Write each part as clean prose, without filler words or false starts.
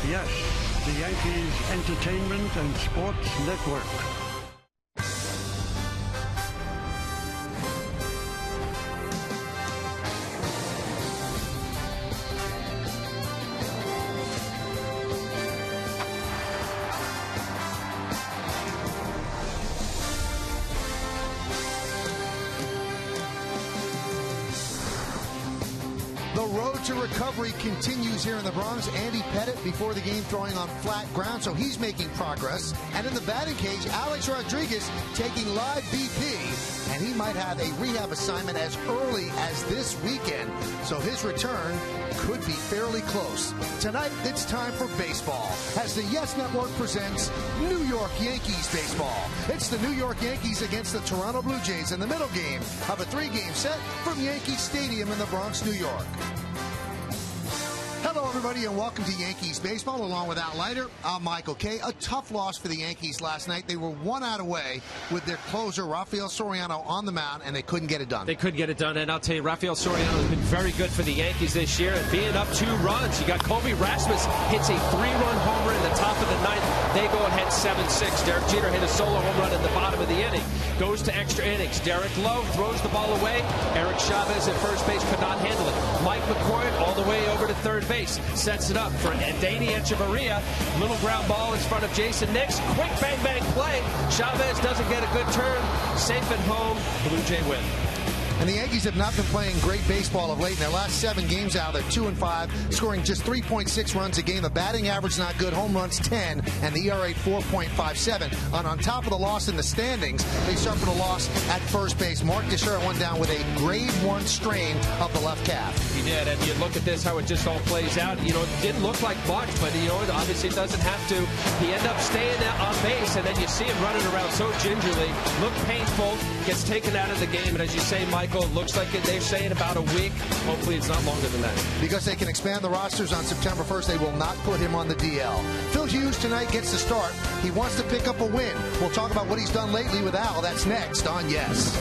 Yes, the Yankees Entertainment and Sports Network. To recovery continues here in the Bronx. Andy Pettit before the game throwing on flat ground, so he's making progress. And in the batting cage, Alex Rodriguez taking live BP, and he might have a rehab assignment as early as this weekend, so his return could be fairly close. Tonight, it's time for baseball as the Yes Network presents New York Yankees baseball. It's the New York Yankees against the Toronto Blue Jays in the middle game of a 3-game set from Yankee Stadium in the Bronx, New York. Hello, everybody, and welcome to Yankees baseball. Along with Al Leiter, I'm Michael Kay. A tough loss for the Yankees last night. They were 1 out away with their closer, Rafael Soriano, on the mound, and they couldn't get it done. They couldn't get it done, and I'll tell you, Rafael Soriano has been very good for the Yankees this year, and being up 2 runs. You got Kobe Rasmus hits a 3-run homer in the top of the 9th. They go ahead 7-6. Derek Jeter hit a solo home run in the bottom of the inning. Goes to extra innings. Derek Lowe throws the ball away. Eric Chavez at first base could not handle it. Mike McCoy all the way over to third base. Sets it up for Danny Echeverria. Little ground ball in front of Jason Nix. Quick bang play. Chavez doesn't get a good turn. Safe at home. Blue Jay win. And the Yankees have not been playing great baseball of late. In their last 7 games out, they're 2-5, scoring just 3.6 runs a game. The batting average not good, home runs 10, and the ERA 4.57. And on top of the loss in the standings, they suffered a loss at first base. Mark Teixeira went down with a grade 1 strain of the left calf. He did, and you look at this, how it just all plays out. You know, it didn't look like much, but, you know, it obviously doesn't have to. He ended up staying on base, and then you see him running around so gingerly. Looked painful, gets taken out of the game, and as you say, Michael, it looks like they're saying about a week. Hopefully it's not longer than that. Because they can expand the rosters on September 1st, they will not put him on the DL. Phil Hughes tonight gets the start. He wants to pick up a win. We'll talk about what he's done lately with Al. That's next on Yes.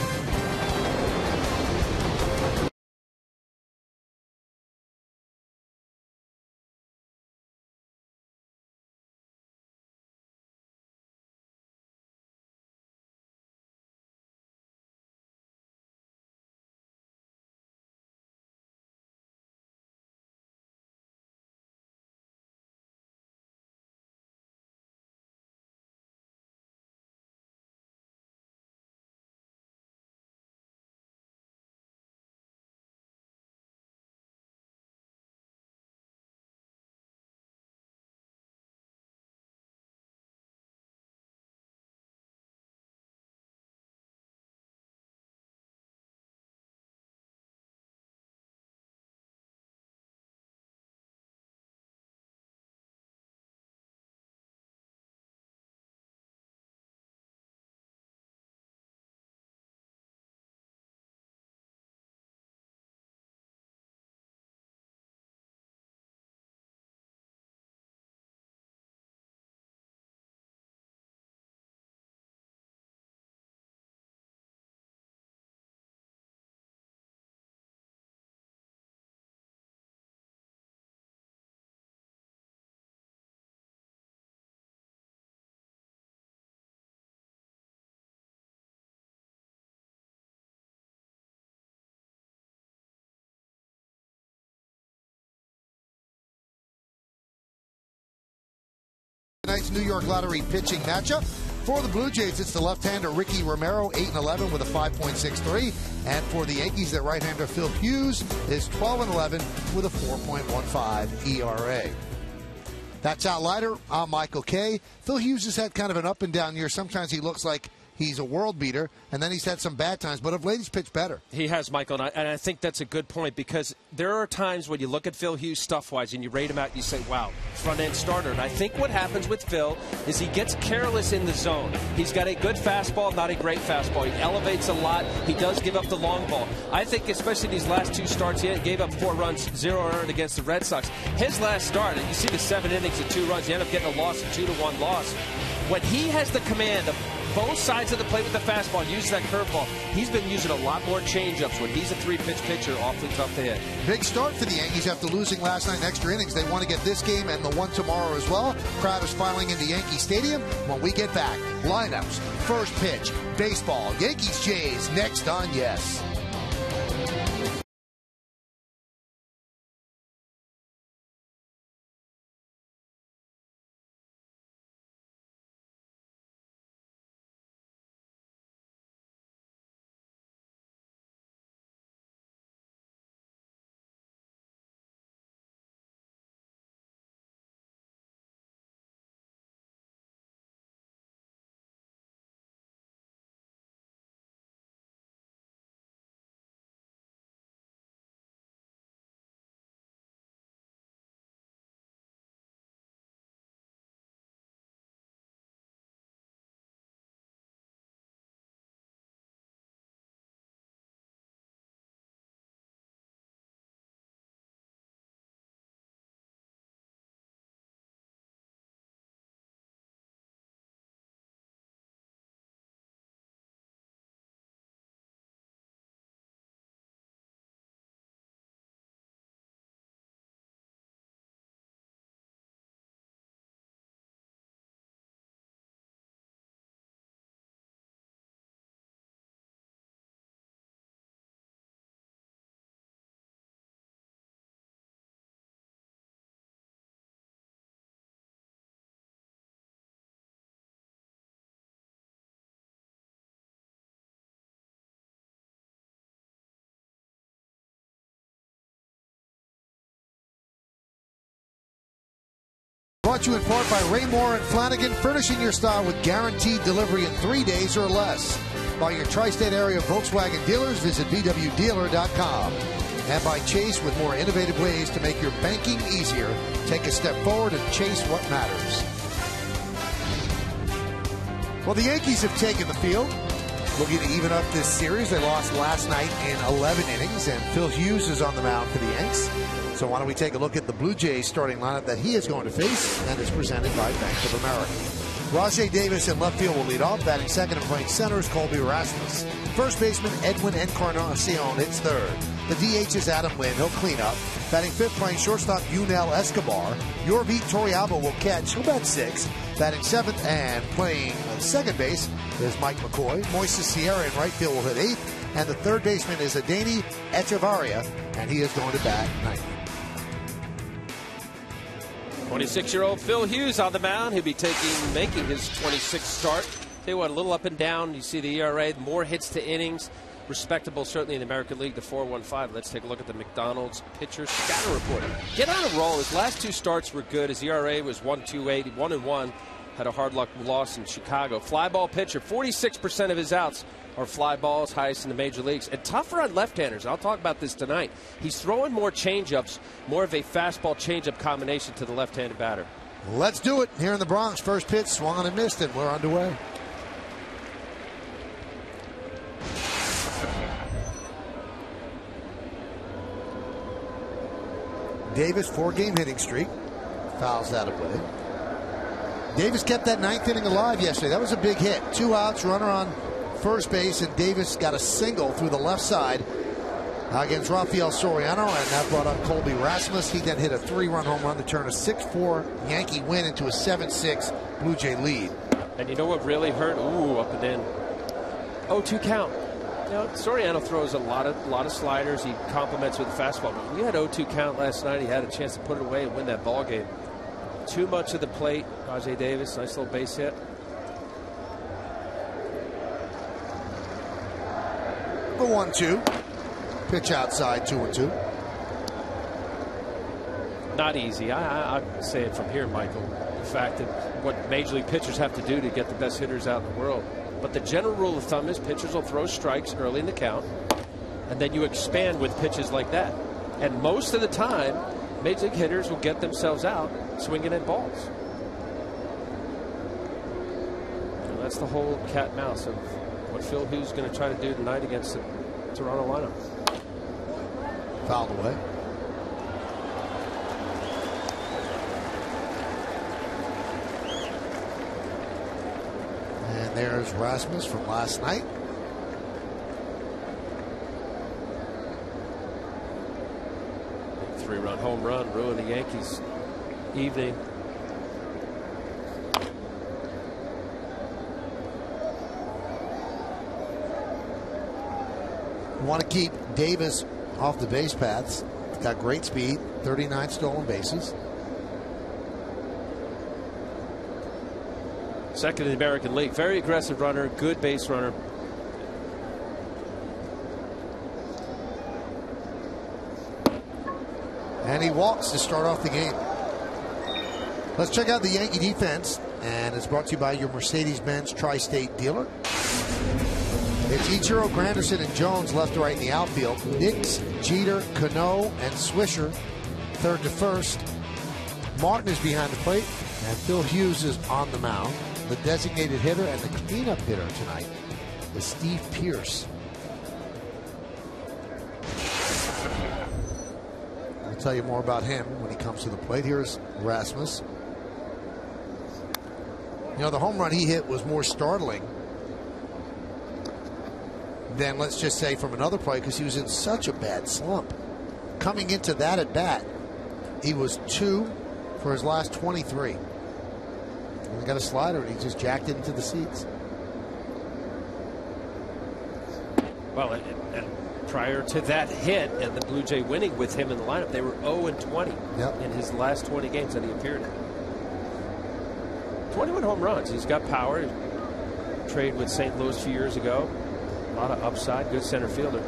Tonight's New York Lottery pitching matchup. For the Blue Jays, it's the left-hander Ricky Romero, 8-11 with a 5.63. And for the Yankees, their right-hander Phil Hughes is 12-11 with a 4.15 ERA. That's Al Leiter. I'm Michael Kay. Phil Hughes has had kind of an up-and-down year. Sometimes he looks like he's a world beater, and then he's had some bad times, but of late he's pitched better. He has, Michael, and I think that's a good point, because there are times when you look at Phil Hughes stuff-wise and you rate him out and you say, wow, front-end starter. And I think what happens with Phil is he gets careless in the zone. He's got a good fastball, not a great fastball. He elevates a lot. He does give up the long ball. I think especially these last 2 starts, he gave up 4 runs, 0 earned against the Red Sox. His last start, and you see the 7 innings and 2 runs, he ended up getting a loss, a 2-1 loss. When he has the command of both sides of the plate with the fastball, uses that curveball. He's been using a lot more changeups when he's a 3-pitch pitcher, awfully tough to hit. Big start for the Yankees after losing last night in extra innings. They want to get this game and the one tomorrow as well. Crowd is filing into Yankee Stadium. When we get back, lineups, first pitch, baseball, Yankees Jays next on Yes. Brought to you in part by Raymore and Flanagan, furnishing your style with guaranteed delivery in 3 days or less. By your tri-state area Volkswagen dealers, visit VWDealer.com. And by Chase, with more innovative ways to make your banking easier. Take a step forward and chase what matters. Well, the Yankees have taken the field, looking to even up this series. They lost last night in 11 innings, and Phil Hughes is on the mound for the Yanks. So why don't we take a look at the Blue Jays starting lineup that he is going to face, and is presented by Bank of America. Rajay Davis in left field will lead off. Batting second and playing center is Colby Rasmus. First baseman Edwin Encarnacion hits third. The DH is Adam Lind. He'll clean up. Batting fifth, playing shortstop Yunel Escobar. Yorvit Torrealba will catch. He'll bat sixth. Batting seventh and playing second base is Mike McCoy. Moises Sierra in right field will hit eighth. And the third baseman is Adeiny Echevarria, and he is going to bat ninth. 26-year-old Phil Hughes on the mound. He'll be making his 26th start. Tell you what, a little up and down. You see the ERA, more hits to innings. Respectable, certainly in the American League, the 4.15. Let's take a look at the McDonald's pitcher scatter report. Get on a roll. His last two starts were good. His ERA was 1.28, 1-1. Had a hard luck loss in Chicago. Fly ball pitcher, 46% of his outs are fly balls, highest in the major leagues. And tougher on left-handers. I'll talk about this tonight. He's throwing more changeups, more of a fastball changeup combination to the left-handed batter. Let's do it here in the Bronx. First pitch, swung on and missed, and we're underway. Davis, 4-game hitting streak. Fouls that away. Davis kept that ninth inning alive yesterday. That was a big hit. 2 outs, runner on first base, and Davis got a single through the left side against Rafael Soriano, and that brought up Colby Rasmus. He then hit a 3-run home run to turn a 6-4 Yankee win into a 7-6 Blue Jay lead. And you know what really hurt? Ooh, up and in. 0-2 count. You know, Soriano throws a lot of sliders. He complements with a fastball. But we had 0-2 count last night. He had a chance to put it away and win that ball game. Too much of the plate. Rajay Davis, nice little base hit. The 1-2. Pitch outside, 2-2. Not easy. I'd say it from here, Michael. The fact that what major league pitchers have to do to get the best hitters out in the world. But the general rule of thumb is pitchers will throw strikes early in the count, and then you expand with pitches like that. And most of the time, major league hitters will get themselves out swinging at balls. And that's the whole cat and mouse of what Phil Hughes is going to try to do tonight against the Toronto lineup. Fouled away. And there's There's Rasmus from last night. Three-run home run ruined the Yankees' evening. You want to keep Davis off the base paths. He's got great speed, 39 stolen bases. Second in the American League. Very aggressive runner, good base runner. And he walks to start off the game. Let's check out the Yankee defense. And it's brought to you by your Mercedes-Benz Tri-State dealer. It's Ichiro, Granderson, and Jones left to right in the outfield. Nix, Jeter, Cano, and Swisher third to first. Martin is behind the plate, and Phil Hughes is on the mound. The designated hitter and the cleanup hitter tonight is Steve Pearce. I'll tell you more about him when he comes to the plate. Here's Rasmus. You know, the home run he hit was more startling than, let's just say, from another play, because he was in such a bad slump. Coming into that at bat, he was 2 for his last 23. He got a slider and he just jacked it into the seats. Well, and prior to that hit and the Blue Jay winning with him in the lineup, they were 0-20 in his last 20 games that he appeared in. 21 home runs. He's got power. He traded with St. Louis a few years ago. A lot of upside. Good center fielder.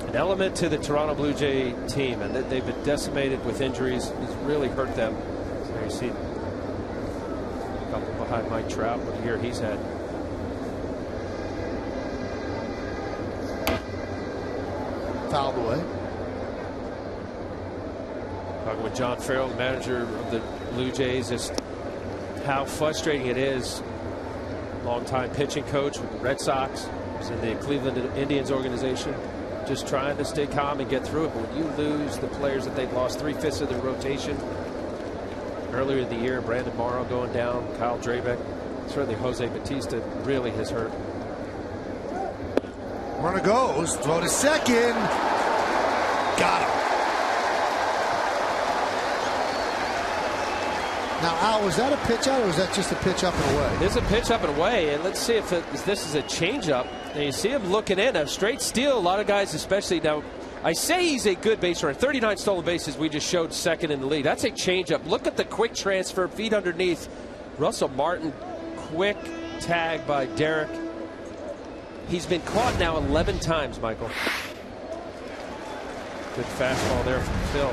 An element to the Toronto Blue Jay team, and they've been decimated with injuries. He's really hurt them. There you see a couple behind Mike Trout. What a year he's had. Fouled away. Talking with John Farrell, the manager of the Blue Jays, just how frustrating it is. Longtime pitching coach with the Red Sox, was in the Cleveland Indians organization, just trying to stay calm and get through it. But when you lose the players that they've lost 3/5 of their rotation earlier in the year, Brandon Morrow going down, Kyle Drabeck, certainly Jose Bautista really has hurt. Runner goes, throw to second. Got him. Now, Al, was that a pitch out or was that just a pitch up and away? There's a pitch up and away, and let's see if this is a changeup. And you see him looking in. A straight steal. A lot of guys, especially now, I say he's a good base runner. 39 stolen bases. We just showed second in the league. That's a changeup. Look at the quick transfer, feet underneath. Russell Martin, quick tag by Derek. He's been caught now 11 times, Michael. Good fastball there from Phil.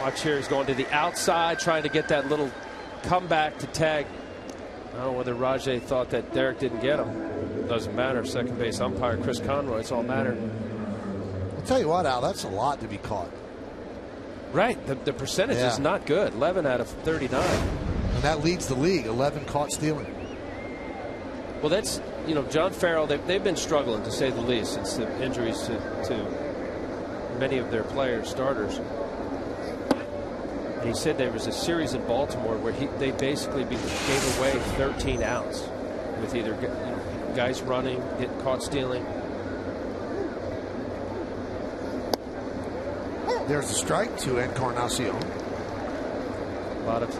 Watch here, he's going to the outside, trying to get that little comeback to tag. I don't know whether Rajay thought that Derek didn't get him. Doesn't matter. Second base umpire Chris Conroy, it's all matter. I'll tell you what, Al, that's a lot to be caught. Right, the percentage is not good. 11 out of 39. And that leads the league, 11 caught stealing. Well, that's, you know, John Farrell, they've been struggling, to say the least, since the injuries to many of their players, starters. And he said there was a series in Baltimore where they basically gave away 13 outs with either guys running, getting caught stealing. There's a strike to Encarnacion. A lot of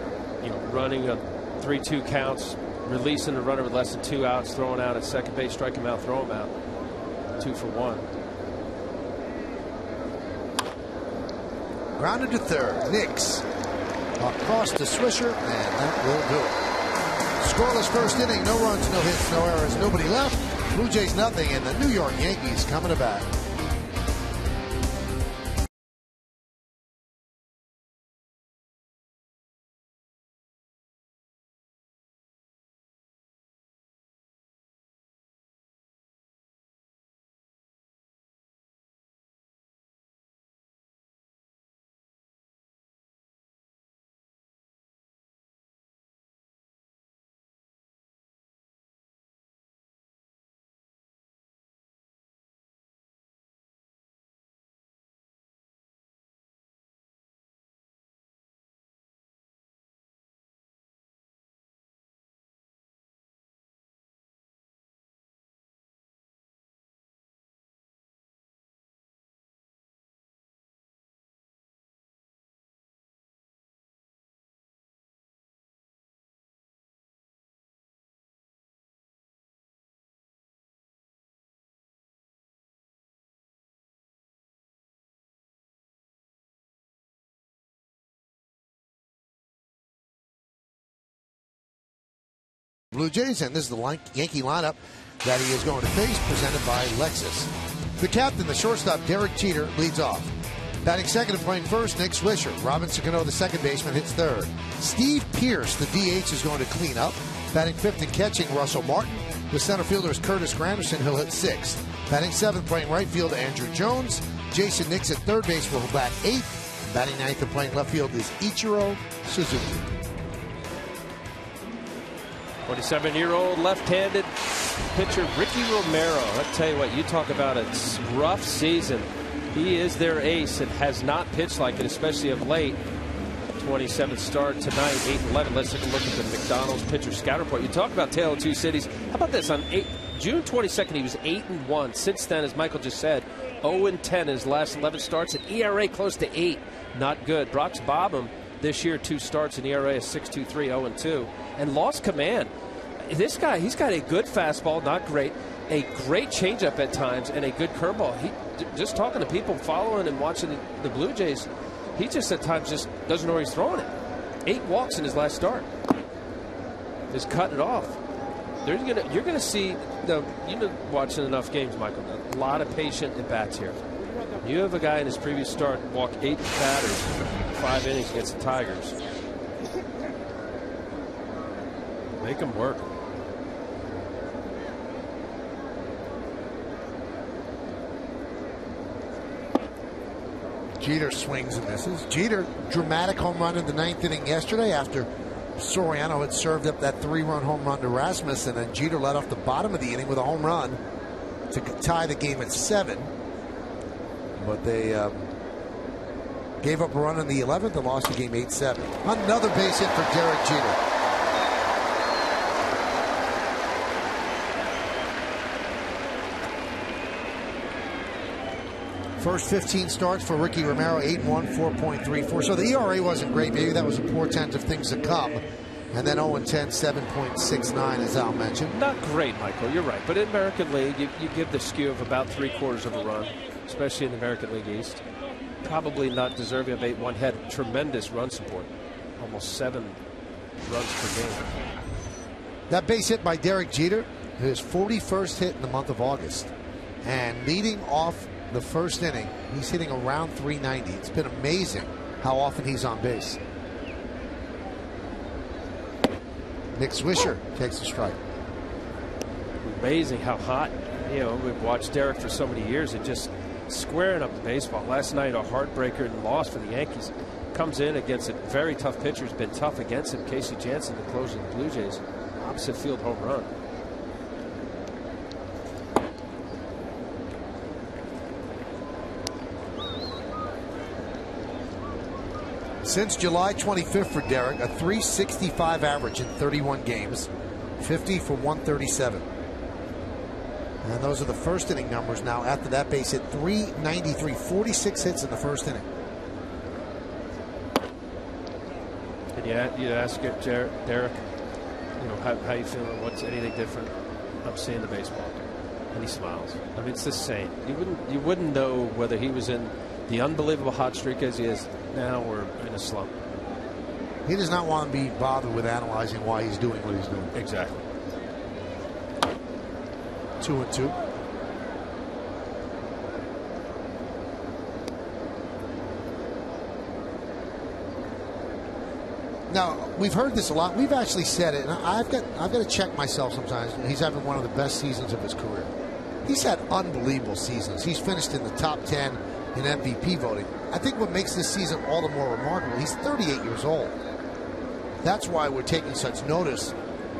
running on 3-2 counts, releasing the runner with less than 2 outs, throwing out at second base, strike him out, throw him out. 2 for 1. Grounded to third. Nix across to Swisher, and that will do it. Scoreless first inning. No runs, no hits, no errors, nobody left. Blue Jays nothing, and the New York Yankees coming to bat. Blue Jays, and this is the Yankee lineup that he is going to face, presented by Lexus. The captain, the shortstop, Derek Jeter, leads off. Batting second and playing first, Nick Swisher. Robinson Cano, the second baseman, hits third. Steve Pearce, the DH, is going to clean up. Batting fifth and catching, Russell Martin. The center fielder is Curtis Granderson. He'll hit sixth. Batting seventh, playing right field, Andrew Jones. Jason Nix at third base will bat eighth. Batting ninth and playing left field is Ichiro Suzuki. 27-year-old left-handed pitcher Ricky Romero. I'll tell you what, you talk about a rough season. He is their ace and has not pitched like it, especially of late. 27th start tonight, 8-11. Let's take a look at the McDonald's pitcher scout report. You talk about Tale of Two Cities. How about this? On June 22nd, he was 8-1. Since then, as Michael just said, 0-10 in his last 11 starts, an ERA close to 8. Not good. Brock's Bobbum this year, 2 starts, an ERA of 6.23, 0-2, and lost command. This guy, he's got a good fastball, not great, a great changeup at times, and a good curveball. He just talking to people following and watching the Blue Jays, he just at times just doesn't know where he's throwing it. 8 walks in his last start. Just cutting it off. You're gonna see watching enough games, Michael. A lot of patient at bats here. You have a guy in his previous start walk 8 batters, 5 innings against the Tigers. Make them work. Jeter swings and misses. Jeter, dramatic home run in the 9th inning yesterday after Soriano had served up that 3-run home run to Rasmussen, and Jeter led off the bottom of the inning with a home run to tie the game at 7. But they gave up a run in the 11th and lost the game 8-7. Another base hit for Derek Jeter. First 15 starts for Ricky Romero, 8-1, 4.34. So the ERA wasn't great. Maybe that was a portent of things to come. And then 0-10, 7.69, as Al mentioned. Not great, Michael. You're right. But in American League, you give the skew of about 3/4 of a run, especially in the American League East. Probably not deserving of 8-1. Had tremendous run support. Almost 7 runs per game. That base hit by Derek Jeter, his 41st hit in the month of August. And leading off the first inning, he's hitting around 390. It's been amazing how often he's on base. Nick Swisher takes a strike. Amazing how hot. We've watched Derek for so many years and just squaring up the baseball. Last night, a heartbreaker and loss for the Yankees. Comes in against a very tough pitcher. Has been tough against him. Casey Jansen, the closer of the Blue Jays. Opposite field home run. Since July 25th for Derek, a 365 average in 31 games, 50 for 137. And those are the first inning numbers now. After that base hit, 393, 46 hits in the first inning. And you ask it, Derek, how you feeling? What's anything different? I'm seeing the baseball, and he smiles. I mean, it's the same. You wouldn't know whether he was in the unbelievable hot streak as he is now or in a slump. He does not want to be bothered with analyzing why he's doing what he's doing. Exactly. 2-2. Now, we've heard this a lot. We've actually said it, and I've got to check myself sometimes. He's having one of the best seasons of his career. He's had unbelievable seasons. He's finished in the top 10 in MVP voting. I think what makes this season all the more remarkable, he's 38 years old. That's why we're taking such notice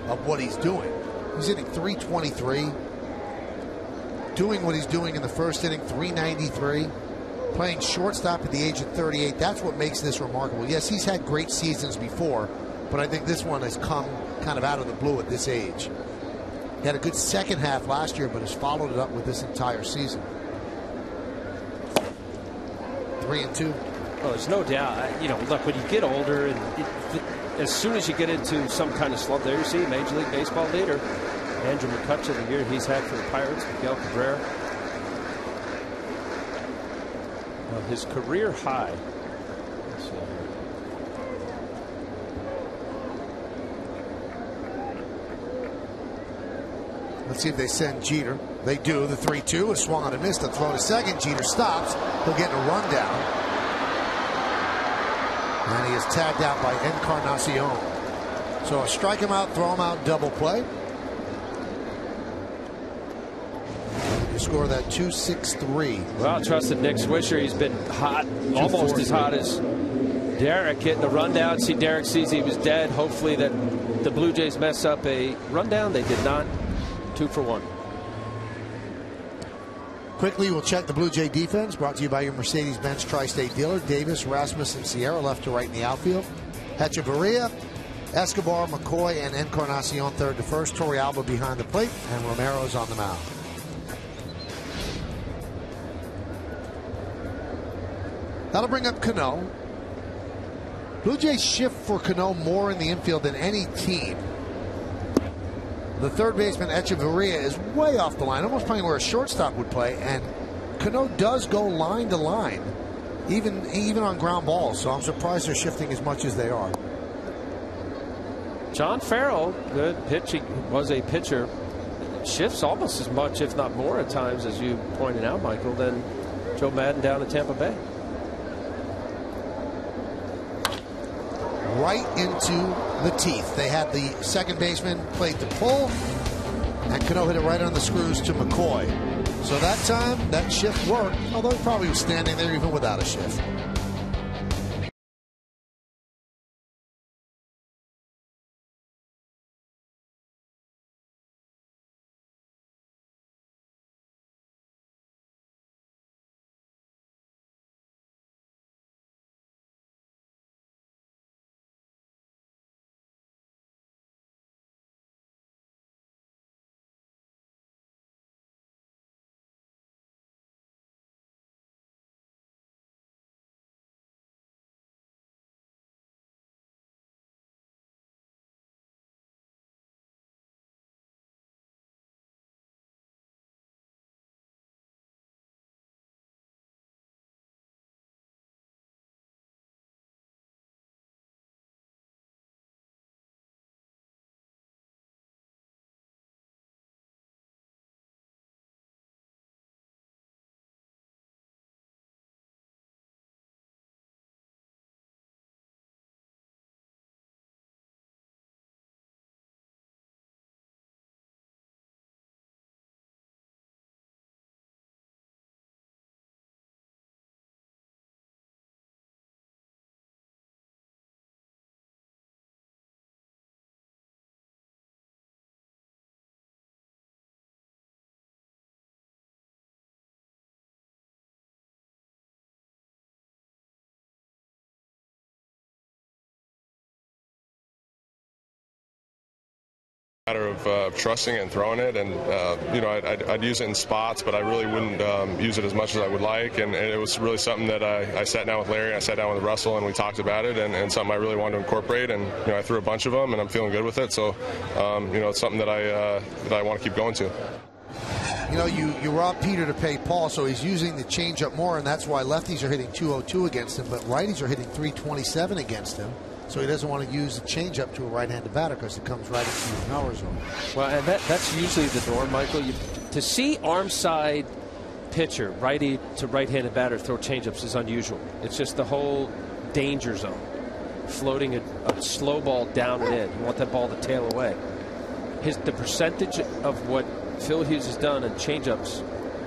of what he's doing. He's hitting 323, doing what he's doing in the first inning, 393, playing shortstop at the age of 38. That's what makes this remarkable. Yes, he's had great seasons before, but I think this one has come kind of out of the blue at this age. He had a good second half last year, but has followed it up with this entire season. 3-2. Well, there's no doubt. Look, when you get older, and as soon as you get into some kind of slump, there you see Major League Baseball leader Andrew McCutcheon, the year he's had for the Pirates, Miguel Cabrera. Well, his career high. Let's see here. Let's see if they send Jeter. They do. The 3-2 is swung on a miss. The throw to second. Jeter stops. He'll get a run down. And he is tagged out by Encarnacion. So a strike him out, throw him out, double play. You score that 2-6-3. Well, trusted Nick Swisher. He's been hot, almost as hot as Derek, hitting a rundown. See, Derek sees he was dead. Hopefully that the Blue Jays mess up a rundown. They did not. 2 for 1. Quickly, we'll check the Blue Jay defense. Brought to you by your Mercedes-Benz Tri-State dealer. Davis, Rasmus, and Sierra left to right in the outfield. Hechavarria, Escobar, McCoy, and Encarnacion third to first. Torrealba behind the plate, and Romero's on the mound. That'll bring up Cano. Blue Jays shift for Cano more in the infield than any team. The third baseman, Echeverria, is way off the line, almost playing where a shortstop would play, and Cano does go line to line, even on ground balls, so I'm surprised they're shifting as much as they are. John Farrell, good pitching, was a pitcher, shifts almost as much, if not more at times, as you pointed out, Michael, than Joe Madden down in Tampa Bay. Right into the teeth. They had the second baseman played the pull, and Cano hit it right on the screws to McCoy. So that time, that shift worked, although he probably was standing there even without a shift. Matter of trusting it and throwing it, and you know, I'd use it in spots, but I really wouldn't use it as much as I would like, and it was really something that I sat down with Larry, I sat down with Russell, and we talked about it, and something I really wanted to incorporate, and you know, I threw a bunch of them, and I'm feeling good with it, so you know, it's something that I want to keep going to. You know, you rob Peter to pay Paul, so he's using the changeup more, and that's why lefties are hitting 202 against him, but righties are hitting 327 against him. So he doesn't want to use the changeup to a right-handed batter because it comes right into the power zone. Well, and that's usually the norm, Michael. To see arm side pitcher, righty to right-handed batter, throw changeups is unusual. It's just the whole danger zone. Floating a slow ball down and in. You want that ball to tail away. The percentage of what Phil Hughes has done in changeups,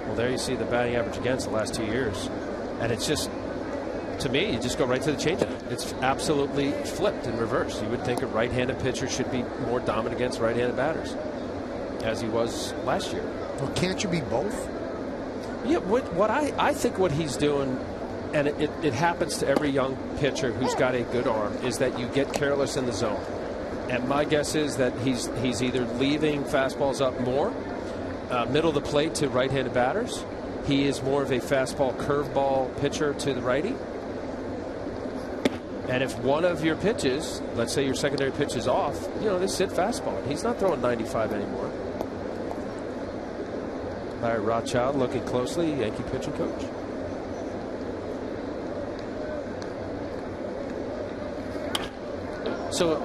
well, there you see the batting average against the last 2 years. And it's just, to me, you just go right to the changeup. It's absolutely flipped in reverse. You would think a right-handed pitcher should be more dominant against right-handed batters, as he was last year. Well, can't you be both? Yeah, what I think what he's doing, and it happens to every young pitcher who's got a good arm, is that you get careless in the zone. And my guess is that he's either leaving fastballs up more, middle of the plate to right-handed batters. He is more of a fastball curveball pitcher to the righty. And if one of your pitches, let's say your secondary pitch is off, you know, they sit fastball. He's not throwing 95 anymore. Larry Rothschild looking closely, Yankee pitching coach. So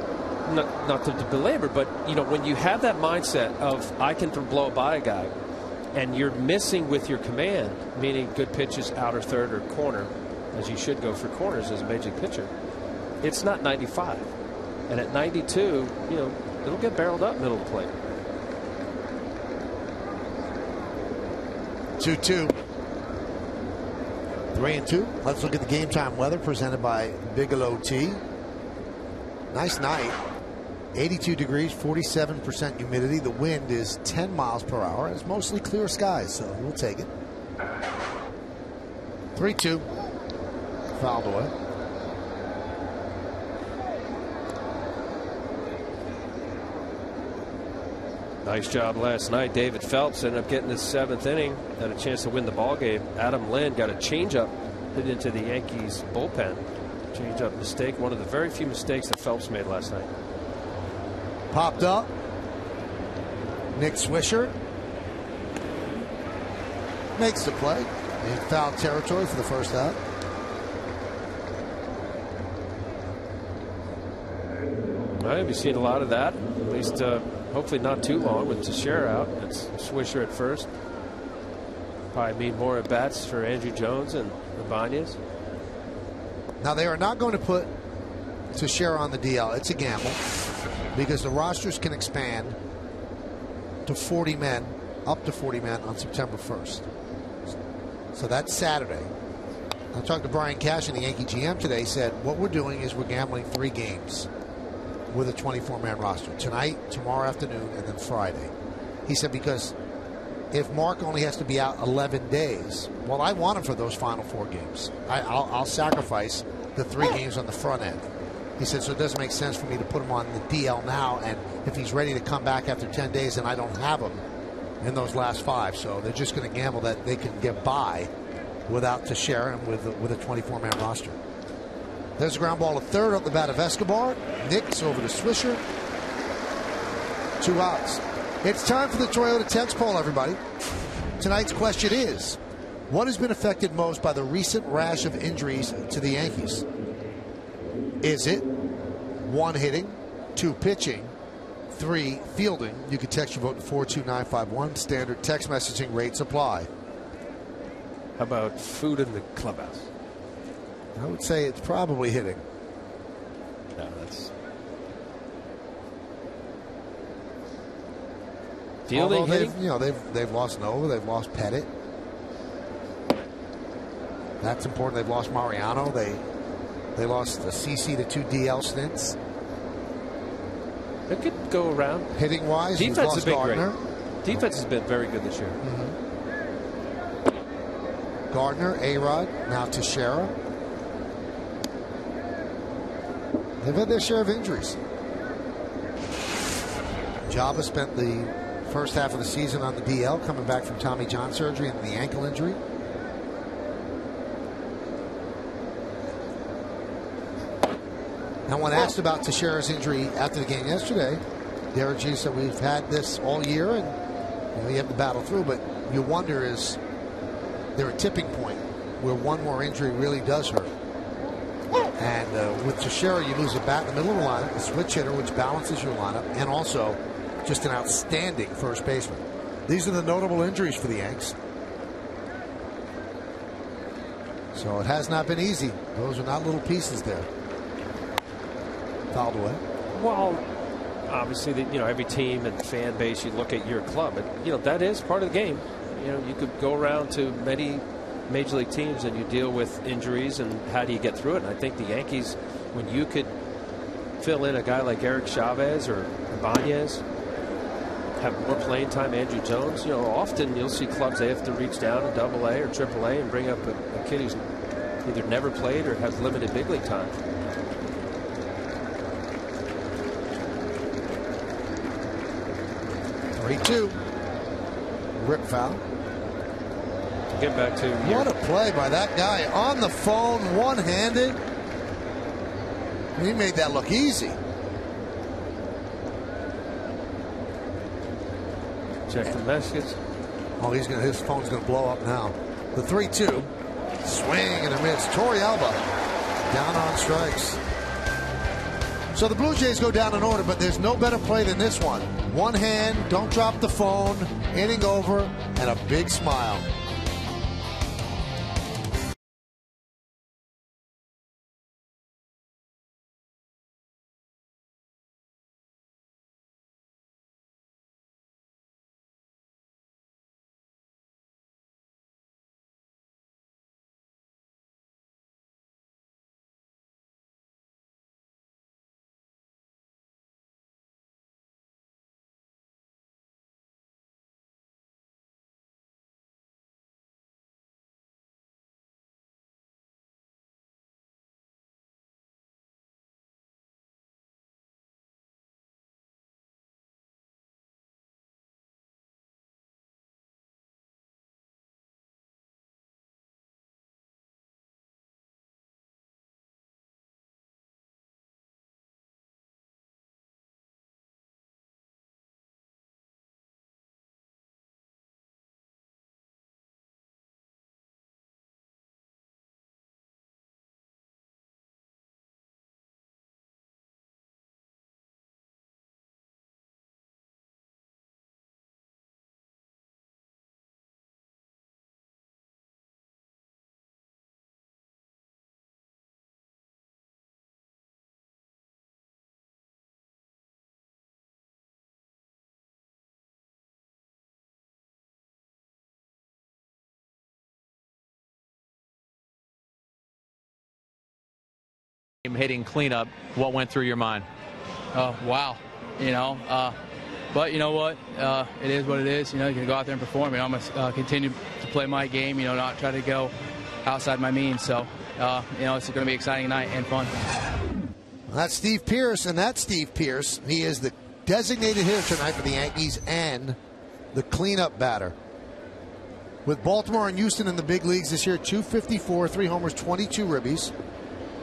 not to belabor, but you know, when you have that mindset of I can blow by a guy, and you're missing with your command, meaning good pitches outer third or corner, as you should go for corners as a major league pitcher, it's not 95, and at 92, you know, it'll get barreled up middle of the plate. 2-2. 3-2. Let's look at the game time weather presented by Bigelow Tea. Nice night. 82 degrees, 47% humidity. The wind is 10 miles per hour. It's mostly clear skies, so we'll take it. 3-2. Fouled away. Nice job last night. David Phelps ended up getting the 7th inning. Had a chance to win the ball game. Adam Lynn got a changeup hit into the Yankees bullpen. Changeup mistake. One of the very few mistakes that Phelps made last night. Popped up. Nick Swisher makes the play in foul territory for the first out. Well, we've seen a lot of that. At least hopefully not too long with Teixeira out. It's Swisher at first. Probably mean more at bats for Andrew Jones and Ibanez. Now they are not going to put Teixeira on the DL. It's a gamble because the rosters can expand to 40 men, up to 40 men on September 1st. So that's Saturday. I talked to Brian Cash, the Yankee GM today. He said what we're doing is we're gambling 3 games with a 24-man roster. Tonight, tomorrow afternoon, and then Friday. He said because if Mark only has to be out 11 days, well, I want him for those final 4 games. I'll sacrifice the 3 games on the front end. He said, so it doesn't make sense for me to put him on the DL now, and if he's ready to come back after 10 days, then I don't have him in those last 5. So they're just going to gamble that they can get by without Teixeira and with a 24-man roster. There's a ground ball to third up the bat of Escobar. Nicks over to Swisher. 2 outs. It's time for the Toyota text poll, everybody. Tonight's question is, what has been affected most by the recent rash of injuries to the Yankees? Is it 1 hitting, 2 pitching, 3 fielding? You can text your vote to 42951. Standard text messaging rates apply. How about food in the clubhouse? I would say it's probably hitting. No, that's fielding. Although they've lost Nova, they've lost Pettit. That's important. They've lost Mariano. They lost CC to 2 DL stints. It could go around. Hitting wise, defense has been Gardner. Great. Defense has been very good this year. Gardner, A-Rod, now Teixeira. They've had their share of injuries. Jabba spent the first half of the season on the DL, coming back from Tommy John surgery and the ankle injury. Now, when asked about Teixeira's injury after the game yesterday, Derek G said we've had this all year and you have to battle through, but you wonder, is there a tipping point where one more injury really does hurt? And with Teixeira, you lose a bat in the middle of the lineup, a switch hitter, which balances your lineup, and also just an outstanding first baseman. These are the notable injuries for the Yanks. So it has not been easy. Those are not little pieces there. Fouled away. Well, obviously, every team and fan base, you look at your club, and that is part of the game. You could go around to many major league teams and you deal with injuries, and how do you get through it? And I think the Yankees, when you could fill in a guy like Eric Chavez or Ibanez, have more playing time, Andrew Jones, often you'll see clubs, they have to reach down to AA or AAA and bring up a kid who's either never played or has limited big league time. Three-2. Rip foul. Get back to what a play by that guy on the phone, one-handed. He made that look easy. Check the message. Oh, his phone's gonna blow up now. The 3-2. Swing and a miss. Torrealba down on strikes. So the Blue Jays go down in order, but there's no better play than this one. One hand, don't drop the phone, inning over, and a big smile. Hitting cleanup, what went through your mind? Wow, but you know what, it is what it is. You can go out there and perform. I'm gonna continue to play my game, not try to go outside my means. So it's gonna be an exciting night and fun. That's Steve Pearce, and that's Steve Pearce. He is the designated hitter tonight for the Yankees and the cleanup batter. With Baltimore and Houston in the big leagues this year, 254, 3 homers, 22 ribbies.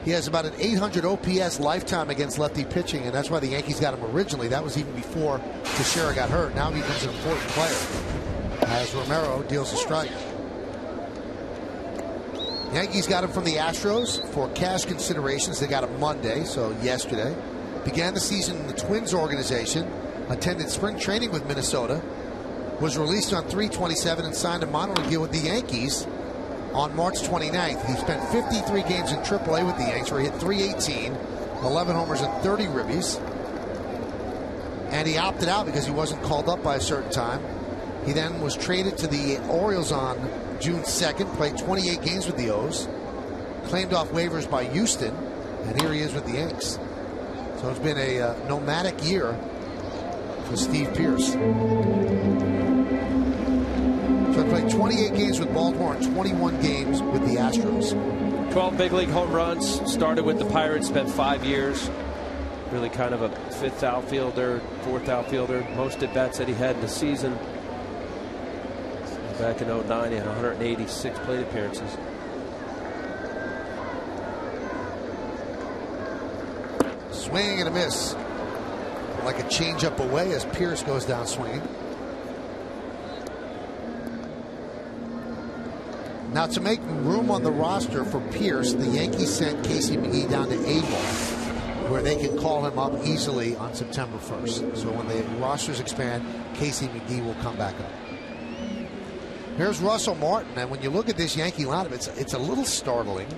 He has about an 800 OPS lifetime against lefty pitching, and that's why the Yankees got him originally. That was even before Teixeira got hurt. Now he becomes an important player as Romero deals a strike. Yankees got him from the Astros for cash considerations. They got him Monday, so yesterday. Began the season in the Twins organization, attended spring training with Minnesota, was released on 3/27 and signed a minor league deal with the Yankees on March 29th. He spent 53 games in AAA with the Yanks, where he hit .318, 11 homers and 30 ribbies. And he opted out because he wasn't called up by a certain time. He then was traded to the Orioles on June 2nd, played 28 games with the O's, claimed off waivers by Houston, and here he is with the Yanks. So it's been a nomadic year for Steve Pearce. So he played 28 games with Baltimore and 21 games with the Astros. 12 big league home runs. Started with the Pirates, spent 5 years. Really kind of a fifth outfielder, fourth outfielder. Most at bats that he had in the season. Back in 09, he had 186 plate appearances. Swing and a miss. Like a changeup away as Pearce goes down swinging. Now, to make room on the roster for Pearce, the Yankees sent Casey McGee down to A-ball, where they can call him up easily on September 1st. So when the rosters expand, Casey McGee will come back up. Here's Russell Martin, and when you look at this Yankee lineup, it's a little startling,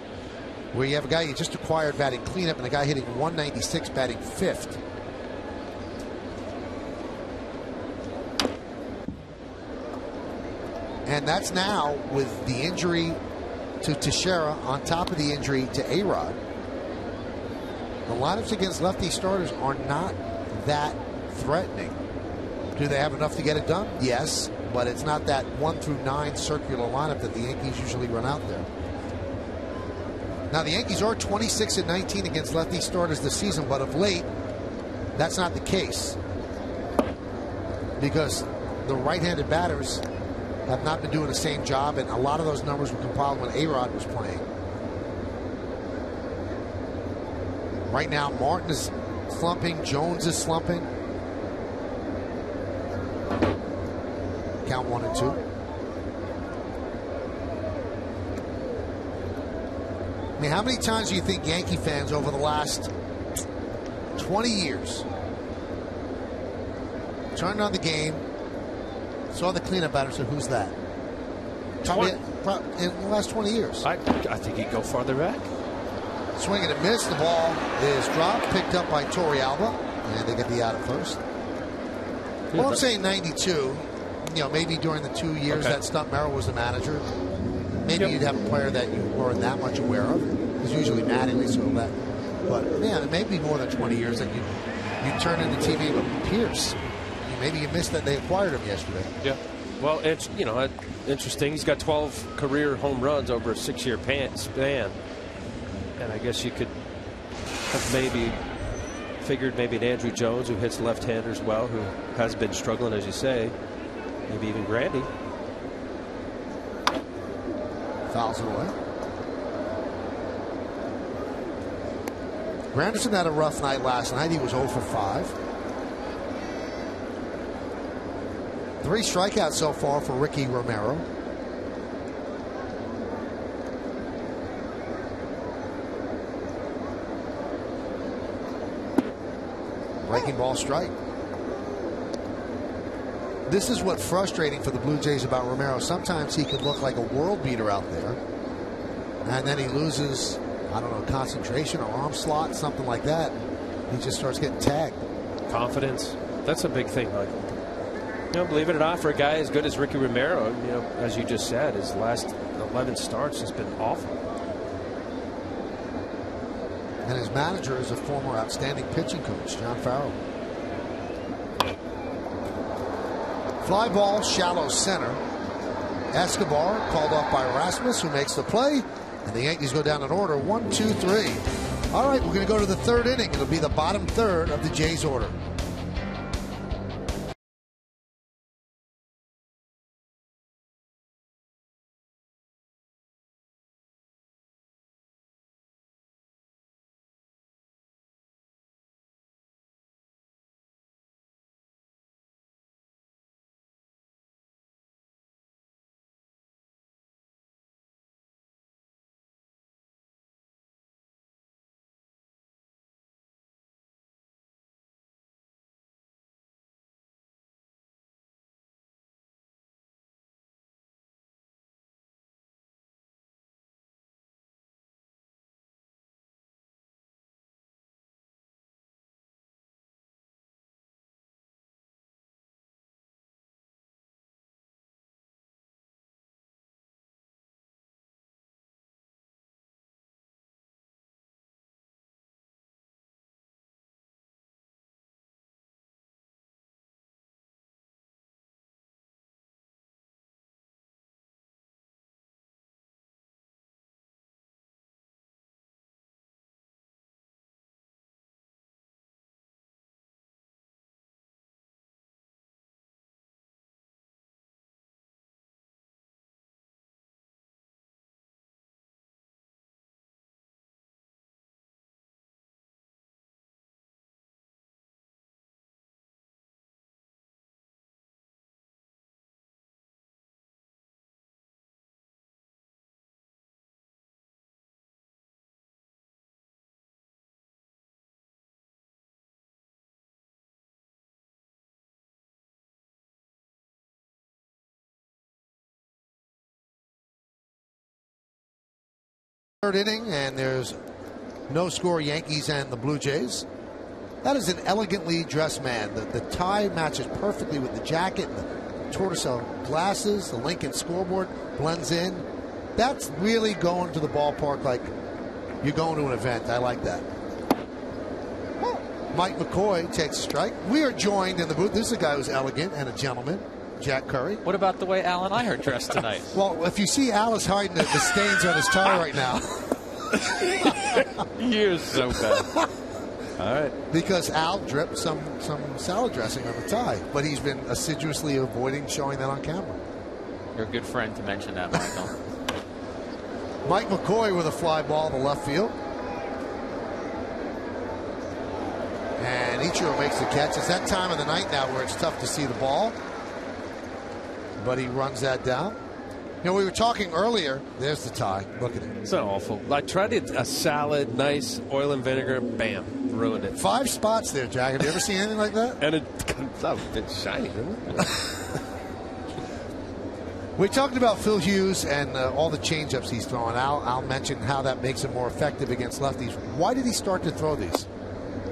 where you have a guy you just acquired batting cleanup and a guy hitting .196 batting fifth. And that's now with the injury to Teixeira on top of the injury to A-Rod. The lineups against lefty starters are not that threatening. Do they have enough to get it done? Yes, but it's not that 1 through 9 circular lineup that the Yankees usually run out there. Now, the Yankees are 26-19 against lefty starters this season, but of late, that's not the case, because the right-handed batters have not been doing the same job, and a lot of those numbers were compiled when A-Rod was playing. Right now, Martin is slumping, Jones is slumping. Count 1 and 2. I mean, how many times do you think Yankee fans over the last 20 years. Turned on the game, saw the cleanup batter, said, who's that? Probably in the last 20 years. I think he'd go farther back. Swing and a miss. The ball is dropped, picked up by Torey Alba, and they get the out at first. Well, I'm saying 92. Maybe during the 2 years that Stump Merrill was the manager, maybe you'd have a player that you weren't that much aware of. It's usually Mattingly, so that. But man, maybe more than 20 years that you turn into TV with Pierce. Maybe you missed that they acquired him yesterday. Yeah. Well, it's interesting. He's got 12 career home runs over a 6-year span, and I guess you could have maybe figured maybe an Andrew Jones who hits left-handers well, who has been struggling, as you say. Maybe even Grandy. Fouls it away. Granderson had a rough night last night. He was 0 for 5. 3 strikeouts so far for Ricky Romero. Breaking ball strike. This is what's frustrating for the Blue Jays about Romero. Sometimes he could look like a world beater out there, and then he loses, I don't know, concentration or arm slot, something like that. He just starts getting tagged. Confidence. That's a big thing, Michael. Believe it or not, for a guy as good as Ricky Romero, as you just said, his last 11 starts has been awful. And his manager is a former outstanding pitching coach, John Farrell. Fly ball, shallow center. Escobar called off by Rasmus, who makes the play, and the Yankees go down in order 1, 2, 3. All right, we're going to go to the 3rd inning. It'll be the bottom 3rd of the Jays order. Third inning, and there's no score, Yankees and the Blue Jays. That is an elegantly dressed man. The tie matches perfectly with the jacket and the tortoiseshell glasses. The Lincoln scoreboard blends in. That's really going to the ballpark like you're going to an event. I like that. Mike McCoy takes a strike. We are joined in the booth. This is a guy who's elegant and a gentleman, Jack Curry. What about the way Al and I are dressed tonight? Well, if you see Alice hiding the stains on his tie right now. You're so bad. All right. Because Al dripped some salad dressing on the tie, but he's been assiduously avoiding showing that on camera. You're a good friend to mention that, Michael. Mike McCoy with a fly ball to left field. And Ichiro makes the catch. It's that time of the night now where it's tough to see the ball. But he runs that down. You know, we were talking earlier. There's the tie. Look at it. It's not awful. I tried a salad, nice oil and vinegar, bam. ruined it. 5 spots there, Jack. Have you ever seen anything like that? And it comes out. It's shiny, isn't it? We talked about Phil Hughes and all the changeups he's throwing. Al mentioned how that makes him more effective against lefties. Why did he start to throw these?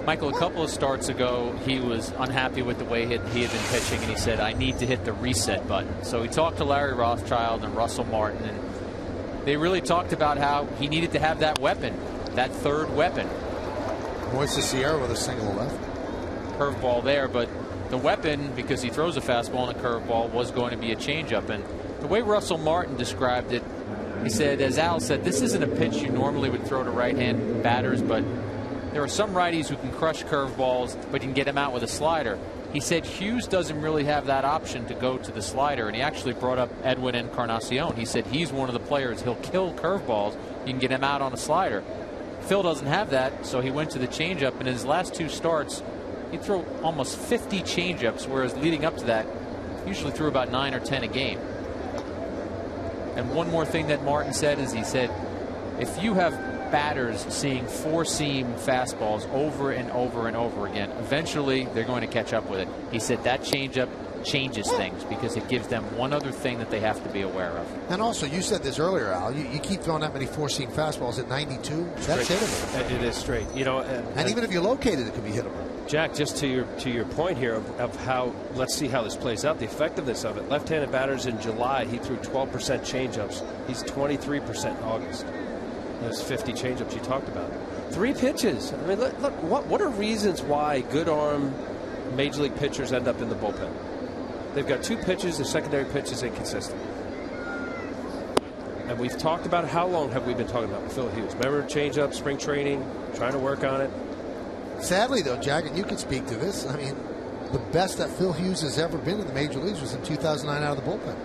Michael, a couple of starts ago, he was unhappy with the way he had been pitching, and he said, I need to hit the reset button. So he talked to Larry Rothschild and Russell Martin, and they really talked about how he needed to have that weapon, that third weapon. Moises Sierra with a single left. Curveball there, but the weapon, because he throws a fastball and a curveball, was going to be a changeup. And the way Russell Martin described it, he said, as Al said, this isn't a pitch you normally would throw to right-hand batters, but there are some righties who can crush curveballs, but you can get them out with a slider. He said Hughes doesn't really have that option to go to the slider, and he actually brought up Edwin Encarnacion. He said he's one of the players, he'll kill curveballs, you can get him out on a slider. Phil doesn't have that, so he went to the changeup, and in his last 2 starts, he threw almost 50 changeups, whereas leading up to that, he usually threw about 9 or 10 a game. And one more thing that Martin said is he said, if you have batters seeing 4-seam fastballs over and over and over again, eventually they're going to catch up with it. He said that changeup changes things because it gives them one other thing that they have to be aware of. And also, you said this earlier, Al, you keep throwing that many 4-seam fastballs at 92. That's hittable. It is straight. You know, and even if you locate it, it could be hittable. Jack, just to your point here of how, let's see how this plays out, the effectiveness of it. Left-handed batters in July, he threw 12% changeups. He's 23% in August. Those 50 changeups you talked about. 3 pitches. I mean, look, what are reasons why good arm major league pitchers end up in the bullpen? They've got 2 pitches. The secondary pitch is inconsistent. And we've talked about, how long have we been talking about Phil Hughes? Remember changeup, spring training, trying to work on it. Sadly, though, Jack, and you can speak to this, I mean, the best that Phil Hughes has ever been in the major leagues was in 2009 out of the bullpen.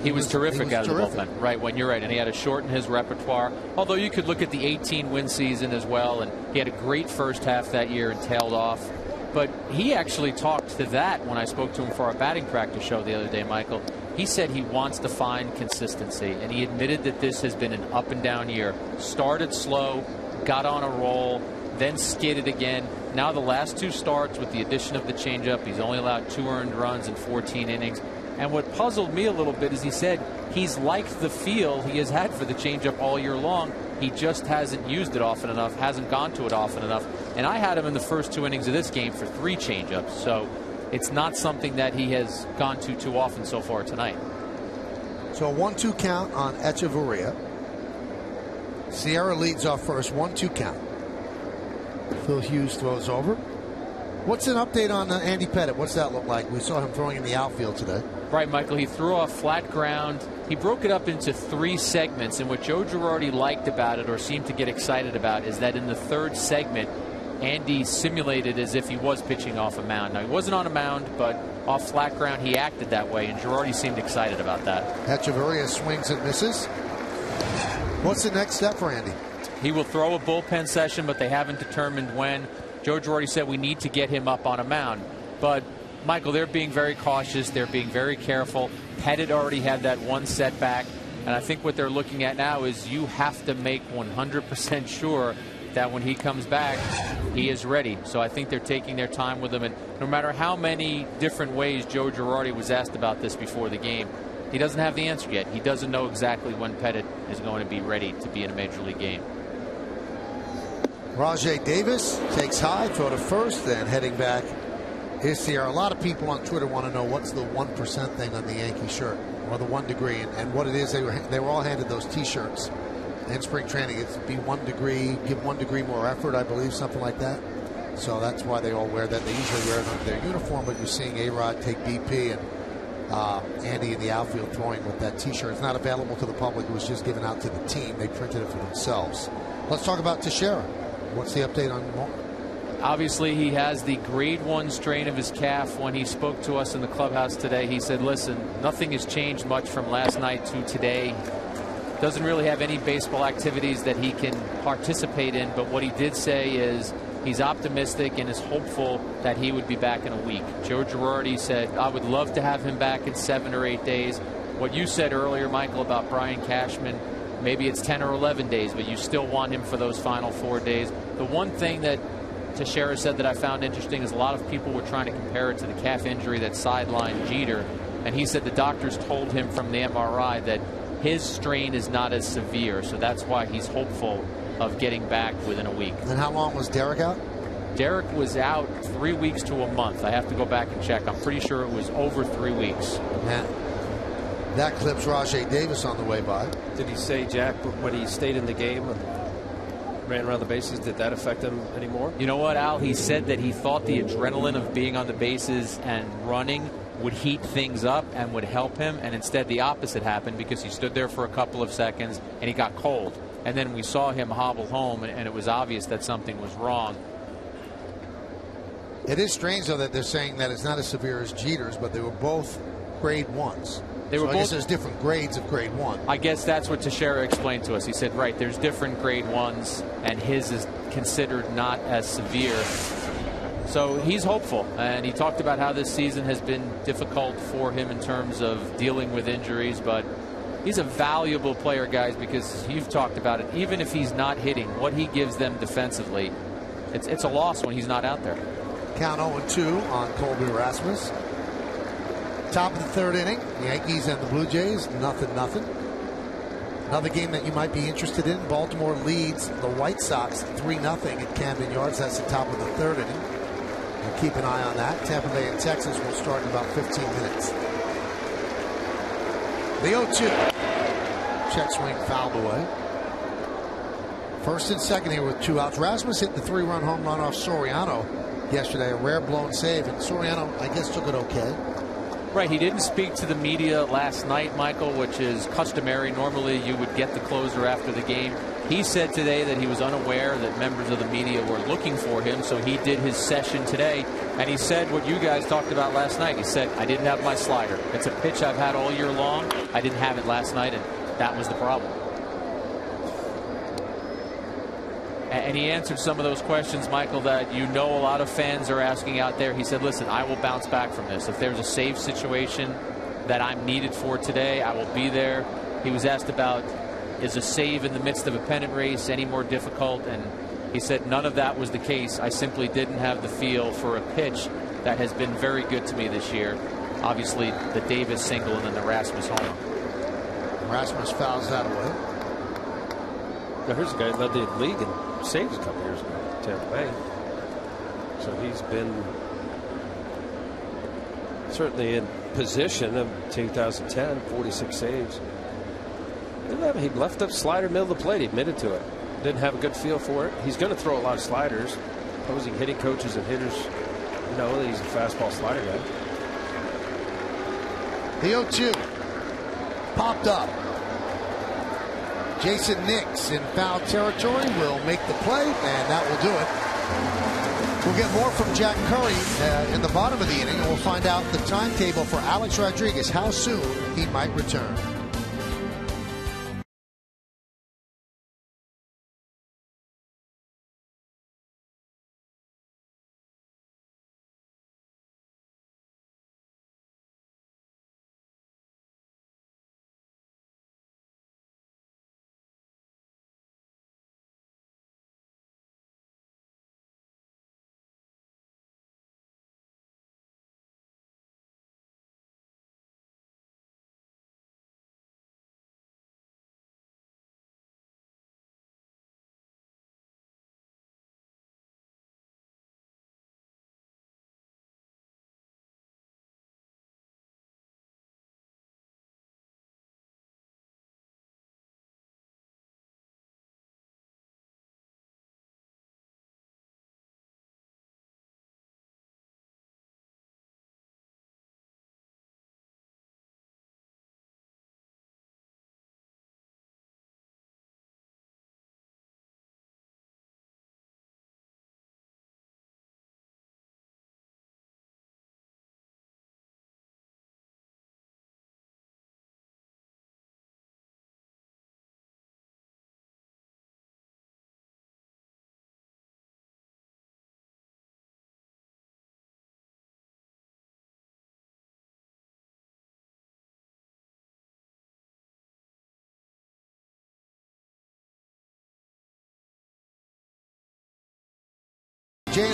He was terrific out of the bullpen. Right, when you're right. And he had to shorten his repertoire. Although you could look at the 18-win season as well. And he had a great first half that year and tailed off. But he actually talked to that when I spoke to him for our batting practice show the other day, Michael. He said he wants to find consistency. And he admitted that this has been an up-and-down year. Started slow, got on a roll, then skidded again. Now the last 2 starts with the addition of the changeup, he's only allowed 2 earned runs in 14 innings. And what puzzled me a little bit is he said he's liked the feel he has had for the changeup all year long. He just hasn't used it often enough, hasn't gone to it often enough. And I had him in the first 2 innings of this game for 3 changeups. So it's not something that he has gone to too often so far tonight. So a 1-2 count on Echeverria. Sierra leads off first, 1-2 count. Phil Hughes throws over. What's an update on Andy Pettitte? What's that look like? We saw him throwing in the outfield today. Right, Michael. He threw off flat ground. He broke it up into 3 segments. And what Joe Girardi liked about it, or seemed to get excited about, is that in the 3rd segment, Andy simulated as if he was pitching off a mound. Now, he wasn't on a mound, but off flat ground, he acted that way. And Girardi seemed excited about that. Echeverria swings and misses. What's the next step for Andy? He will throw a bullpen session, but they haven't determined when. Joe Girardi said we need to get him up on a mound. But, Michael, they're being very cautious. They're being very careful. Pettitte already had that 1 setback. And I think what they're looking at now is you have to make 100% sure that when he comes back, he is ready. So I think they're taking their time with him. And no matter how many different ways Joe Girardi was asked about this before the game, he doesn't have the answer yet. He doesn't know exactly when Pettitte is going to be ready to be in a major league game. Rajay Davis takes high, throw to first, then heading back is Sierra. A lot of people on Twitter want to know what's the 1% thing on the Yankee shirt, or the 1 degree, and what it is. They were all handed those T-shirts in spring training. It's be 1 degree, give 1 degree more effort, I believe, something like that. So that's why they all wear that. They usually wear it under their uniform, but you're seeing A-Rod take BP and Andy in the outfield throwing with that T-shirt. It's not available to the public. It was just given out to the team. They printed it for themselves. Let's talk about Teixeira. What's the update on Mo? Obviously, he has the grade 1 strain of his calf. When he spoke to us in the clubhouse today, he said, listen, nothing has changed much from last night to today. Doesn't really have any baseball activities that he can participate in, but what he did say is he's optimistic and is hopeful that he would be back in a week. Joe Girardi said, I would love to have him back in 7 or 8 days. What you said earlier, Michael, about Brian Cashman, maybe it's 10 or 11 days, but you still want him for those final 4 days. The one thing that Teixeira said that I found interesting is a lot of people were trying to compare it to the calf injury that sidelined Jeter. And he said the doctors told him from the MRI that his strain is not as severe. So that's why he's hopeful of getting back within a week. And how long was Derek out? Derek was out 3 weeks to a month. I have to go back and check. I'm pretty sure it was over 3 weeks. Yeah. That clips Rajay Davis on the way by. Did he say, Jack, when he stayed in the game and ran around the bases, did that affect him anymore? You know what, Al? He said that he thought the adrenaline of being on the bases and running would heat things up and would help him, and instead the opposite happened because he stood there for a couple of seconds and he got cold. And then we saw him hobble home, and it was obvious that something was wrong. It is strange, though, that they're saying that it's not as severe as Jeter's, but they were both grade 1s. They were I both. guess there's different grades of grade 1. I guess that's what Teixeira explained to us. He said, right, there's different grade 1s, and his is considered not as severe. So he's hopeful, and he talked about how this season has been difficult for him in terms of dealing with injuries, but he's a valuable player, guys, because you've talked about it. Even if he's not hitting, what he gives them defensively, it's a loss when he's not out there. Count 0-2 on Colby Rasmus. Top of the third inning, the Yankees and the Blue Jays, 0-0. Another game that you might be interested in, Baltimore leads the White Sox 3-0 at Camden Yards. That's the top of the third inning. We'll keep an eye on that. Tampa Bay and Texas will start in about 15 minutes. The 0-2. Check swing fouled away. First and second here with 2 outs. Rasmus hit the 3-run home run off Soriano yesterday, a rare blown save, and Soriano, I guess, took it okay. Right, he didn't speak to the media last night, Michael, which is customary. Normally you would get the closer after the game. He said today that he was unaware that members of the media were looking for him, so he did his session today, and he said what you guys talked about last night. He said, I didn't have my slider. It's a pitch I've had all year long. I didn't have it last night, and that was the problem. And he answered some of those questions, Michael, that you know a lot of fans are asking out there. He said, listen, I will bounce back from this. If there's a save situation that I'm needed for today, I will be there. He was asked about, is a save in the midst of a pennant race any more difficult? And he said, none of that was the case. I simply didn't have the feel for a pitch that has been very good to me this year. Obviously, the Davis single and then the Rasmus home. Rasmus fouls that away. Now, here's a guy that led the league in saves a couple years ago, Tampa Bay. So he's been certainly in position of 2010, 46 saves. He left up slider middle of the plate. He admitted to it. Didn't have a good feel for it. He's going to throw a lot of sliders. Opposing hitting coaches and hitters know that he's a fastball slider guy. The 0-2 popped up. Jason Nix in foul territory will make the play, and that will do it. We'll get more from Jack Curry in the bottom of the inning, and we'll find out the timetable for Alex Rodriguez, how soon he might return.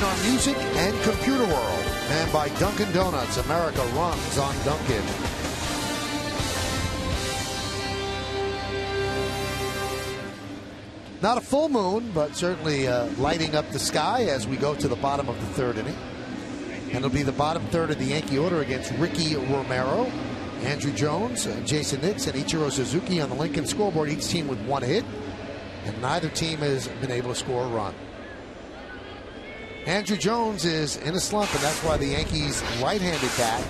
our music and computer world. And by Dunkin' Donuts, America runs on Dunkin'. Not a full moon, but certainly lighting up the sky as we go to the bottom of the third inning. And it'll be the bottom third of the Yankee order against Ricky Romero, Andrew Jones, Jason Nix, and Ichiro Suzuki on the Lincoln scoreboard, each team with 1 hit. And neither team has been able to score a run. Andrew Jones is in a slump, and that's why the Yankees' right-handed bat,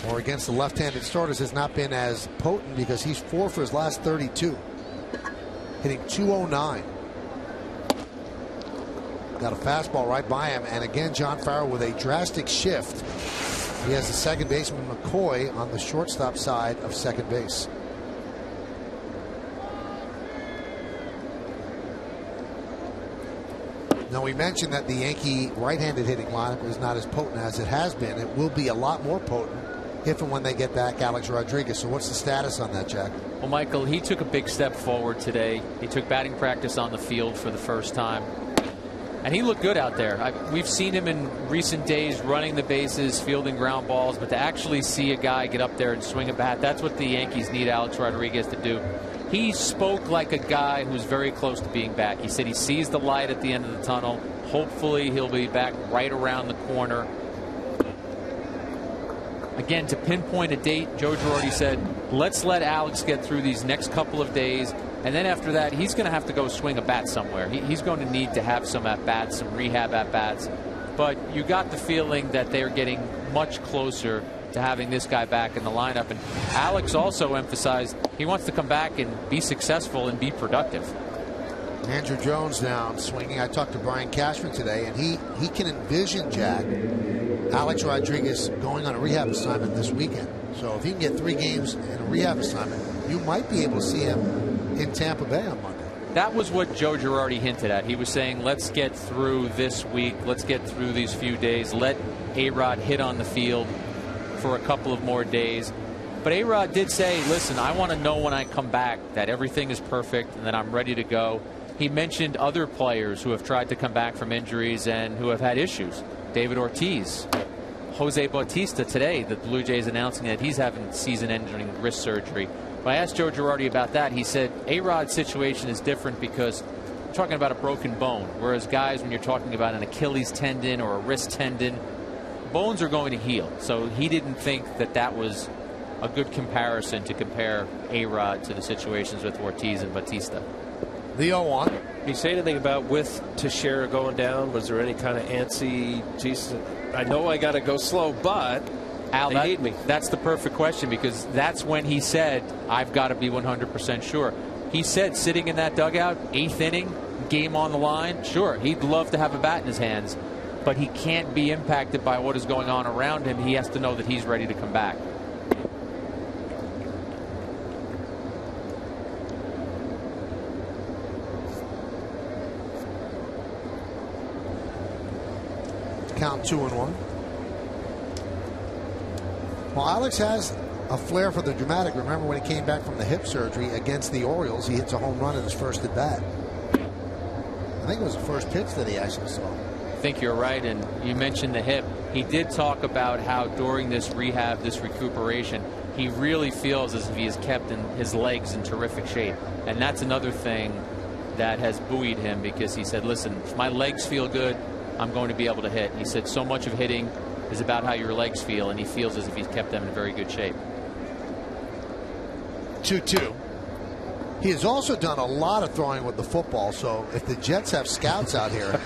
or against the left-handed starters, has not been as potent, because he's 4 for his last 32. Hitting .209. Got a fastball right by him, and again John Farrell with a drastic shift. He has the second baseman McCoy on the shortstop side of second base. Now, we mentioned that the Yankee right-handed hitting lineup is not as potent as it has been. It will be a lot more potent if and when they get back Alex Rodriguez. So what's the status on that, Jack? Well, Michael, he took a big step forward today. He took batting practice on the field for the first time. And he looked good out there. We've seen him in recent days running the bases, fielding ground balls, but to actually see a guy get up there and swing a bat, that's what the Yankees need Alex Rodriguez to do. He spoke like a guy who's very close to being back. He said he sees the light at the end of the tunnel. Hopefully he'll be back right around the corner. Again, to pinpoint a date, Joe Girardi said, let's let Alex get through these next couple of days. And then after that, he's going to have to go swing a bat somewhere. He's going to need to have some at-bats, some rehab at-bats. But you got the feeling that they're getting much closer to having this guy back in the lineup. And Alex also emphasized he wants to come back and be successful and be productive. Andrew Jones down swinging. I talked to Brian Cashman today, and he can envision, Jack, Alex Rodriguez going on a rehab assignment this weekend. So if he can get 3 games in a rehab assignment, you might be able to see him in Tampa Bay on Monday. That was what Joe Girardi hinted at. He was saying, let's get through this week. Let's get through these few days. Let A-Rod hit on the field for a couple of more days. But A-Rod did say, listen, I want to know when I come back that everything is perfect and that I'm ready to go. He mentioned other players who have tried to come back from injuries and who have had issues. David Ortiz, Jose Bautista today, the Blue Jays announcing that he's having season-ending wrist surgery. When I asked Joe Girardi about that, he said A-Rod's situation is different because we're talking about a broken bone, whereas guys, when you're talking about an Achilles tendon or a wrist tendon, bones are going to heal. So he didn't think that that was a good comparison to compare A-Rod to the situations with Ortiz and Bautista. The 0-1. Did you say anything about with Teixeira going down? Was there any kind of antsy, geez, I know I got to go slow, but Al, they need me? That's the perfect question, because that's when he said, I've got to be 100% sure. He said sitting in that dugout, 8th inning, game on the line, sure, he'd love to have a bat in his hands, but he can't be impacted by what is going on around him. He has to know that he's ready to come back. Count 2-1. Well, Alex has a flair for the dramatic. Remember when he came back from the hip surgery against the Orioles, he hits a home run in his first at bat. I think it was the first pitch that he actually saw. I think you're right, and you mentioned the hip. He did talk about how during this rehab, this recuperation, he really feels as if he has kept his legs in terrific shape. And that's another thing that has buoyed him, because he said, listen, if my legs feel good, I'm going to be able to hit. He said so much of hitting is about how your legs feel, and he feels as if he's kept them in very good shape. 2-2. He has also done a lot of throwing with the football, so if the Jets have scouts out here,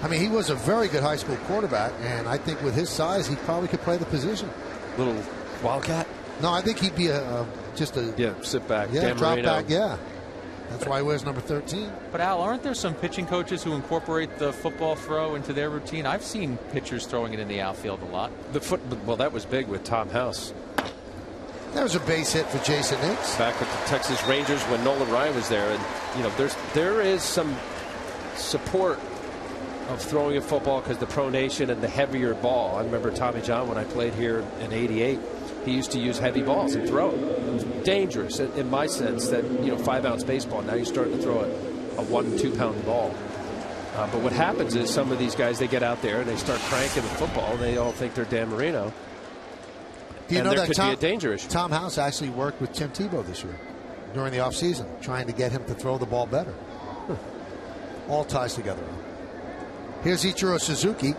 I mean, he was a very good high school quarterback, and I think with his size, he probably could play the position. Little wildcat? No, I think he'd be just a sit back, yeah, drop back, yeah. That's why he wears number 13. But Al, aren't there some pitching coaches who incorporate the football throw into their routine? I've seen pitchers throwing it in the outfield a lot. Well, that was big with Tom House. There was a base hit for Jason Nix. Back with the Texas Rangers when Nolan Ryan was there, and you know there is some support of throwing a football because the pronation and the heavier ball. I remember Tommy John when I played here in '88. He used to use heavy balls and throw it. Dangerous in my sense that, 5-ounce baseball. Now you're starting to throw a 1- and 2-pound ball. But what happens is some of these guys, they get out there and they start cranking the football. And they all think they're Dan Marino. Do you know there that could be a danger issue. Tom House actually worked with Tim Tebow this year during the offseason, trying to get him to throw the ball better. All ties together. Here's Ichiro Suzuki.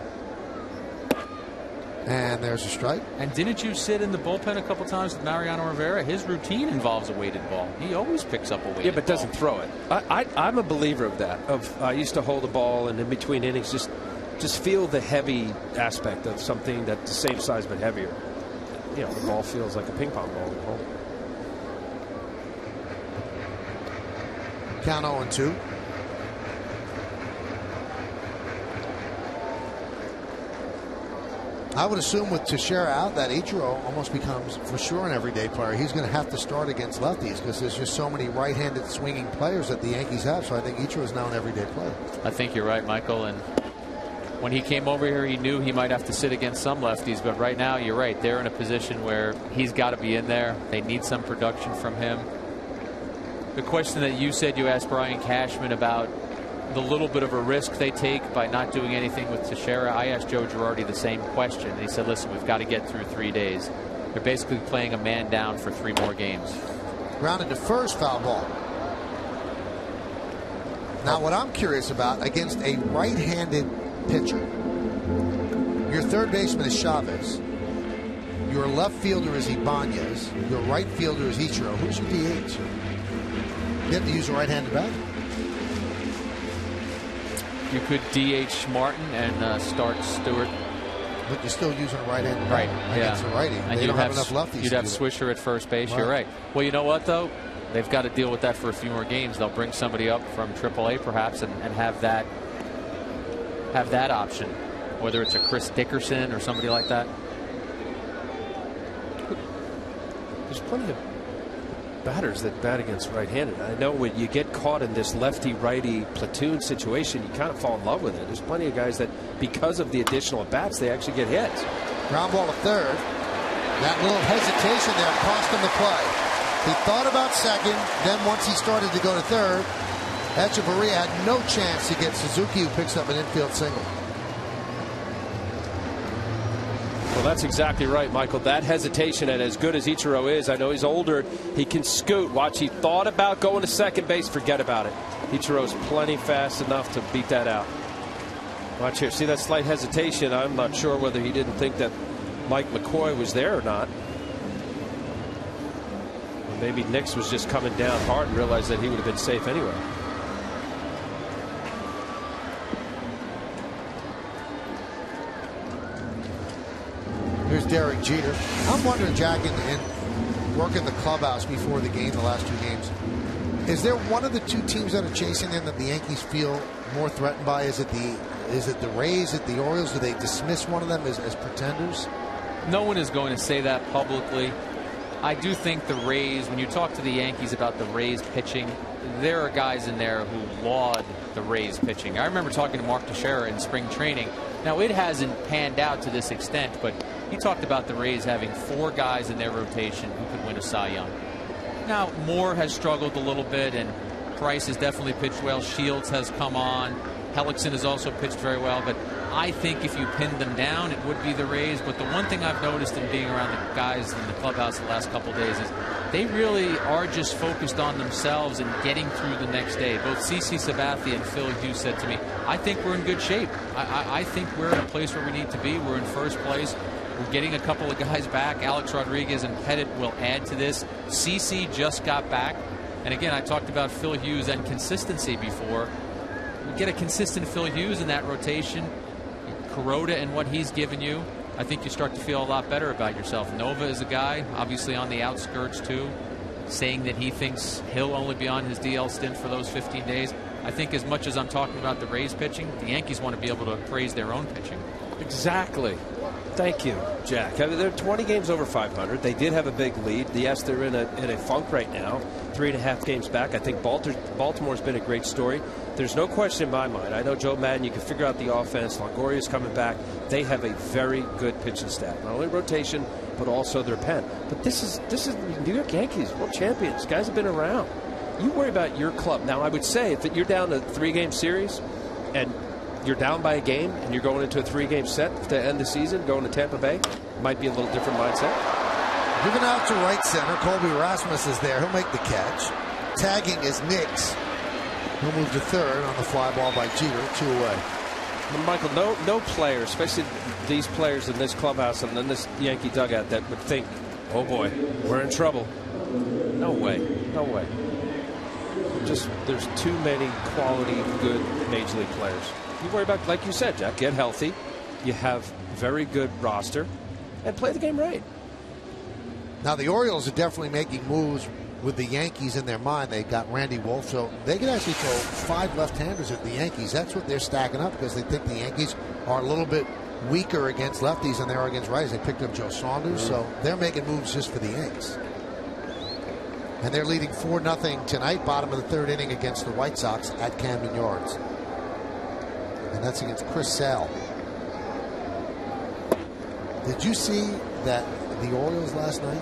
And there's a strike. And didn't you sit in the bullpen a couple times with Mariano Rivera? His routine involves a weighted ball. He always picks up a weighted ball. Yeah, but doesn't throw it. I'm a believer of that. I used to hold the ball and in between innings just feel the heavy aspect of something that's the same size but heavier. You know, the ball feels like a ping pong ball at home. Count 0-2. I would assume with Teixeira out that Ichiro almost becomes for sure an everyday player. He's going to have to start against lefties because there's just so many right-handed swinging players that the Yankees have. So I think Ichiro is now an everyday player. I think you're right, Michael. And when he came over here, he knew he might have to sit against some lefties. But right now, you're right. They're in a position where he's got to be in there. They need some production from him. The question that you said you asked Brian Cashman about the little bit of a risk they take by not doing anything with Teixeira, I asked Joe Girardi the same question. And he said, listen, we've got to get through 3 days. They're basically playing a man down for 3 more games. Grounded to first, foul ball. Now, what I'm curious about, against a right-handed pitcher, your third baseman is Chavez. Your left fielder is Ibanez. Your right fielder is Ichiro. Who's your DH? You have to use a right-handed bat. You could DH Martin and start Stewart. But you're still using a right-handed bat against a righty. And they don't have enough lefties. You'd have Swisher at first base. Right. You're right. Well, you know what, though? They've got to deal with that for a few more games. They'll bring somebody up from AAA perhaps and have that option, whether it's a Chris Dickerson or somebody like that. There's plenty of batters that bat against right-handed. I know when you get caught in this lefty-righty platoon situation, you kind of fall in love with it. There's plenty of guys that, because of the additional bats, they actually get hits. Ground ball to third. That little hesitation there cost him the play. He thought about second, then once he started to go to third, Echeverria had no chance to get Suzuki, who picks up an infield single. Well, that's exactly right, Michael. That hesitation, and as good as Ichiro is, I know he's older, he can scoot. Watch, he thought about going to second base, forget about it. Ichiro's plenty fast enough to beat that out. Watch here, see that slight hesitation? I'm not sure whether he didn't think that Mike McCoy was there or not. Or maybe Nix was just coming down hard and realized that he would have been safe anyway. Here's Derek Jeter. I'm wondering, Jack, in working the clubhouse before the game, the last 2 games, is there one of the 2 teams that are chasing them that the Yankees feel more threatened by? Is it the Rays? Is it the Orioles? Do they dismiss one of them as pretenders? No one is going to say that publicly. I do think the Rays, when you talk to the Yankees about the Rays pitching, there are guys in there who laud the Rays pitching. I remember talking to Mark Teixeira in spring training. Now, it hasn't panned out to this extent, but he talked about the Rays having 4 guys in their rotation who could win a Cy Young. Now, Moore has struggled a little bit, and Price has definitely pitched well. Shields has come on. Hellickson has also pitched very well, but I think if you pinned them down, it would be the Rays. But the one thing I've noticed in being around the guys in the clubhouse the last couple of days is they really are just focused on themselves and getting through the next day. Both CC Sabathia and Phil Hughes said to me, I think we're in good shape. I think we're in a place where we need to be. We're in first place. We're getting a couple of guys back. Alex Rodriguez and Pettit will add to this. CC just got back. And again, I talked about Phil Hughes and consistency before. We get a consistent Phil Hughes in that rotation. Kuroda and what he's given you, I think you start to feel a lot better about yourself. Nova is a guy, obviously on the outskirts too, saying that he thinks he'll only be on his DL stint for those 15 days. I think as much as I'm talking about the Rays pitching, the Yankees want to be able to praise their own pitching. Exactly. Thank you, Jack. I mean, they're 20 games over 500. They did have a big lead. Yes, they're in a funk right now. 3.5 games back. I think Baltimore's been a great story. There's no question in my mind. I know Joe Madden, you can figure out the offense. Longoria's coming back. They have a very good pitching staff. Not only rotation, but also their pen. But this is New York Yankees, world champions. Guys have been around. You worry about your club. Now, I would say if you're down a 3-game series, and you're down by a game, and you're going into a 3-game set to end the season, going to Tampa Bay, might be a little different mindset. Given out to right center, Colby Rasmus is there. He'll make the catch. Tagging is Nix. He'll move to third on the fly ball by Jeter, 2 away. Michael, no player, especially these players in this clubhouse and in this Yankee dugout, that would think, oh boy, we're in trouble. No way. No way. There's too many quality, good Major League players. You worry about, like you said, Jack, get healthy. You have very good roster and play the game right. Now, the Orioles are definitely making moves with the Yankees in their mind. They got Randy Wolf, so they can actually throw 5 left-handers at the Yankees. That's what they're stacking up because they think the Yankees are a little bit weaker against lefties than they are against righties. They picked up Joe Saunders, so they're making moves just for the Yanks. And they're leading 4-0 tonight, bottom of the 3rd inning against the White Sox at Camden Yards. And that's against Chris Sale. Did you see that the Orioles last night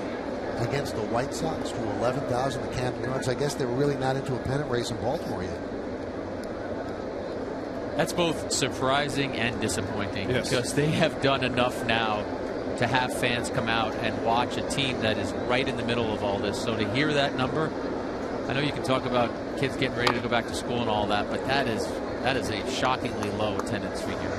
against the White Sox drew 11,000 at Camden Yards? I guess they were really not into a pennant race in Baltimore yet. That's both surprising and disappointing because they have done enough now to have fans come out and watch a team that is right in the middle of all this. So to hear that number, I know you can talk about kids getting ready to go back to school and all that, but that is a shockingly low attendance figure.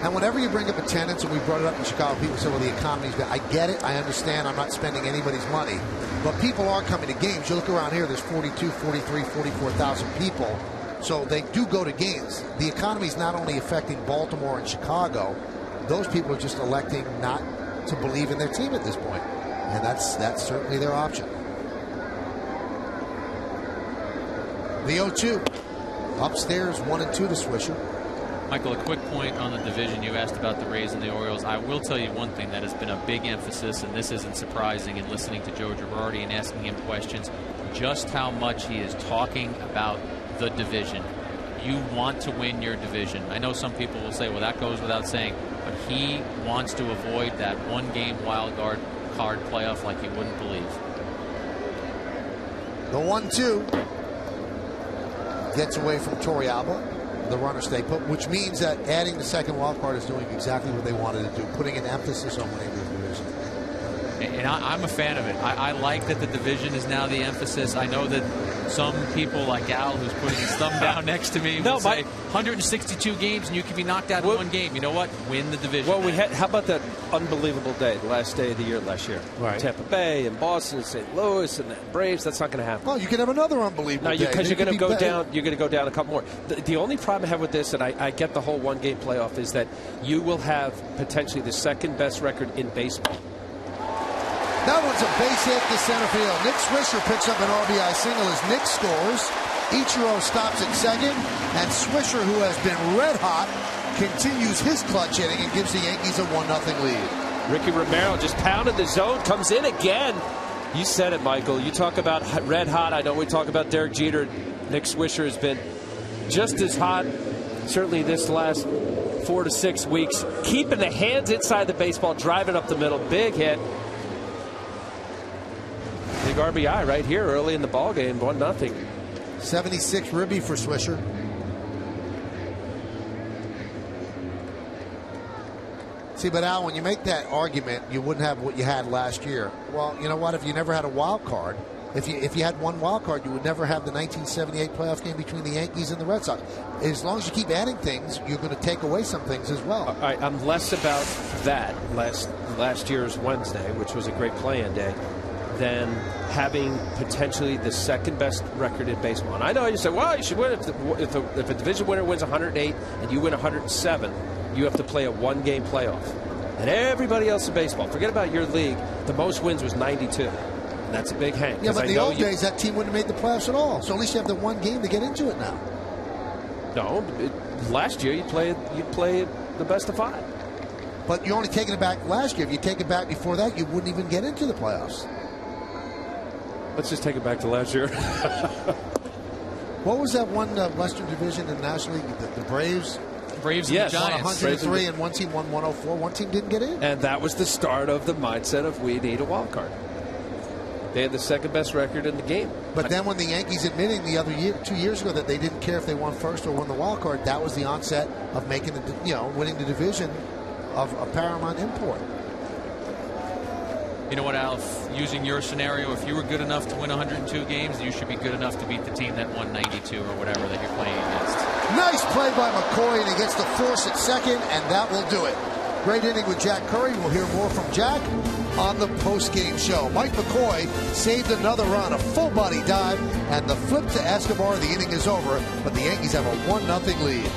And whenever you bring up attendance, and we brought it up in Chicago, people say, well, the economy's bad. I get it. I understand. I'm not spending anybody's money. But people are coming to games. You look around here, there's 42, 43, 44,000 people. So they do go to games. The economy's not only affecting Baltimore and Chicago. Those people are just electing not to believe in their team at this point. And that's certainly their option. The 0-2. Upstairs, 1-2 to Swisher. Michael, a quick point on the division. You asked about the Rays and the Orioles. I will tell you one thing that has been a big emphasis, and this isn't surprising in listening to Joe Girardi and asking him questions, just how much he is talking about the division. You want to win your division. I know some people will say, well, that goes without saying, but he wants to avoid that 1-game wild card playoff like you wouldn't believe. The 1-2 gets away from Torrealba. The runner stay put, which means that adding the second wild card is doing exactly what they wanted to do, putting an emphasis on winning the division. And I'm a fan of it. I like that the division is now the emphasis. I know that some people like Al, who's putting his thumb down next to me, will say 162 games and you can be knocked out in 1 game. You know what? Win the division. Well, how about that unbelievable day, the last day of the year last year? Right. Tampa Bay and Boston and St. Louis and the Braves. That's not going to happen. Well, you can have another unbelievable day. Because you're going to go down. You're going to go down a couple more. The only problem I have with this, and I get the whole 1-game playoff, is that you will have potentially the 2nd best record in baseball. That one's a base hit to center field. Nick Swisher picks up an RBI single as Nick scores. Ichiro stops at second, and Swisher, who has been red hot, continues his clutch hitting and gives the Yankees a 1-0 lead. Ricky Romero just pounded the zone, comes in again. You said it, Michael. You talk about red hot. I know we talk about Derek Jeter. Nick Swisher has been just as hot, certainly this last 4 to 6 weeks. Keeping the hands inside the baseball, driving up the middle. Big hit. Big RBI right here early in the ball game, 1-0. 76 ribby for Swisher. See, but Al, when you make that argument, you wouldn't have what you had last year. Well, you know what? If you never had a wild card, if you had one wild card, you would never have the 1978 playoff game between the Yankees and the Red Sox. As long as you keep adding things, you're going to take away some things as well. All right, I'm less about that last year's Wednesday, which was a great play-in day, than having potentially the 2nd best record in baseball. And I know you say, well, you should win if a division winner wins 108 and you win 107, you have to play a 1-game playoff. And everybody else in baseball, forget about your league, the most wins was 92. And that's a big hang. Yeah, but the old days, that team wouldn't have made the playoffs at all. So at least you have the 1 game to get into it now. No, last year you played the best of 5. But you're only taking it back last year. If you take it back before that, you wouldn't even get into the playoffs. Let's just take it back to last year. What was that one Western Division in the National League? The Braves? Braves and the Giants. 103 and one team won 104. One team didn't get in. And that was the start of the mindset of we need a wild card. They had the second best record in the game. But then when the Yankees admitting the other year, 2 years ago, that they didn't care if they won first or won the wild card, that was the onset of making winning the division of paramount import. You know what, Al? Using your scenario, if you were good enough to win 102 games, you should be good enough to beat the team that won 92 or whatever that you're playing against. Nice play by McCoy, and he gets the force at second, and that will do it. Great inning with Jack Curry. We'll hear more from Jack on the post-game show. Mike McCoy saved another run, a full-body dive, and the flip to Escobar. The inning is over, but the Yankees have a 1-0 lead.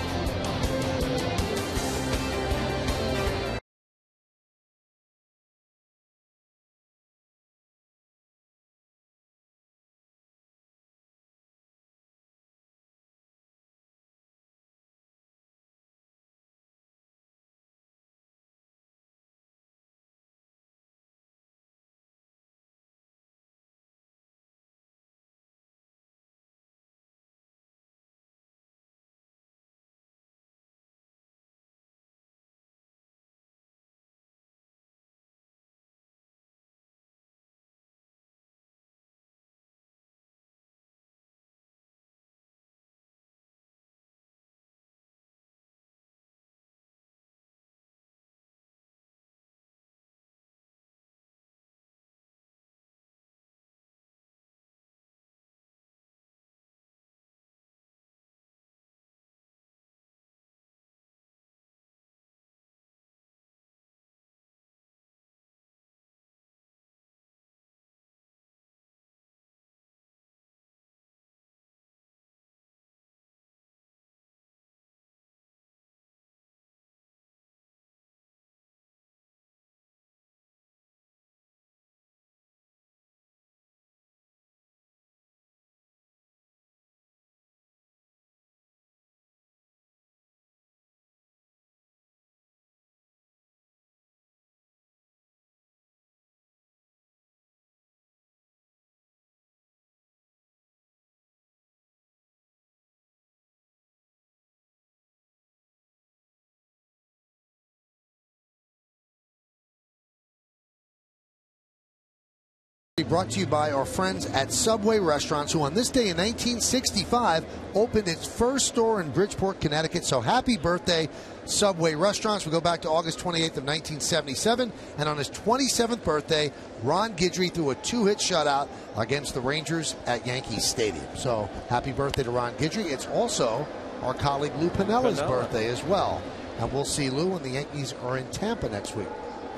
Brought to you by our friends at Subway Restaurants, who on this day in 1965 opened its first store in Bridgeport, Connecticut. So happy birthday, Subway Restaurants. We go back to August 28th of 1977, and on his 27th birthday, Ron Guidry threw a 2-hit shutout against the Rangers at Yankee Stadium. So happy birthday to Ron Guidry. It's also our colleague Lou Pinella's birthday as well. And we'll see Lou when the Yankees are in Tampa next week.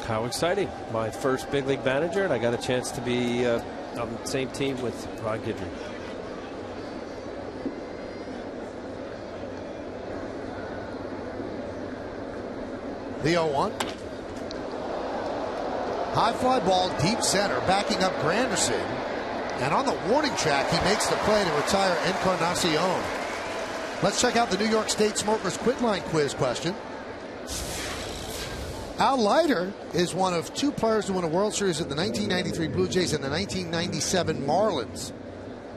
How exciting. My first big league manager, and I got a chance to be on the same team with Ron Guidry. The 0-1. High fly ball, deep center, backing up Granderson. And on the warning track, he makes the play to retire Encarnacion. Let's check out the New York State Smokers Quit Line quiz question. Al Leiter is one of 2 players to win a World Series at the 1993 Blue Jays and the 1997 Marlins.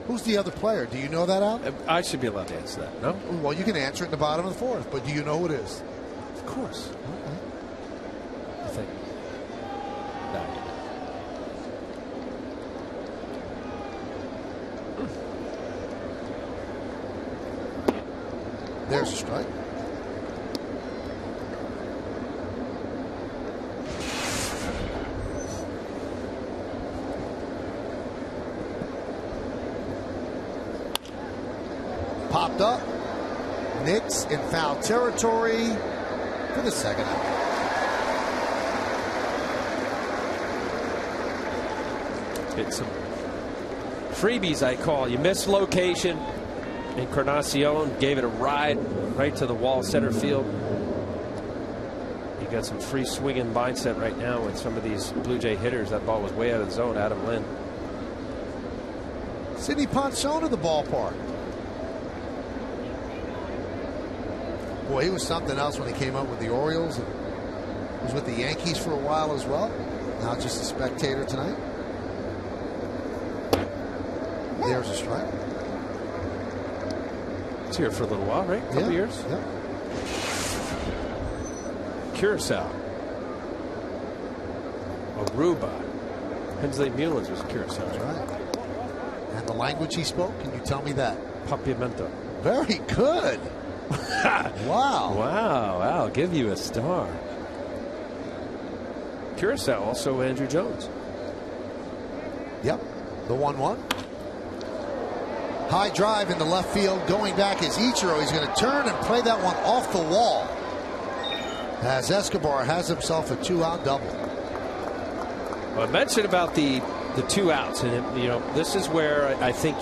Who's the other player? Do you know that, Al? I should be allowed to answer that, no? Well, you can answer it in the bottom of the 4th, but do you know who it is? Of course. Okay. I think. No. There's a strike. Popped up. Knicks in foul territory for the second out. Hit some freebies, I call. You missed location. Encarnacion gave it a ride right to the wall, center field. You got some free swinging mindset right now with some of these Blue Jay hitters. That ball was way out of the zone. Adam Lynn. Sidney Ponson to the ballpark. Boy, he was something else when he came up with the Orioles. And was with the Yankees for a while as well. Now just a spectator tonight. There's a strike. It's here for a little while, right? A couple years. Yeah. Curacao. Aruba. Hensley Mullins was Curacao. That's right. And the language he spoke, can you tell me that? Papiamento. Very good. Wow. Wow, I'll give you a star. Curacao, also Andrew Jones. Yep, the 1-1. High drive into left field. Going back is Ichiro. He's going to turn and play that one off the wall, as Escobar has himself a 2-out double. Well, I mentioned about the 2 outs, and this is where I think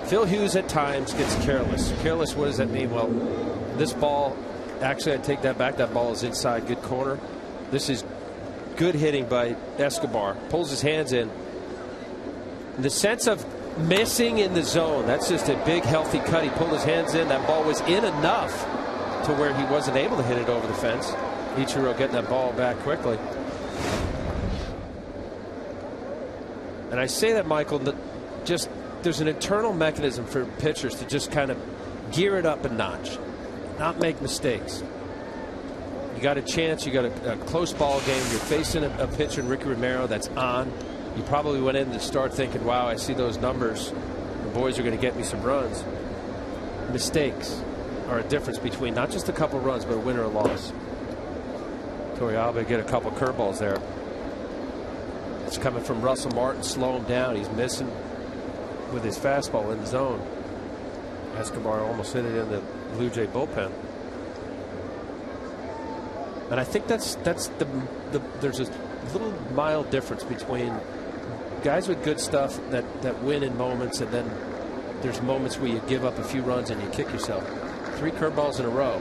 Phil Hughes at times gets careless. Careless, what does that mean? Well, this ball, actually I take that back. That ball is inside, good corner. This is good hitting by Escobar. Pulls his hands in. The sense of missing in the zone, that's just a big healthy cut. He pulled his hands in. That ball was in enough to where he wasn't able to hit it over the fence. Ichiro getting that ball back quickly. And I say that, Michael, that just there's an internal mechanism for pitchers to just kind of gear it up a notch, not make mistakes. You got a chance, you got a close ball game, you're facing a pitcher in Ricky Romero that's on. You probably went in to start thinking, wow, I see those numbers. The boys are going to get me some runs. Mistakes are a difference between not just a couple runs, but a win or a loss. Torrealba get a couple curveballs there. It's coming from Russell Martin. Slow him down. He's missing with his fastball in the zone. Escobar almost hit it in the Blue Jay bullpen. And I think that's there's a little mild difference between guys with good stuff that win in moments, and then there's moments where you give up a few runs and you kick yourself. 3 curveballs in a row.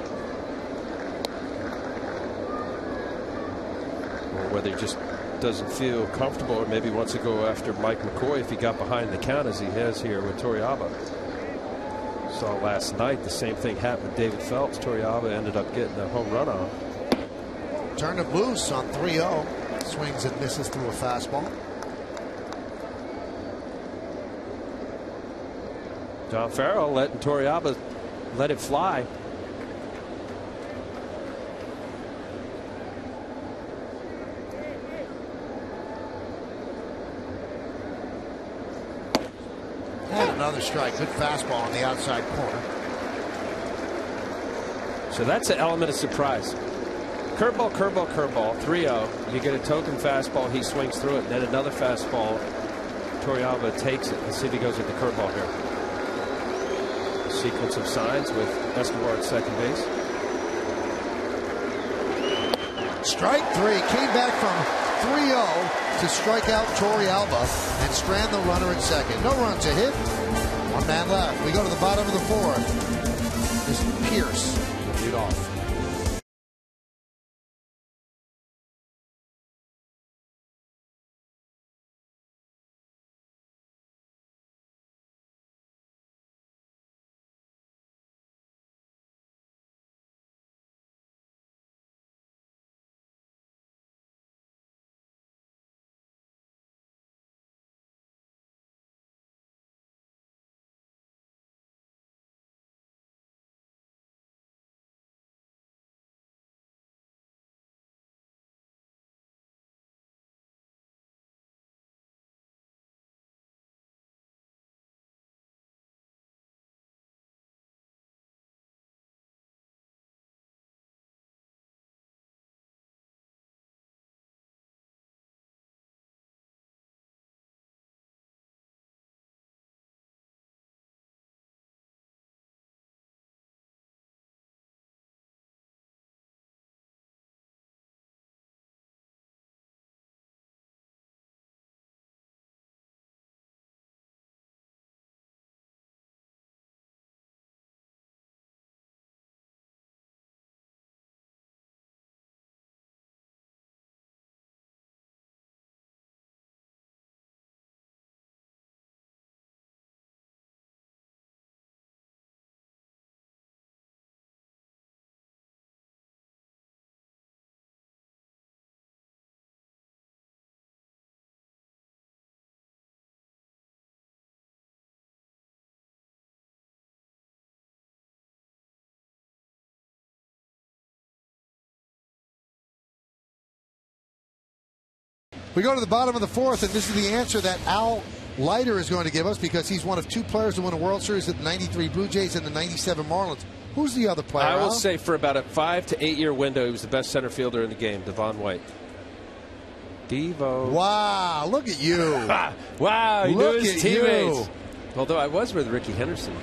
Or whether he just doesn't feel comfortable, or maybe wants to go after Mike McCoy if he got behind the count as he has here with Torrealba. Saw last night the same thing happened with David Phelps. Torrealba ended up getting a home run on. Turned him loose on 3-0. Swings and misses through a fastball. John Farrell letting Torrealba let it fly. And another strike. Good fastball on the outside corner. So that's an element of surprise. Curveball, curveball, curveball, 3-0. You get a token fastball, he swings through it, and then another fastball. Torrealba takes it. Let's see if he goes with the curveball here. A sequence of signs with Escobar at second base. Strike 3. Came back from 3-0 to strike out Torrealba and strand the runner at second. No runs to hit. 1 man left. We go to the bottom of the 4th. This is Pierce lead off. We go to the bottom of the fourth, and this is the answer that Al Leiter is going to give us because he's one of 2 players to win a World Series at the 93 Blue Jays and the 97 Marlins. Who's the other player? I will say for about a 5 to 8 year window, he was the best center fielder in the game, Devon White. Devo. Wow, look at you. Wow, he knew Look his at teammates. you. Although I was with Ricky Henderson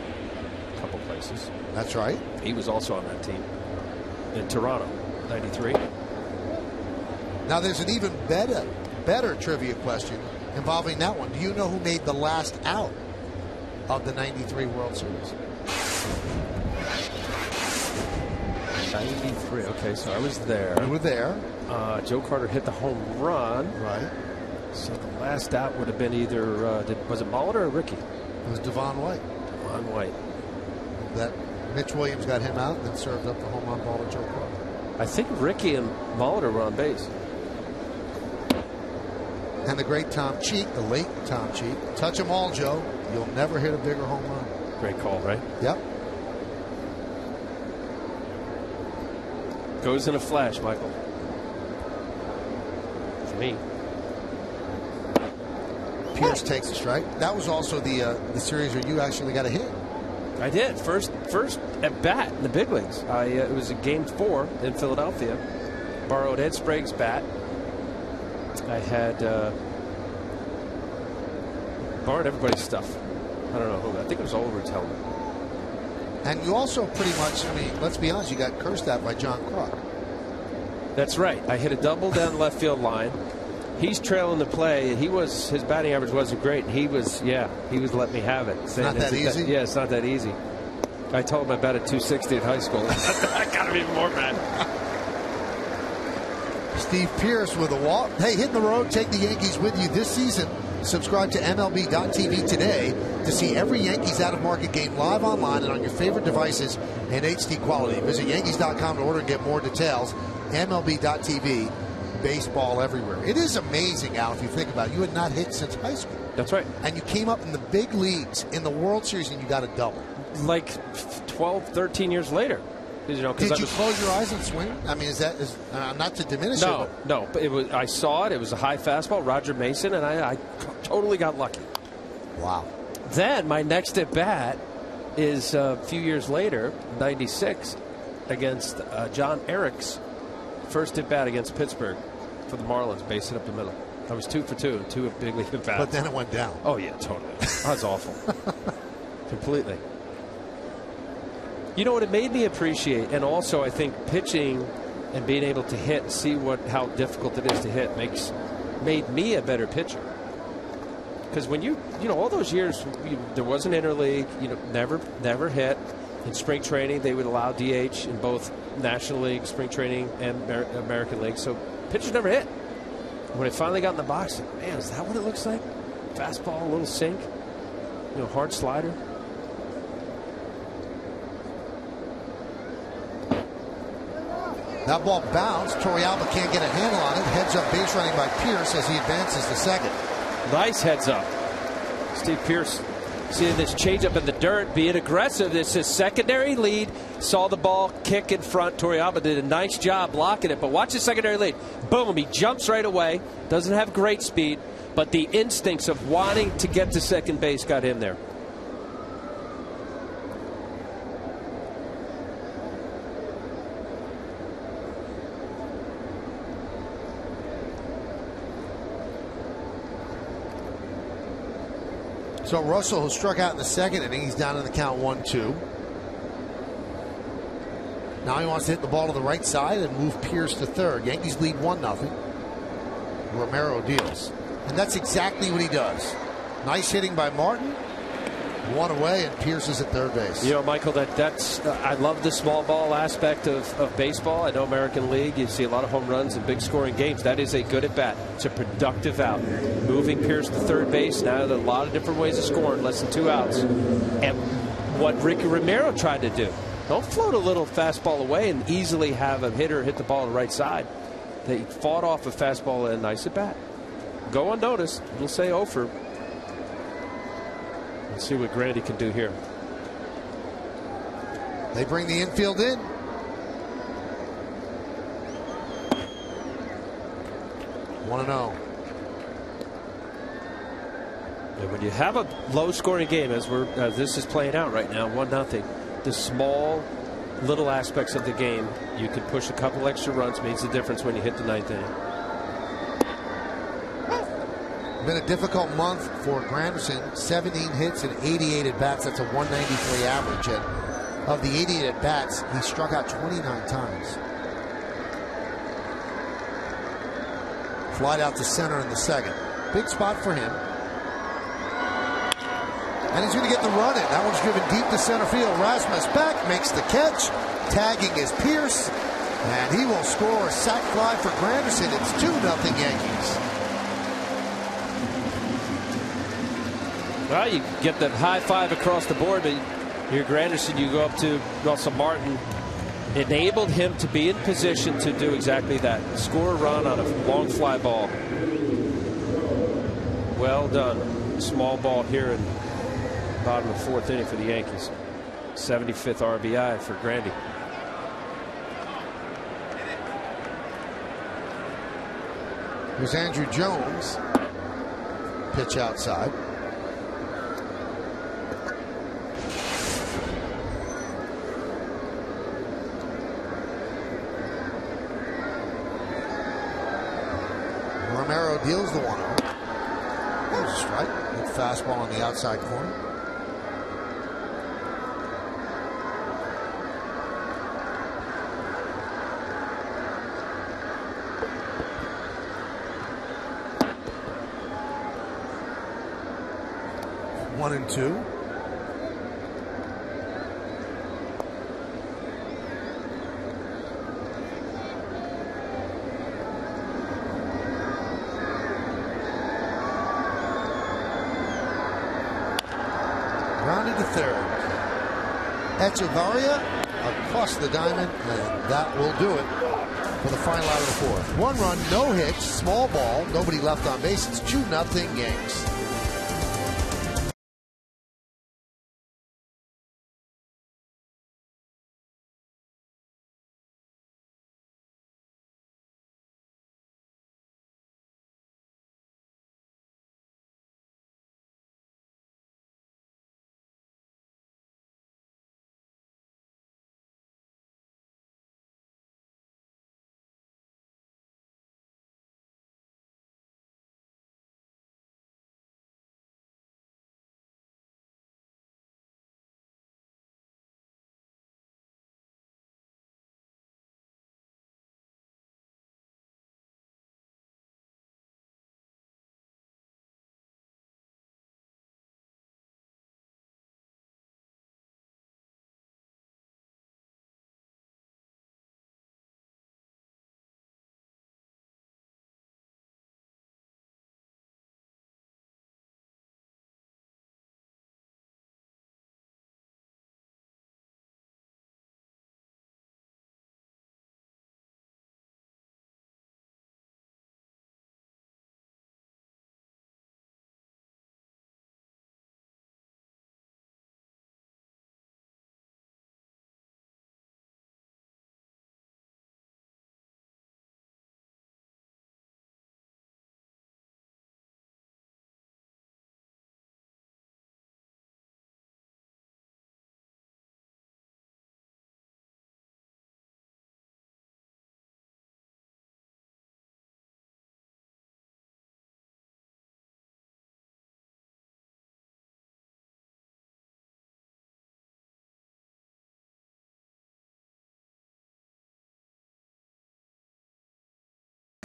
a couple places. That's right. He was also on that team in Toronto, 93. Now there's an even better trivia question involving that one. Do you know who made the last out of the 93 World Series? 93. Okay, so I was there. You were there. Joe Carter hit the home run. Right. So the last out would have been either, was it Molitor or Ricky? It was Devon White. Devon White. That Mitch Williams got him out and then served up the home run ball to Joe Carter. I think Ricky and Molitor were on base. And the great Tom Cheek, the late Tom Cheek. Touch 'em all, Joe. You'll never hit a bigger home run. Great call, right? Yep. Goes in a flash, Michael. For me. Pierce takes a strike. That was also the series where you actually got a hit. I did. First at bat in the big leagues. It was a game 4 in Philadelphia. Borrowed Ed Sprague's bat. I had borrowed everybody's stuff. I don't know who. I think it was Oliver's helmet. And you also pretty much, I mean, let's be honest, you got cursed at by John Kruk. That's right. I hit a double down the left field line. He's trailing the play. His batting average wasn't great. He was letting me have it. It's not that easy? Yeah, it's not that easy. I told him I batted 260 at high school. I got him even more mad. Steve Pierce with a walk. Hey, hit the road. Take the Yankees with you this season. Subscribe to MLB.tv today to see every Yankees out-of-market game live online and on your favorite devices in HD quality. Visit Yankees.com to order and get more details. MLB.tv, baseball everywhere. It is amazing, Al, if you think about it. You had not hit since high school. That's right. And you came up in the big leagues in the World Series and you got a double. Like 12, 13 years later. Did you close your eyes and swing? I mean, is not to diminish it? No. But I saw it. It was a high fastball, Roger Mason, and I totally got lucky. Wow. Then my next at bat is a few years later, 96, against John Erick's first at bat against Pittsburgh for the Marlins, basing up the middle. I was 2 for 2, 2 at big league at bats. But then it went down. Oh yeah, totally. That was awful. Completely. You know what it made me appreciate, and also I think pitching and being able to hit, see how difficult it is to hit, made me a better pitcher. Because when you all those years there was an interleague, never hit. In spring training they would allow DH in both National League, spring training, and American League. So pitchers never hit. When it finally got in the box, man, is that what it looks like? Fastball, a little sink, hard slider. That ball bounced. Torrealba can't get a handle on it. Heads up base running by Pierce as he advances to second. Nice heads up. Steve Pierce seeing this changeup in the dirt, being aggressive. This is secondary lead. Saw the ball kick in front. Torrealba did a nice job blocking it, but watch the secondary lead. Boom, he jumps right away. Doesn't have great speed, but the instincts of wanting to get to second base got him there. So Russell, who struck out in the second inning, he's down in the count 1-2. Now he wants to hit the ball to the right side and move Pierce to third. Yankees lead 1-0. Romero deals. And that's exactly what he does. Nice hitting by Martin. One away, and Pierce is at third base. Michael, that's I love the small ball aspect of baseball. I know American League, you see a lot of home runs and big scoring games. That is a good at bat. It's a productive out. Moving Pierce to third base. Now there are a lot of different ways of scoring, less than 2 outs. And what Ricky Romero tried to do, don't float a little fastball away and easily have a hitter hit the ball on the right side. They fought off a fastball and a nice at bat. Go unnoticed. We'll say over. Let's see what Grandy can do here. They bring the infield in. One 1-0. And when you have a low-scoring game, as this is playing out right now, 1-0, the small little aspects of the game, you can push a couple extra runs, makes the difference when you hit the 9th inning. Been a difficult month for Granderson. 17 hits and 88 at bats. That's a 193 average. And of the 88 at bats, he struck out 29 times. Flied out to center in the second. Big spot for him. And he's going to get the run in. That one's driven deep to center field. Rasmus back, makes the catch. Tagging is Pierce. And he will score a sac fly for Granderson. It's 2-0 Yankees. Well, you get that high five across the board, but here Granderson, you go up to Russell Martin, enabled him to be in position to do exactly that. Score a run on a long fly ball. Well done. Small ball here in the bottom of the 4th inning for the Yankees. 75th RBI for Grandy. Here's Andrew Jones. Pitch outside. Romero deals the 1-0. There's a strike. Good fastball on the outside corner. One and two. Grounded to third. Echevarria across the diamond, and that will do it for the final out of the 4th. 1 run, no hits, small ball, nobody left on base. It's 2-0 Yanks.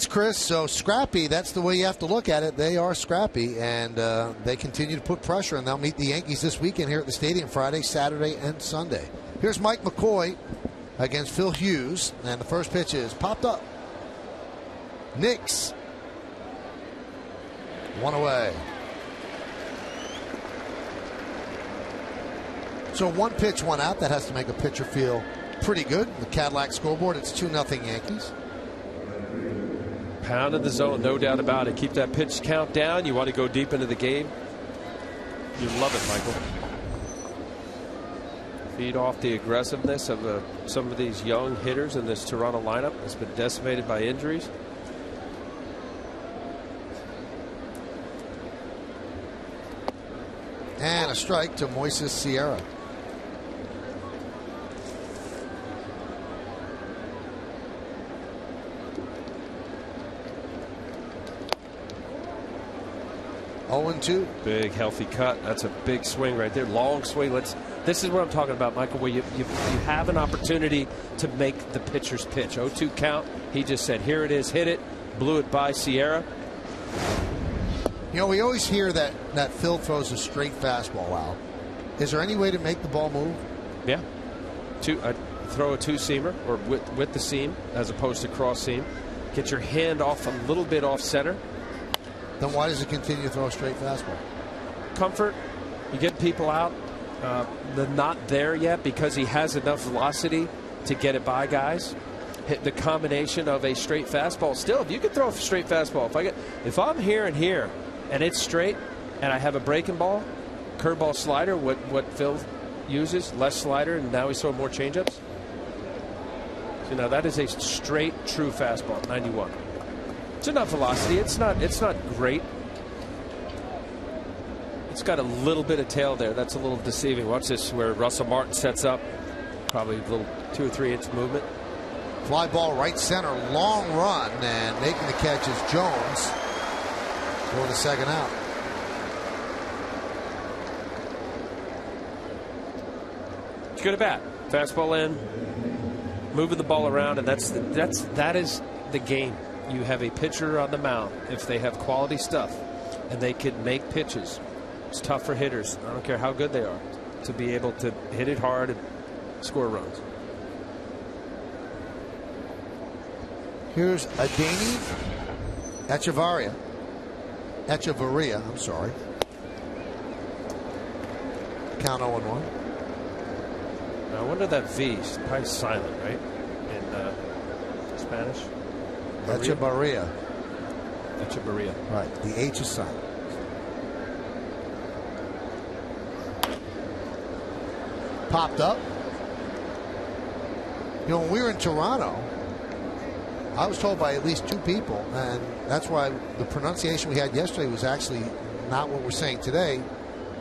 Chris, so scrappy, that's the way you have to look at it. They are scrappy, and they continue to put pressure, and they'll meet the Yankees this weekend here at the stadium Friday, Saturday, and Sunday. Here's Mike McCoy against Phil Hughes, and the first pitch is popped up. Nix. 1 away. So 1 pitch, 1 out. That has to make a pitcher feel pretty good. The Cadillac scoreboard, it's 2-0 Yankees. Pounded the zone, no doubt about it. Keep that pitch count down. You want to go deep into the game. You love it, Michael. Feed off the aggressiveness of some of these young hitters in this Toronto lineup that's been decimated by injuries. And a strike to Moises Sierra. Oh, 2. Big healthy cut. That's a big swing right there. Long swing. This is what I'm talking about, Michael, where you have an opportunity to make the pitcher's pitch. 0-2 count. He just said, here it is, hit it. Blew it by Sierra. You know, we always hear that Phil throws a straight fastball out. Is there any way to make the ball move? Yeah. I throw a 2-seamer or with the seam as opposed to cross seam. Get your hand off a little bit off center. Then why does it continue to throw a straight fastball? Comfort. You get people out. They're not there yet because he has enough velocity to get it by guys. Hit the combination of a straight fastball. Still, if you can throw a straight fastball, if I'm here and here and it's straight and I have a breaking ball, curveball, slider, what Phil uses, less slider, and now he's throwing more changeups. So now that is a straight, true fastball, 91. It's enough velocity. It's not great. It's got a little bit of tail there. That's a little deceiving. Watch this, where Russell Martin sets up. Probably a little 2 or 3 inch movement. Fly ball right center, long run, and making the catch is Jones for the second out. It's good at bat. Fastball in, moving the ball around, and that is the game. You have a pitcher on the mound, if they have quality stuff and they can make pitches. It's tough for hitters. I don't care how good they are to be able to hit it hard and score runs. Here's Adani Echevarria. I'm sorry. Count 0-1. I wonder that V is probably silent, right? In Spanish. Echevarria. Right. The H is silent. Popped up. You know, when we were in Toronto, I was told by at least 2 people, and that's why the pronunciation we had yesterday was actually not what we're saying today.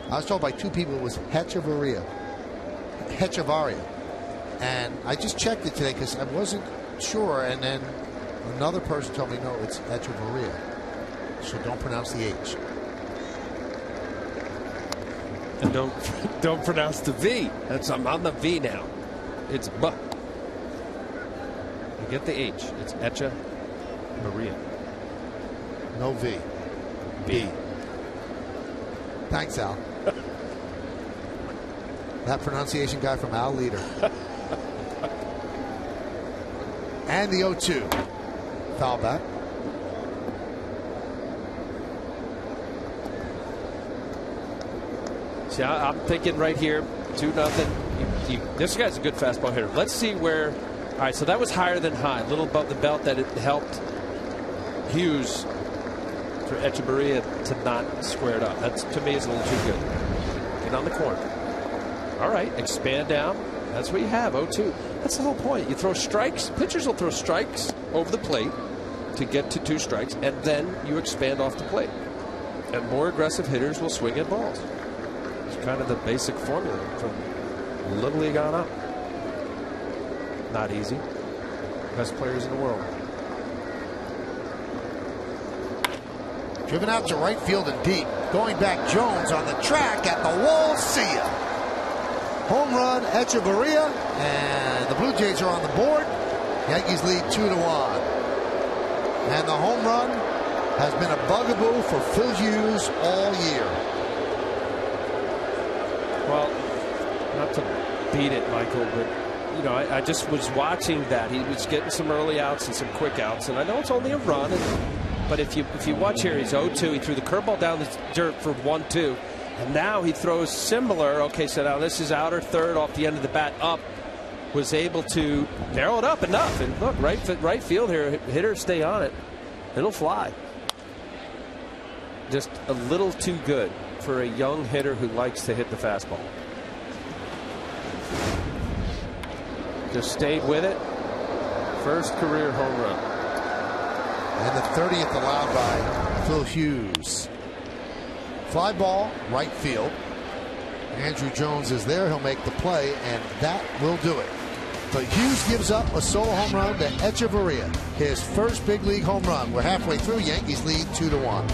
I was told by 2 people it was Echevarria. And I just checked it today because I wasn't sure, and then another person told me, no, it's Echevarria. So don't pronounce the H. And don't pronounce the V. I'm on the V now. It's B. You get the H. It's Echevarria. No V. B. Thanks, Al. That pronunciation guy from Al Leader. And the 0-2. Foul back. See, I'm thinking right here, 2-0. This guy's a good fastball hitter. Let's see where. All right, so that was higher than high. A little above the belt, that it helped Hughes for Echevarria to not square it up. That, to me, is a little too good. Get on the corner. All right, expand down. That's what you have, 0-2. That's the whole point. You throw strikes. Pitchers will throw strikes over the plate to get to 2 strikes, and then you expand off the plate. And more aggressive hitters will swing at balls. It's kind of the basic formula from Little League on up. Not easy. Best players in the world. Driven out to right field and deep. Going back, Jones on the track at the wall. See ya. Home run, Echevarria, and the Blue Jays are on the board. Yankees lead 2-1. And the home run has been a bugaboo for Phil Hughes all year. Well, not to beat it, Michael, but you know, I just was watching that. He was getting some early outs and some quick outs, and I know it's only a run, but if you watch here, he's 0-2. He threw the curveball down the dirt for 1-2. And now he throws similar. Okay, so now this is outer third off the end of the bat up. Was able to narrow it up enough. And look, right field here. Hitters stay on it. It'll fly. Just a little too good for a young hitter who likes to hit the fastball. Just stayed with it. First career home run. And the 30th allowed by Phil Hughes. Fly ball, right field. Andrew Jones is there. He'll make the play, and that will do it. So Hughes gives up a solo home run to Echeverria, his first big league home run. We're halfway through. Yankees lead 2-1.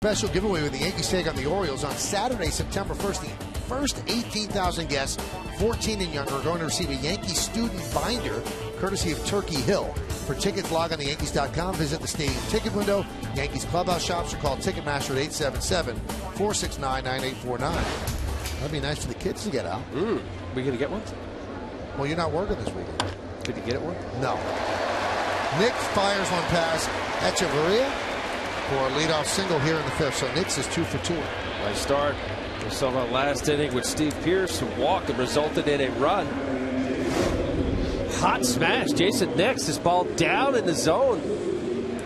Special giveaway with the Yankees take on the Orioles on Saturday, September 1st. The first 18,000 guests, 14 and younger, are going to receive a Yankee student binder courtesy of Turkey Hill. For tickets, log on to Yankees.com, visit the stadium ticket window, Yankees clubhouse shops, or call Ticketmaster at 877-469-9849. That'd be nice for the kids to get out. We gonna get one? Well, you're not working this weekend. Did you get it one? No. Nick fires one past Echeverria for a leadoff single here in the fifth. So Nix is 2 for 2. Nice start. We saw that last inning with Steve Pierce, who walked and resulted in a run. Hot smash. Jason Nix, this ball down in the zone.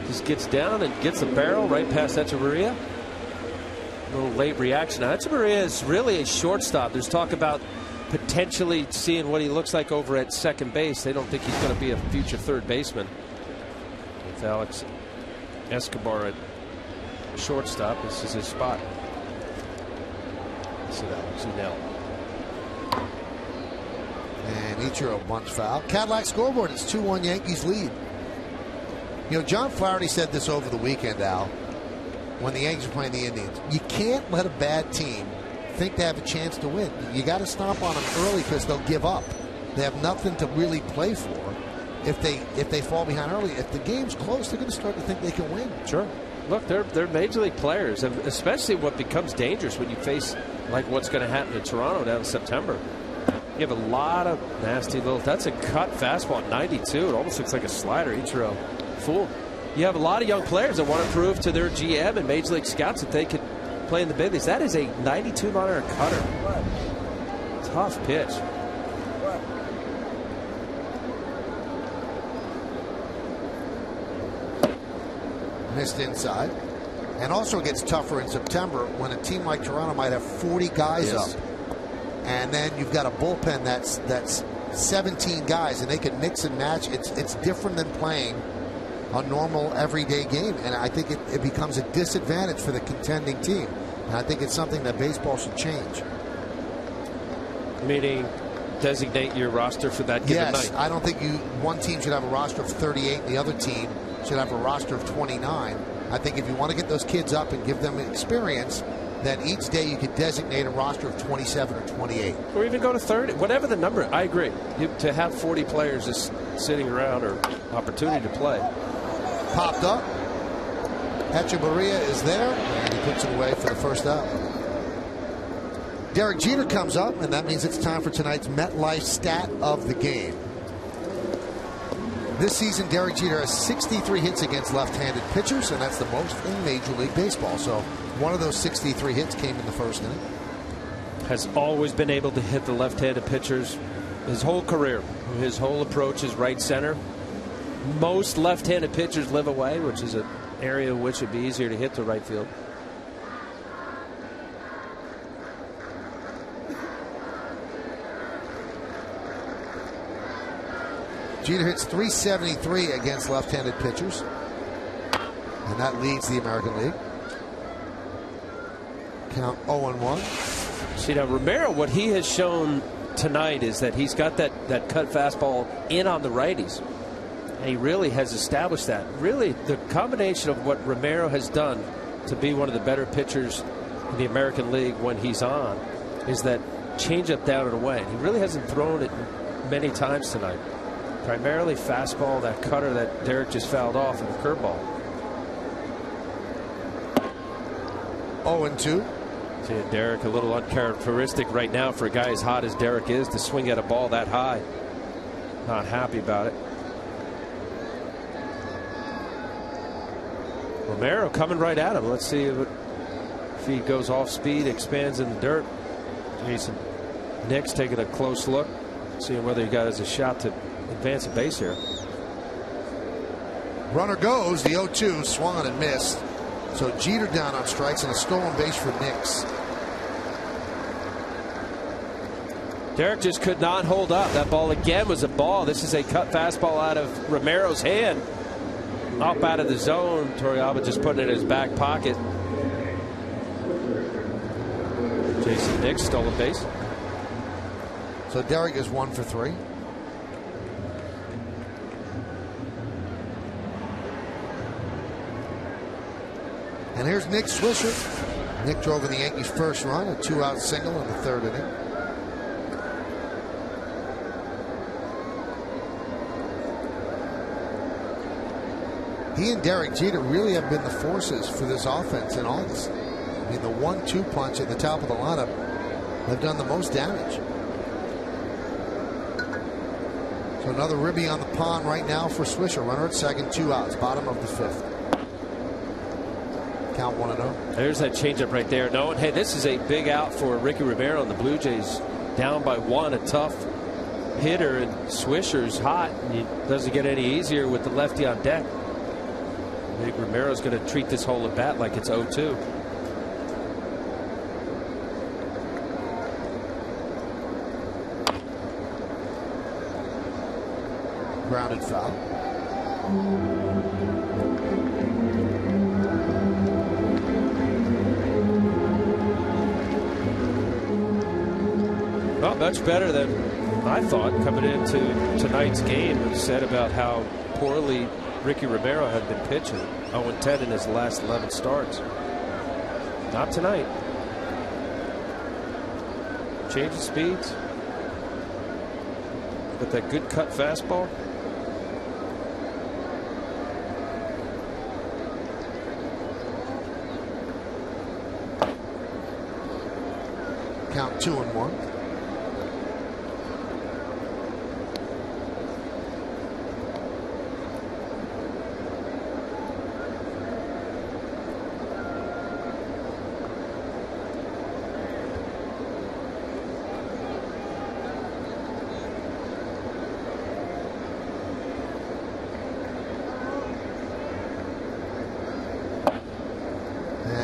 Just gets down and gets the barrel right past Echeverria. A little late reaction. Now, Echeverria is really a shortstop. There's talk about potentially seeing what he looks like over at second base. They don't think he's going to be a future third baseman. With Alex Escobar at shortstop, this is his spot. See that one, Zunel. And Ichiro bunts foul. Cadillac scoreboard, it's 2-1 Yankees lead. You know, John Flaherty said this over the weekend, Al, when the Yankees were playing the Indians. You can't let a bad team think they have a chance to win. You got to stomp on them early because they'll give up. They have nothing to really play for if they fall behind early. If the game's close, they're going to start to think they can win. Sure. Look, they're major league players, and especially what becomes dangerous when you face like what's going to happen in Toronto down in September. You have a lot of nasty little. That's a cut fastball at 92. It almost looks like a slider. Ichiro fooled. You have a lot of young players that want to prove to their GM and major league scouts that they could play in the big leagues. That is a 92 mile cutter. Tough pitch. Missed inside. And also gets tougher in September when a team like Toronto might have 40 guys up. And then you've got a bullpen that's 17 guys, and they can mix and match. It's different than playing a normal everyday game, and I think it becomes a disadvantage for the contending team. And I think it's something that baseball should change. Meaning designate your roster for that given night. Yes, I don't think one team should have a roster of 38 and the other team should have a roster of 29. I think if you want to get those kids up and give them experience, then each day you could designate a roster of 27 or 28. Or even go to 30, whatever the number. I agree. To have 40 players just sitting around or opportunity to play. Popped up. Echeverria is there, and he puts it away for the first out. Derek Jeter comes up, and that means it's time for tonight's MetLife stat of the game. This season, Derek Jeter has 63 hits against left-handed pitchers, and that's the most in Major League Baseball. So one of those 63 hits came in the first inning. Has always been able to hit the left-handed pitchers his whole career. His whole approach is right center. Most left-handed pitchers live away, which is an area in which it'd be easier to hit to right field. Jeter hits .373 against left-handed pitchers, and that leads the American League. Count 0-1. See, now Romero, what he has shown tonight is that he's got that cut fastball in on the righties. And he really has established that. Really, the combination of what Romero has done to be one of the better pitchers in the American League when he's on is that changeup down and away. He really hasn't thrown it many times tonight. Primarily fastball, that cutter that Derek just fouled off, and the curveball. 0-2. See, Derek a little uncharacteristic right now for a guy as hot as Derek is to swing at a ball that high. Not happy about it. Romero coming right at him. Let's see if he goes off speed, expands in the dirt. Jason Nick's taking a close look, seeing whether he got a shot to advance a base here. Runner goes. The 0-2 swung and missed. So Jeter down on strikes and a stolen base for Nix. Derek just could not hold up. That ball again was a ball. This is a cut fastball out of Romero's hand. Up out of the zone. Torrealba just putting it in his back pocket. Jason Nix stole a base. So Derek is 1 for 3. And here's Nick Swisher. Nick drove in the Yankees' first run, a 2-out single in the third inning. He and Derek Jeter really have been the forces for this offense in August. I mean, the 1-2 punch at the top of the lineup have done the most damage. So another ribby on the pond right now for Swisher. Runner at second, 2 outs, bottom of the 5th. Count 1-0. There's that changeup right there. No, hey, this is a big out for Ricky Romero and the Blue Jays. Down by 1, a tough hitter, and Swisher's hot, and it doesn't get any easier with the lefty on deck. I think Romero's going to treat this whole at bat like it's 0-2. Grounded foul. Well, much better than I thought coming into tonight's game. It was said about how poorly Ricky Romero had been pitching. 0-10 in his last 11 starts. Not tonight. Change of speeds. With that good cut fastball. Count 2-1.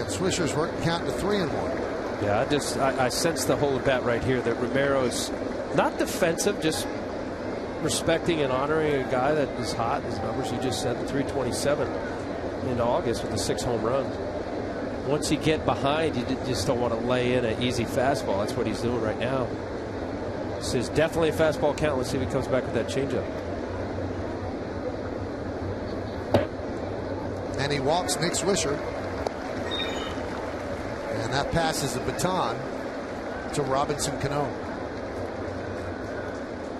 Swisher's counting to 3-1. Yeah, I sense the whole at bat right here that Romero's not defensive, just respecting and honoring a guy that is hot. His numbers, you just said, the 327 in August with the 6 home runs. Once you get behind, you just don't want to lay in an easy fastball. That's what he's doing right now. This is definitely a fastball count. Let's see if he comes back with that changeup. And he walks Nick Swisher. And that passes the baton to Robinson Cano.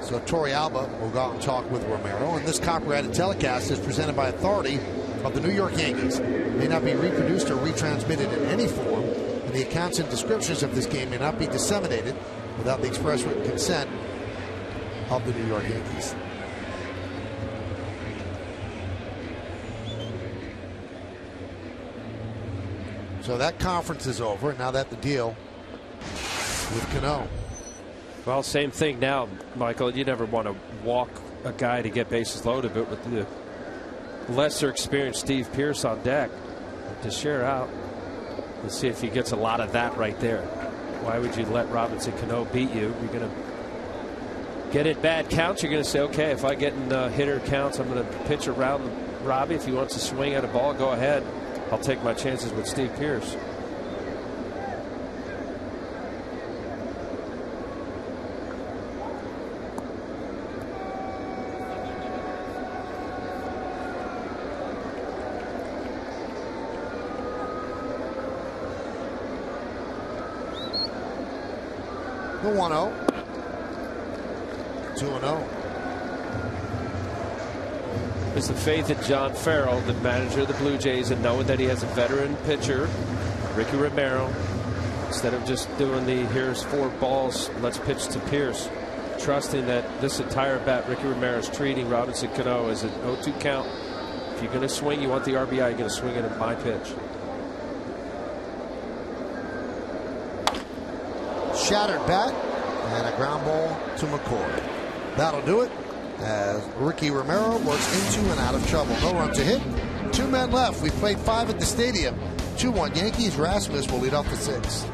So Torrealba will go out and talk with Romero. And this copyrighted telecast is presented by authority of the New York Yankees. It may not be reproduced or retransmitted in any form. And the accounts and descriptions of this game may not be disseminated without the express written consent of the New York Yankees. So that conference is over. Now that the deal with Cano. Well, same thing now, Michael. You never want to walk a guy to get bases loaded, but with the lesser experienced Steve Pearce on deck to share out, let's see if he gets a lot of that right there. Why would you let Robinson Cano beat you? You're going to get in bad counts. You're going to say, okay, if I get in hitter counts, I'm going to pitch around Robbie. If he wants to swing at a ball, go ahead. I'll take my chances with Steve Pearce. The 1-0. 2-0. It's the faith in John Farrell, the manager of the Blue Jays, and knowing that he has a veteran pitcher, Ricky Romero. Instead of just doing the here's 4 balls, let's pitch to Pearce. Trusting that this entire bat, Ricky Romero is treating Robinson Cano as an 0-2 count. If you're going to swing, you want the RBI, you're going to swing it at my pitch. Shattered bat and a ground ball to McCoy. That'll do it as Ricky Romero works into and out of trouble. No run to hit. 2 men left. We've played 5 at the stadium. 2-1 Yankees. Rasmus will lead off the 6th.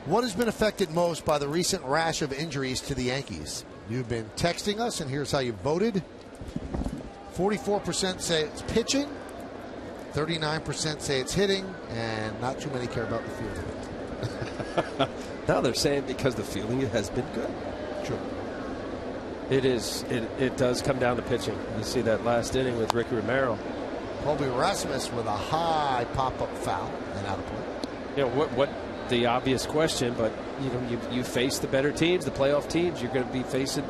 What has been affected most by the recent rash of injuries to the Yankees? You've been texting us, and here's how you voted. 44% say it's pitching, 39% say it's hitting, and not too many care about the fielding. No, they're saying because the fielding has been good. Sure. It is. It does come down to pitching. You see that last inning with Ricky Romero. Colby Rasmus with a high pop-up foul and out of play. You know what the obvious question, but you know you face the better teams, the playoff teams. You're going to be facing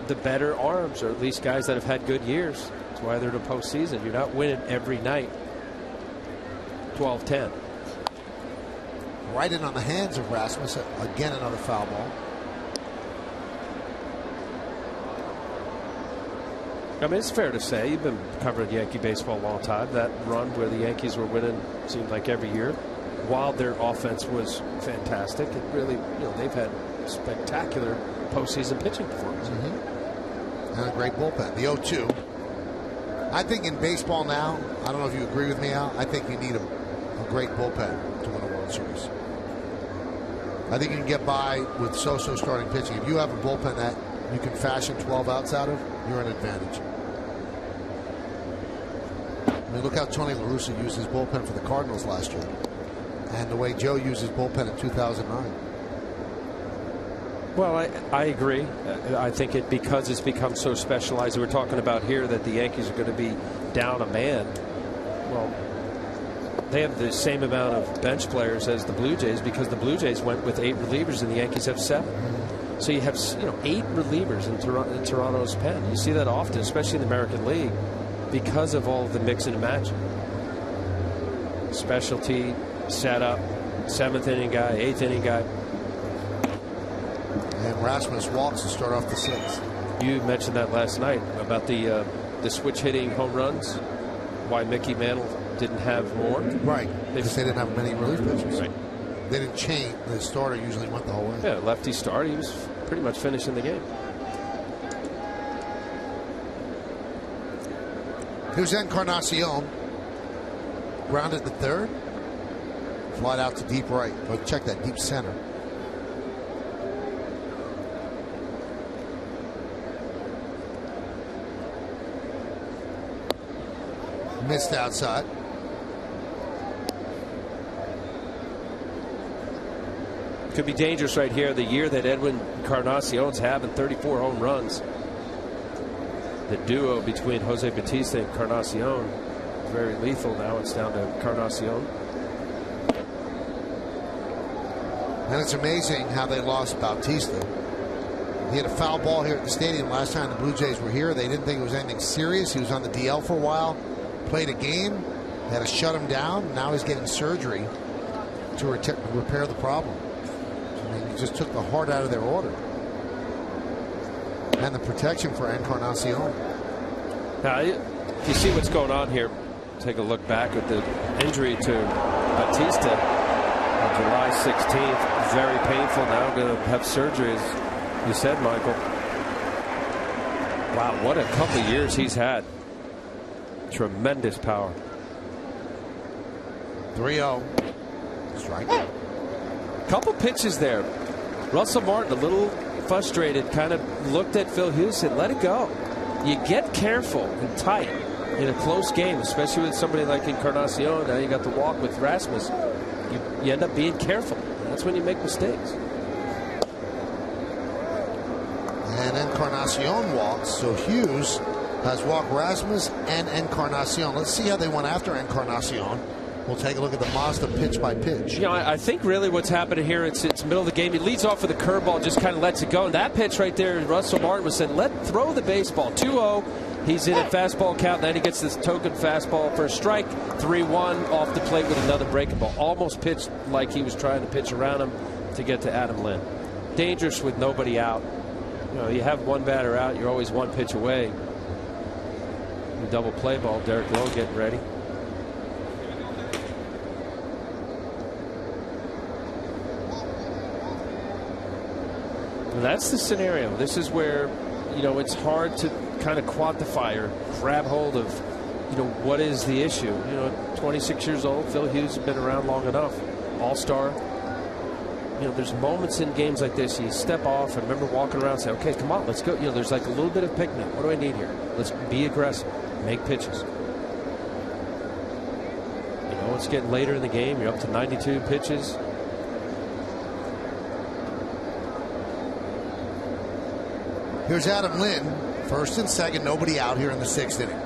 the better arms, or at least guys that have had good years. That's why they're in the postseason. You're not winning every night. 12-10. Right in on the hands of Rasmus. Again, another foul ball. I mean, it's fair to say you've been covering Yankee baseball a long time. That run where the Yankees were winning seemed like every year, while their offense was fantastic. It really, you know, they've had spectacular postseason pitching performances. And a great bullpen. The 0-2. I think in baseball now, I don't know if you agree with me, Al, I think you need a great bullpen to win a World Series. I think you can get by with so-so starting pitching. If you have a bullpen that you can fashion 12 outs out of, you're an advantage. I mean, look how Tony La Russa used his bullpen for the Cardinals last year, and the way Joe used his bullpen in 2009. Well, I agree. I think because it's become so specialized. We're talking about here that the Yankees are going to be down a man. Well, they have the same amount of bench players as the Blue Jays because the Blue Jays went with 8 relievers and the Yankees have 7. So you have 8 relievers in Toronto's pen. You see that often, especially in the American League, because of all of the mix and match. Specialty, setup, 7th inning guy, 8th inning guy. And Rasmus walks to start off the 6th. You mentioned that last night about the switch hitting home runs. Why Mickey Mantle didn't have more. Right. Because they didn't have many relief pitchers. Right. They didn't change. The starter usually went the whole way. Yeah, lefty start. He was pretty much finishing the game. Here's Encarnacion. Grounded to third. Flied out to deep right. Go check that deep center. Missed outside. Could be dangerous right here. The year that Edwin Encarnacion's having 34 home runs. The duo between Jose Bautista and Encarnacion very lethal. Now it's down to Encarnacion. And it's amazing how they lost Bautista. He had a foul ball here at the stadium last time the Blue Jays were here. They didn't think it was anything serious. He was on the DL for a while. Played a game. Had to shut him down. Now he's getting surgery to repair the problem. I mean, he just took the heart out of their order. And the protection for Encarnacion. Now, if you see what's going on here, take a look back at the injury to Bautista on July 16th. Very painful. Now going to have surgery, as you said, Michael. Wow, what a couple of years he's had. Tremendous power. 3-0. Strike. Couple pitches there. Russell Martin, a little frustrated, kind of looked at Phil Hughes and let it go. You get careful and tight in a close game, especially with somebody like Encarnacion. Now you got the walk with Rasmus. You end up being careful. That's when you make mistakes. And Encarnacion walks, so Hughes has walked Rasmus and Encarnacion. Let's see how they went after Encarnacion. We'll take a look at the Mazda pitch by pitch. You know, I think really what's happening here, it's middle of the game. He leads off with a curveball, just kind of lets it go. And that pitch right there, Russell Martin was saying, throw the baseball. 2-0. He's in a fastball count. Then he gets this token fastball for a strike. 3-1 off the plate with another breaking ball. Almost pitched like he was trying to pitch around him to get to Adam Lynn. Dangerous with nobody out. You know, you have one batter out, you're always one pitch away. The double play ball. Derek Lowe getting ready. That's the scenario. This is where, you know, it's hard to kind of quantify or grab hold of, you know, what is the issue. You know, 26 years old, Phil Hughes has been around long enough. All-star. You know, there's moments in games like this you step off and remember walking around and say, okay, come on, let's go. You know, there's like a little bit of pick me. What do I need here? Let's be aggressive. Make pitches. You know, it's getting later in the game. You're up to 92 pitches. Here's Adam Lynn, first and second, nobody out here in the 6th inning.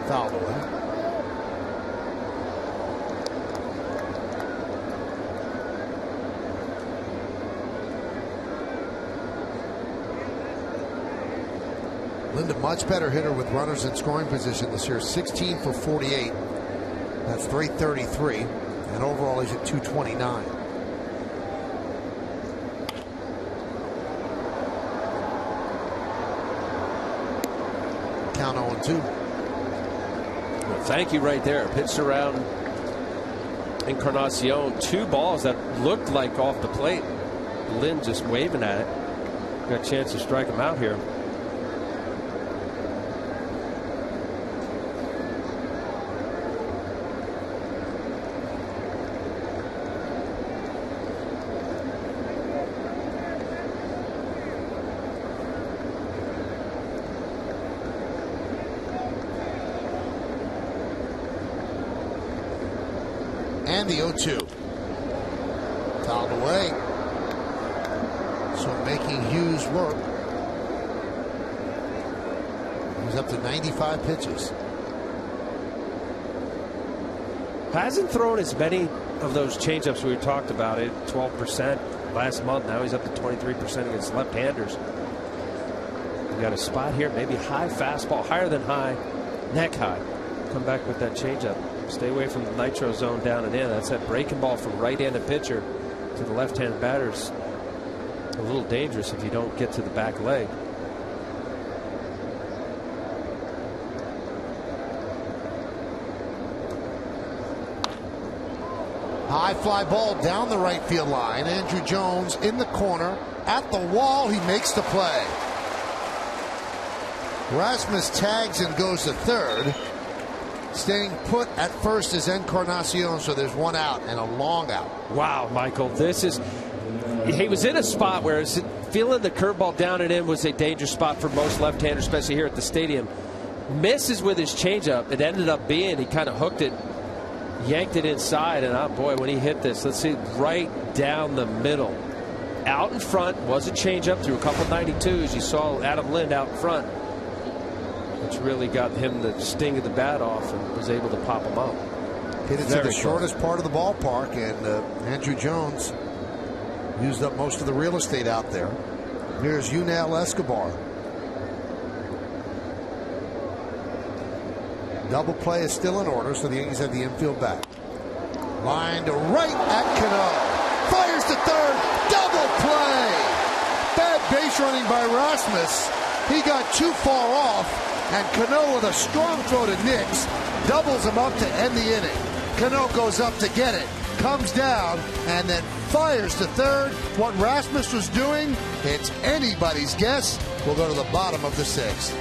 Foul away. Lynn, a much better hitter with runners in scoring position this year, 16 for 48. That's .333, and overall he's at .229. Count 0-2. Well, thank you right there. Pitched around Encarnacion. 2 balls that looked like off the plate. Lynn just waving at it. Got a chance to strike him out here. And the 0-2. Fouled away. So making Hughes work. He's up to 95 pitches. Hasn't thrown as many of those changeups we talked about. It 12% last month. Now he's up to 23% against left-handers. You got a spot here, maybe high fastball, higher than high, neck high. Come back with that changeup. Stay away from the nitro zone down and in. That's that breaking ball from right-handed pitcher to the left-handed batters. A little dangerous if you don't get to the back leg. High fly ball down the right field line. Andrew Jones in the corner at the wall. He makes the play. Rasmus tags and goes to third. Staying put at first is Encarnacion, so there's one out and a long out. Wow, Michael, this is. He was in a spot where feeling the curveball down and in was a dangerous spot for most left-handers, especially here at the stadium. Misses with his changeup. It ended up being, he kind of hooked it, yanked it inside, and oh boy, when he hit this, let's see, right down the middle. Out in front, was a changeup through a couple 92s. You saw Adam Lind out in front, which really got him the sting of the bat off and was able to pop him up. Hit it to the shortest part of the ballpark, and Andrew Jones used up most of the real estate out there. Here's Yunel Escobar. Double play is still in order, so the Yankees have the infield back. Line to right at Cano. Fires to third. Double play. Bad base running by Rasmus. He got too far off, and Cano with a strong throw to Nix doubles him up to end the inning. Cano goes up to get it, comes down, and then fires to third. What Rasmus was doing, it's anybody's guess. We'll go to the bottom of the sixth.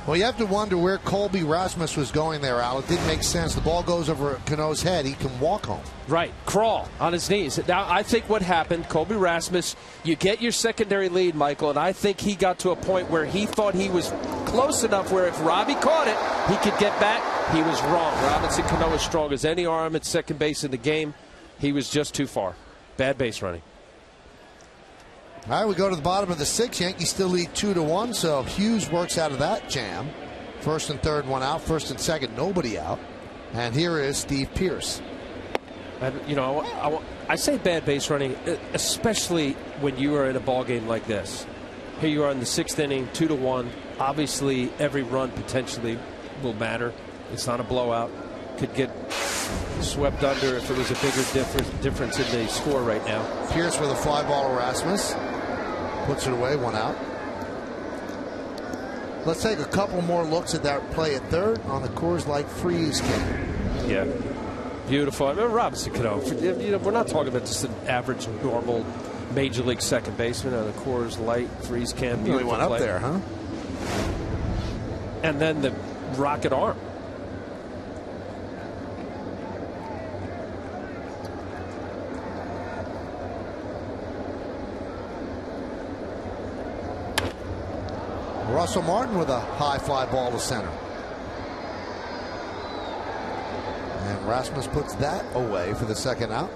Well, you have to wonder where Colby Rasmus was going there, Al. It didn't make sense. The ball goes over Cano's head. He can walk home. Right. Crawl on his knees. Now, I think what happened, Colby Rasmus, you get your secondary lead, Michael, and I think he got to a point where he thought he was close enough where if Robbie caught it, he could get back. He was wrong. Robinson Cano is strong as any arm at second base in the game. He was just too far. Bad base running. All right, we go to the bottom of the sixth. Yankees still lead 2-1, so Hughes works out of that jam. First and third, one out. First and second, nobody out. And here is Steve Pearce. And, you know, I say bad base running, especially when you are in a ball game like this. Here you are in the sixth inning, 2-1. Obviously, every run potentially will matter. It's not a blowout. Could get swept under if it was a bigger difference in the score right now. Pearce with a fly ball to Rasmus. Puts it away, 1 out. Let's take a couple more looks at that play at third on the Coors Light freeze can. Yeah. Beautiful. I mean, Robinson Cano, we're not talking about just an average, normal major league second baseman on the Coors Light freeze can. Really went up there, huh? And then the rocket arm. Russell Martin with a high fly ball to center. And Rasmus puts that away for the second out.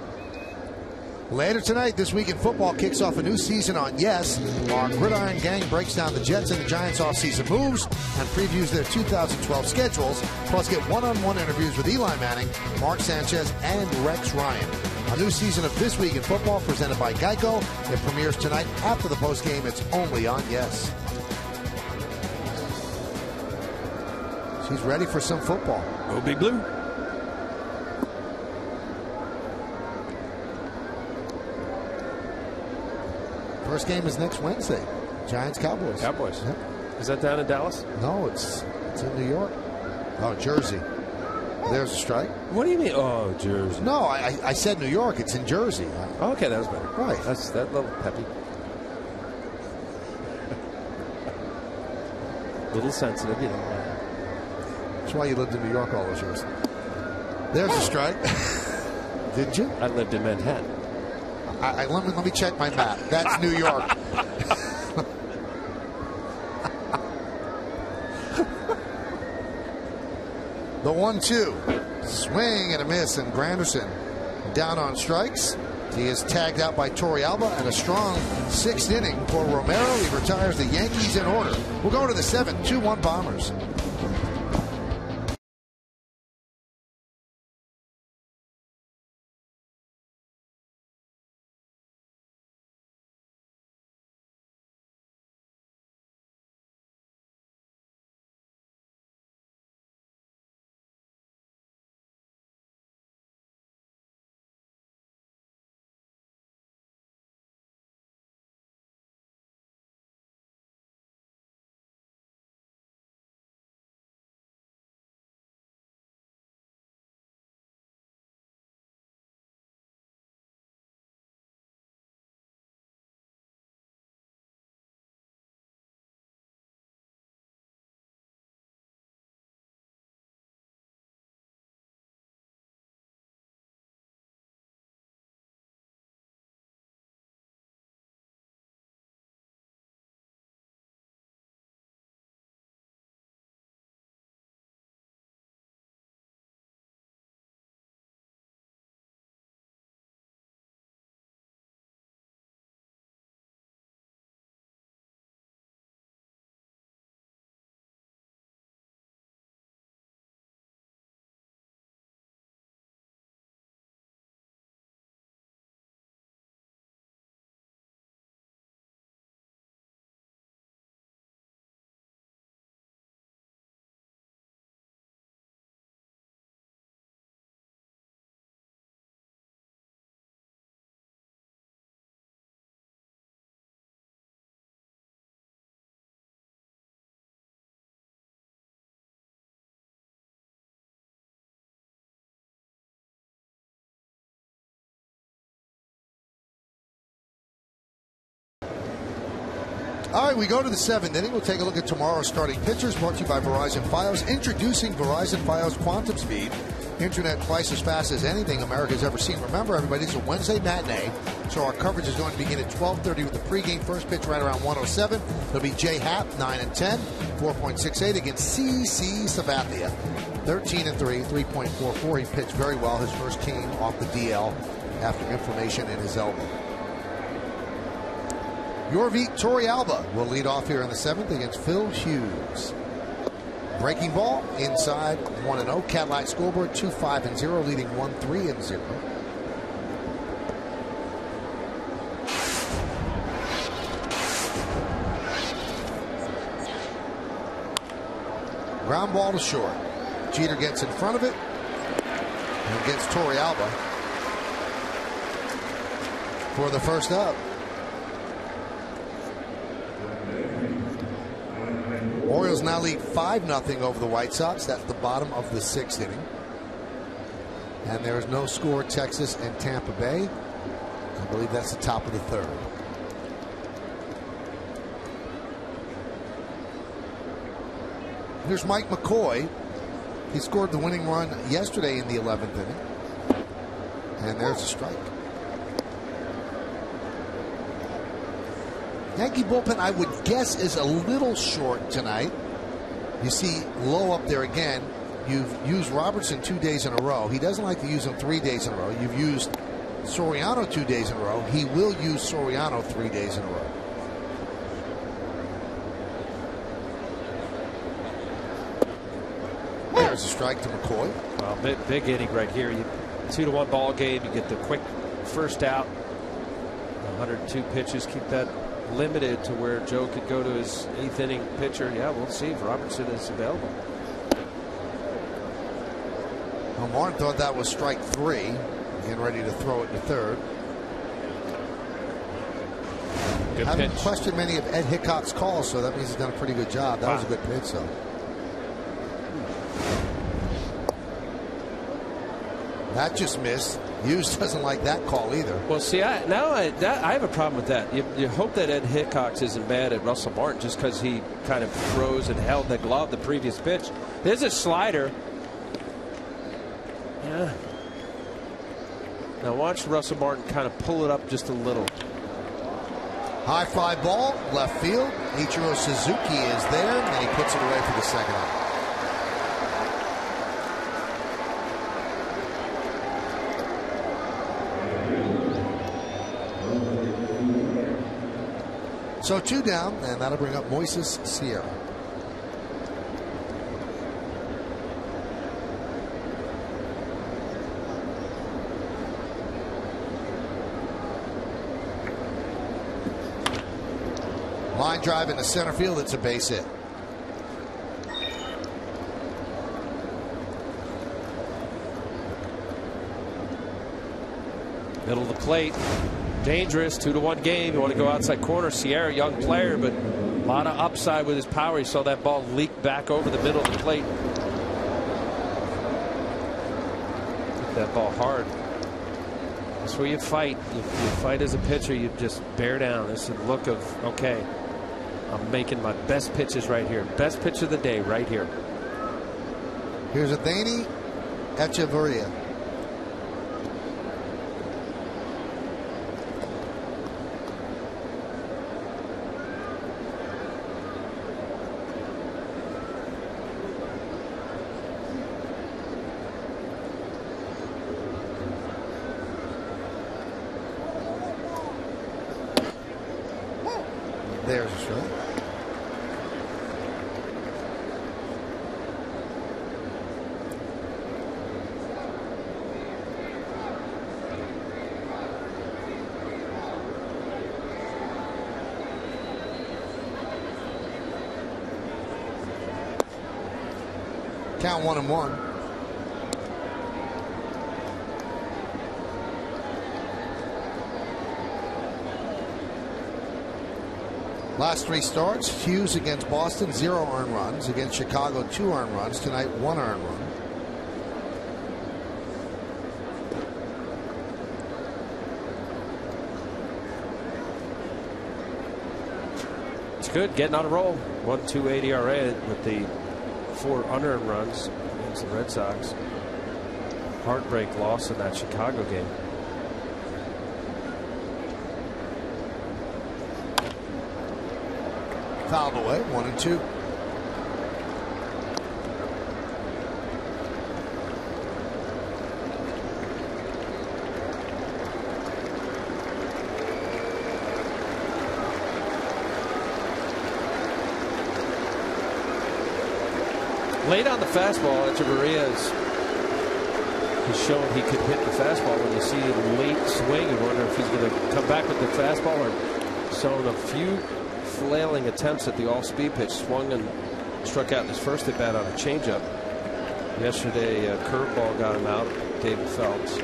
Later tonight, This Week in Football kicks off a new season on Yes. Our Gridiron Gang breaks down the Jets and the Giants offseason moves and previews their 2012 schedules. Plus, get one-on-one interviews with Eli Manning, Mark Sanchez, and Rex Ryan. A new season of This Week in Football presented by Geico. It premieres tonight after the postgame. It's only on Yes. She's ready for some football. Go Big Blue. First game is next Wednesday. Giants Cowboys. Cowboys. Yep. Is that down in Dallas? No, it's in New York. Oh, Jersey. There's a strike. What do you mean? Oh, Jersey. No, I said New York. It's in Jersey. Okay, that was better. Right. That's that little peppy. Little sensitive, you know. That's why you lived in New York all those years. There's a strike. Did you? I lived in Manhattan. Let me check my map. That's New York. The 1-2. Swing and a miss, and Granderson down on strikes. He is tagged out by TOR AT NYA, and a strong 6th inning for Romero. He retires the Yankees in order. We'll go to the 7th. 2-1 Bombers. All right, we go to the 7th inning. We'll take a look at tomorrow's starting pitchers, brought to you by Verizon Fios. Introducing Verizon Fios Quantum Speed. Internet twice as fast as anything America's ever seen. Remember, everybody, it's a Wednesday matinee, so our coverage is going to begin at 12:30 with the pregame first pitch right around 1:07. It'll be Jay Happ, 9 and 10, 4.68 against C.C. Sabathia, 13 and 3, 3.44. He pitched very well. His first came off the DL after inflammation in his elbow. Yorvik Torrealba will lead off here in the 7th against Phil Hughes. Breaking ball inside, 1-0. Cadillac scoreboard 2-5-0, leading 1-3-0. Ground ball to short. Jeter gets in front of it and gets Torrealba for the first up. Orioles now lead 5-0 over the White Sox. That's the bottom of the 6th inning. And there is no score, Texas and Tampa Bay. I believe that's the top of the 3rd. Here's Mike McCoy. He scored the winning run yesterday in the 11th inning. And there's a strike. Yankee bullpen, I would guess, is a little short tonight. You see Lowe up there again. You've used Robertson 2 days in a row. He doesn't like to use him 3 days in a row. You've used Soriano 2 days in a row. He will use Soriano 3 days in a row. There's a strike to McCoy. Well, big inning right here. 2-1 ball game. You get the quick first out. 102 pitches. Keep that limited to where Joe could go to his 8th inning pitcher. Yeah, we'll see if Robertson is available. Well, Martin thought that was strike 3. Getting ready to throw it to 3rd. Good I haven't pitch. questioned many of Ed Hickok's calls, so that means he's done a pretty good job. That was a good pitch, though. That just missed. Hughes doesn't like that call either. Well, see, I have a problem with that. You hope that Ed Hickok isn't mad at Russell Martin just because he kind of froze and held the glove the previous pitch. There's a slider. Yeah. Now watch Russell Martin kind of pull it up just a little. High fly ball, left field. Ichiro Suzuki is there, and he puts it away for the second out. So 2 down, and that'll bring up Moises Sierra. Line drive into center field. It's a base hit. Middle of the plate. Dangerous. 2-1 game. You want to go outside corner. Sierra, young player, but a lot of upside with his power. He saw that ball leak back over the middle of the plate. Hit that ball hard. That's where you fight. You fight as a pitcher. You just bear down. It's a look of, okay, I'm making my best pitches right here. Best pitch of the day right here. Here's Atheny Echeverria. There's a strike. Count 1-1. Last 3 starts, Hughes against Boston, 0 earned runs. Against Chicago, 2 earned runs. Tonight, 1 earned run. It's good, getting on a roll. 1.28 ERA with the 4 unearned runs against the Red Sox. Heartbreak loss in that Chicago game. Fouled away, 1-2. Late on the fastball, Echeverria has shown he could hit the fastball. When you see a late swing, you wonder if he's going to come back with the fastball, or shown a few flailing attempts at the off-speed pitch. Swung and struck out in his first at bat on a changeup. Yesterday, a curveball got him out. David Phelps.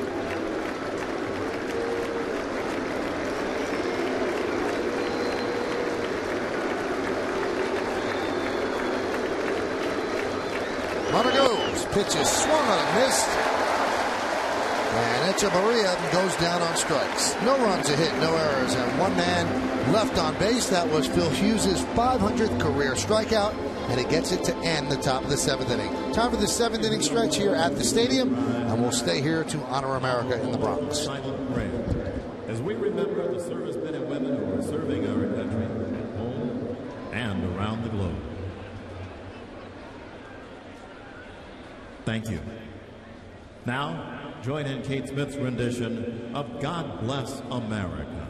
pitch is swung on and missed. And Echevarria goes down on strikes. No runs, a hit, no errors, and one man left on base. That was Phil Hughes' 500th career strikeout, and it gets it to end the top of the 7th inning. Time for the 7th inning stretch here at the stadium, and we'll stay here to honor America in the Bronx. Silent prayer as we remember the servicemen and women who are serving our country at home and around the globe. Thank you. Now, join in Kate Smith's rendition of God Bless America.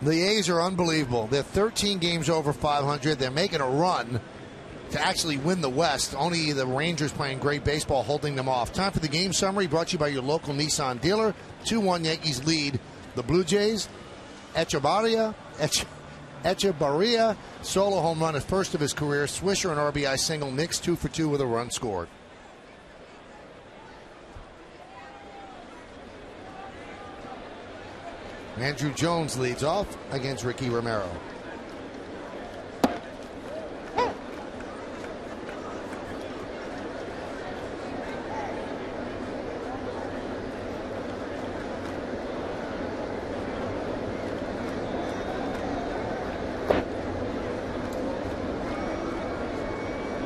The A's are unbelievable. They're 13 games over 500. They're making a run to actually win the West. Only the Rangers playing great baseball holding them off. Time for the game summary brought to you by your local Nissan dealer. 2-1 Yankees lead the Blue Jays. Echevarria, solo home run, his first of his career. Swisher, an RBI single. Knicks 2 for 2 with a run scored. Andrew Jones leads off against Ricky Romero.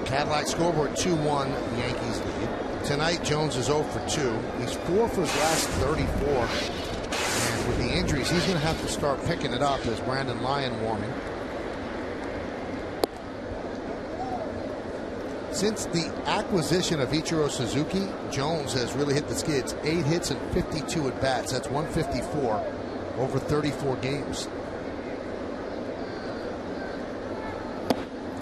Cadillac scoreboard 2-1 Yankees lead. Tonight Jones is 0 for 2. He's 4 for his last 34. And with the injuries, he's going to have to start picking it up as Brandon Lyon warming. Since the acquisition of Ichiro Suzuki, Jones has really hit the skids. 8 hits and 52 at bats. That's 154 over 34 games.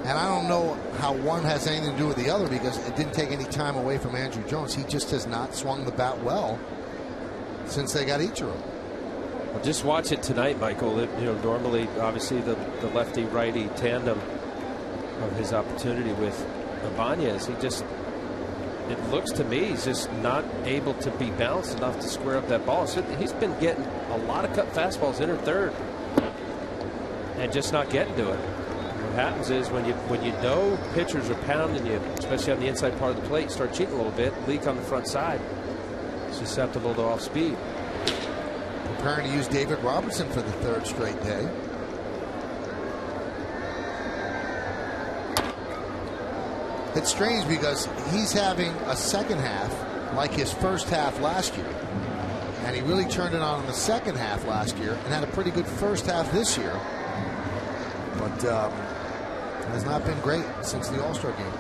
And I don't know how one has anything to do with the other, because it didn't take any time away from Andrew Jones. He just has not swung the bat well since they got Ichiro. Well, just watch it tonight, Michael. Normally, obviously, the lefty-righty tandem of his opportunity with Ibanez, it looks to me he's just not able to be balanced enough to square up that ball. So he's been getting a lot of cut fastballs in or third and just not getting to it. happens is when you know pitchers are pounding you, especially on the inside part of the plate, you start cheating a little bit, leak on the front side. It's susceptible to off speed. Preparing to use David Robertson for the 3rd straight day. It's strange because he's having a second half like his first half last year. And he really turned it on in the second half last year and had a pretty good first half this year. But has not been great since the All-Star game.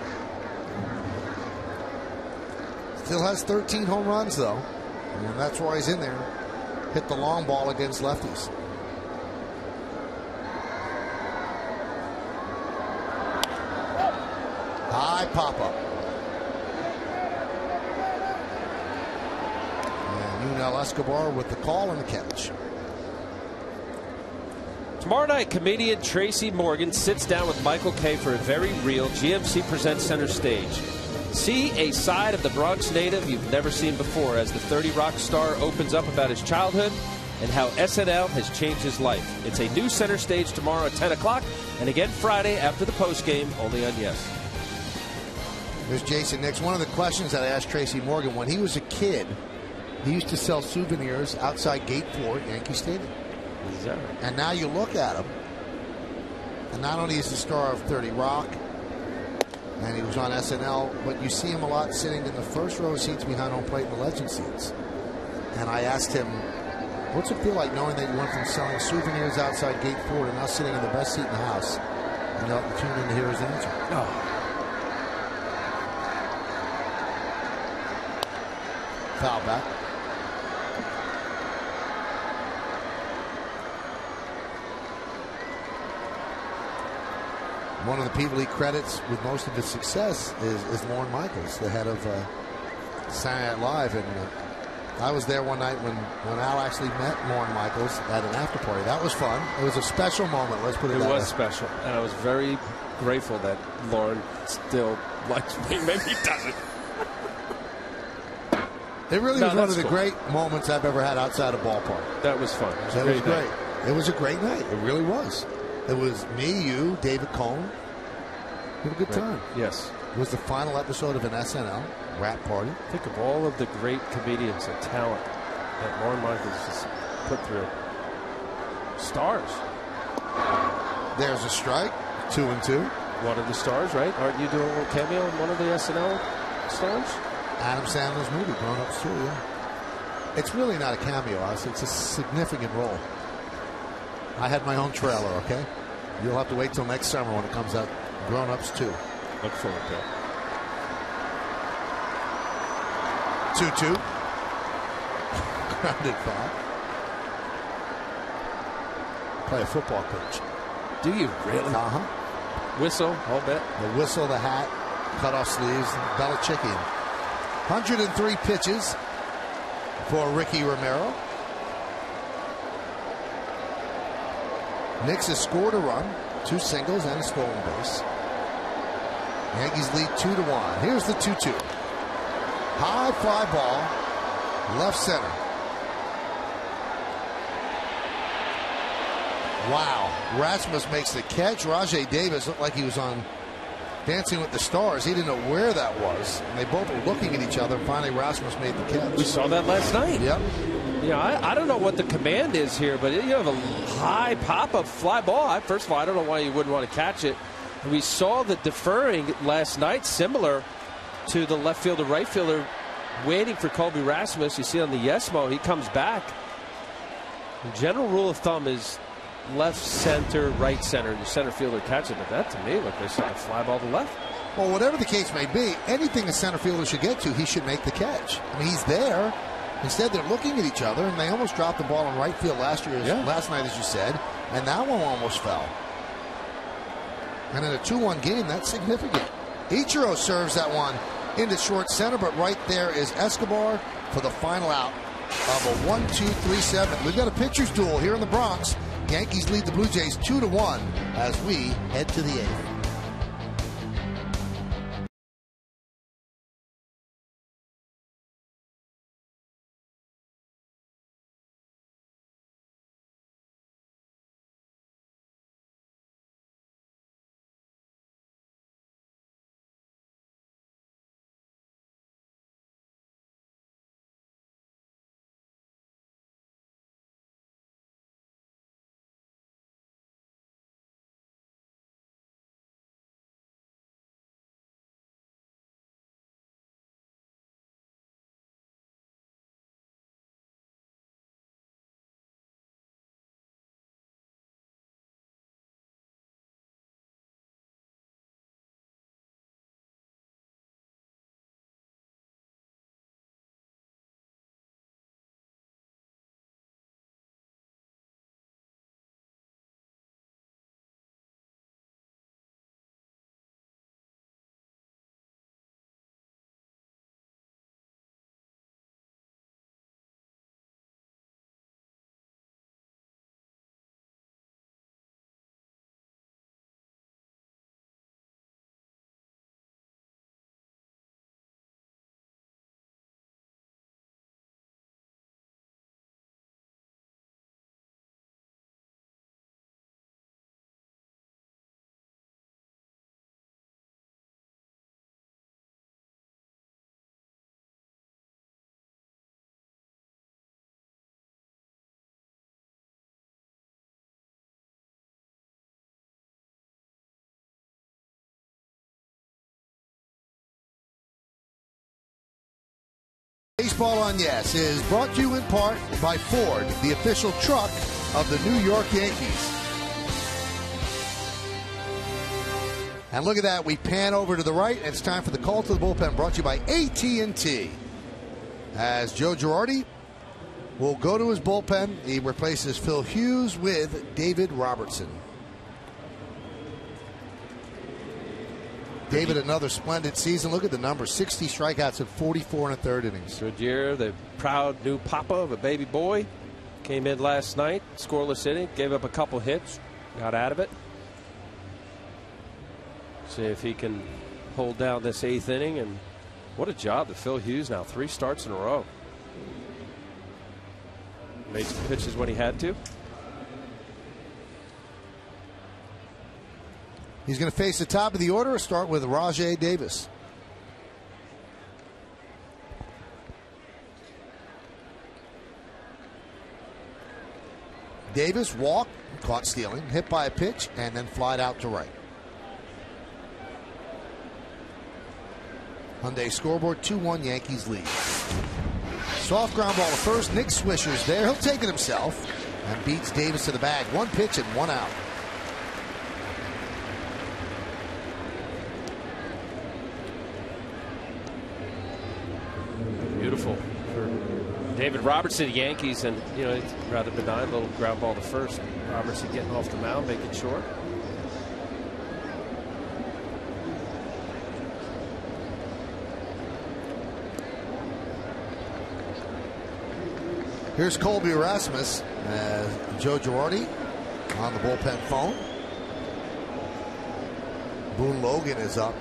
Still has 13 home runs, though. And that's why he's in there. Hit the long ball against lefties. High pop-up. And Yunel Escobar with the call and the catch. Tomorrow night, comedian Tracy Morgan sits down with Michael Kay for a very real GMC Presents Center Stage. See a side of the Bronx native you've never seen before as the 30 Rock star opens up about his childhood and how SNL has changed his life. It's a new Center Stage tomorrow at 10 o'clock and again Friday after the postgame, only on Yes. There's Jason Nix. One of the questions that I asked Tracy Morgan, when he was a kid, he used to sell souvenirs outside Gate 4 at Yankee Stadium. And now you look at him, and not only is the star of 30 Rock, and he was on SNL, but you see him a lot sitting in the first row seats behind home plate in the legend seats. And I asked him, what's it feel like knowing that you went from selling souvenirs outside Gate 4 to now sitting in the best seat in the house? And you'll tune in to hear his answer. Oh. Foul back. One of the people he credits with most of his success is Lorne Michaels, the head of Saturday Night Live. And I was there one night when Al actually met Lorne Michaels at an after party. That was fun. It was a special moment. Let's put it that way. It was special. And I was very grateful that Lorne still likes me. Maybe he doesn't. It really was one of the great moments I've ever had outside a ballpark. That was fun. It was great. It was a great night. It really was. It was me, you, David Cohn. We had a good time. Yes. It was the final episode of an SNL rap party. Think of all of the great comedians and talent that Lorne Michaels has put through. Stars. There's a strike. 2-2. One of the stars, right? Aren't you doing a little cameo in one of the SNL stars? Adam Sandler's movie, Grown Ups 2, yeah. It's really not a cameo, honestly. It's a significant role. I had my own trailer, okay? You'll have to wait till next summer when it comes out. Grown Ups 2. Look forward to it. 2-2. Grounded foul. Play a football coach. Do you really? Uh-huh. Whistle, I'll bet. The whistle, the hat, cut off sleeves, Belichickian. 103 pitches for Ricky Romero. Nix has scored a run, 2 singles and a stolen base. Yankees lead 2-1. Here's the 2-2. High fly ball, left center. Wow. Rasmus makes the catch. Rajay Davis looked like he was on Dancing with the Stars. He didn't know where that was. And they both were looking at each other. And finally, Rasmus made the catch. We saw that last night. Yep. I don't know what the command is here, but you have a high pop-up fly ball. First of all, I don't know why you wouldn't want to catch it. We saw the deferring last night, similar to the left fielder, right fielder, waiting for Colby Rasmus. You see on the Yesmo, he comes back. The general rule of thumb is left center, right center. Your center fielder catch it, but that to me looked like a fly ball to left. Well, whatever the case may be, anything a center fielder should get to, he should make the catch. I mean, he's there. Instead, they're looking at each other, and they almost dropped the ball in right field last night, as you said, and that one almost fell. And in a 2-1 game, that's significant. Ichiro serves that one into short center, but right there is Escobar for the final out of a 1-2-3-7. We've got a pitcher's duel here in the Bronx. Yankees lead the Blue Jays 2-1 as we head to the 8th. Baseball on Yes is brought to you in part by Ford, the official truck of the New York Yankees. And look at that. We pan over to the right. It's time for the call to the bullpen, brought to you by AT&T. As Joe Girardi will go to his bullpen. He replaces Phil Hughes with David Robertson. David, another splendid season. Look at the numbers. 60 strikeouts in 44 and a third innings. Good year. The proud new papa of a baby boy came in last night. Scoreless inning. Gave up a couple hits. Got out of it. See if he can hold down this 8th inning. And what a job to Phil Hughes now. 3 starts in a row. Made some pitches when he had to. He's going to face the top of the order. Start with Rajai Davis. Davis walked, caught stealing, hit by a pitch, and then flied out to right. Hyundai scoreboard, 2-1 Yankees lead. Soft ground ball to first. Nick Swisher's there. He'll take it himself and beats Davis to the bag. 1 pitch and 1 out. Beautiful for David Robertson, Yankees, and it's rather benign little ground ball to first. Robertson getting off the mound, making short. Here's Colby Rasmus as Joe Girardi on the bullpen phone. Boone Logan is up.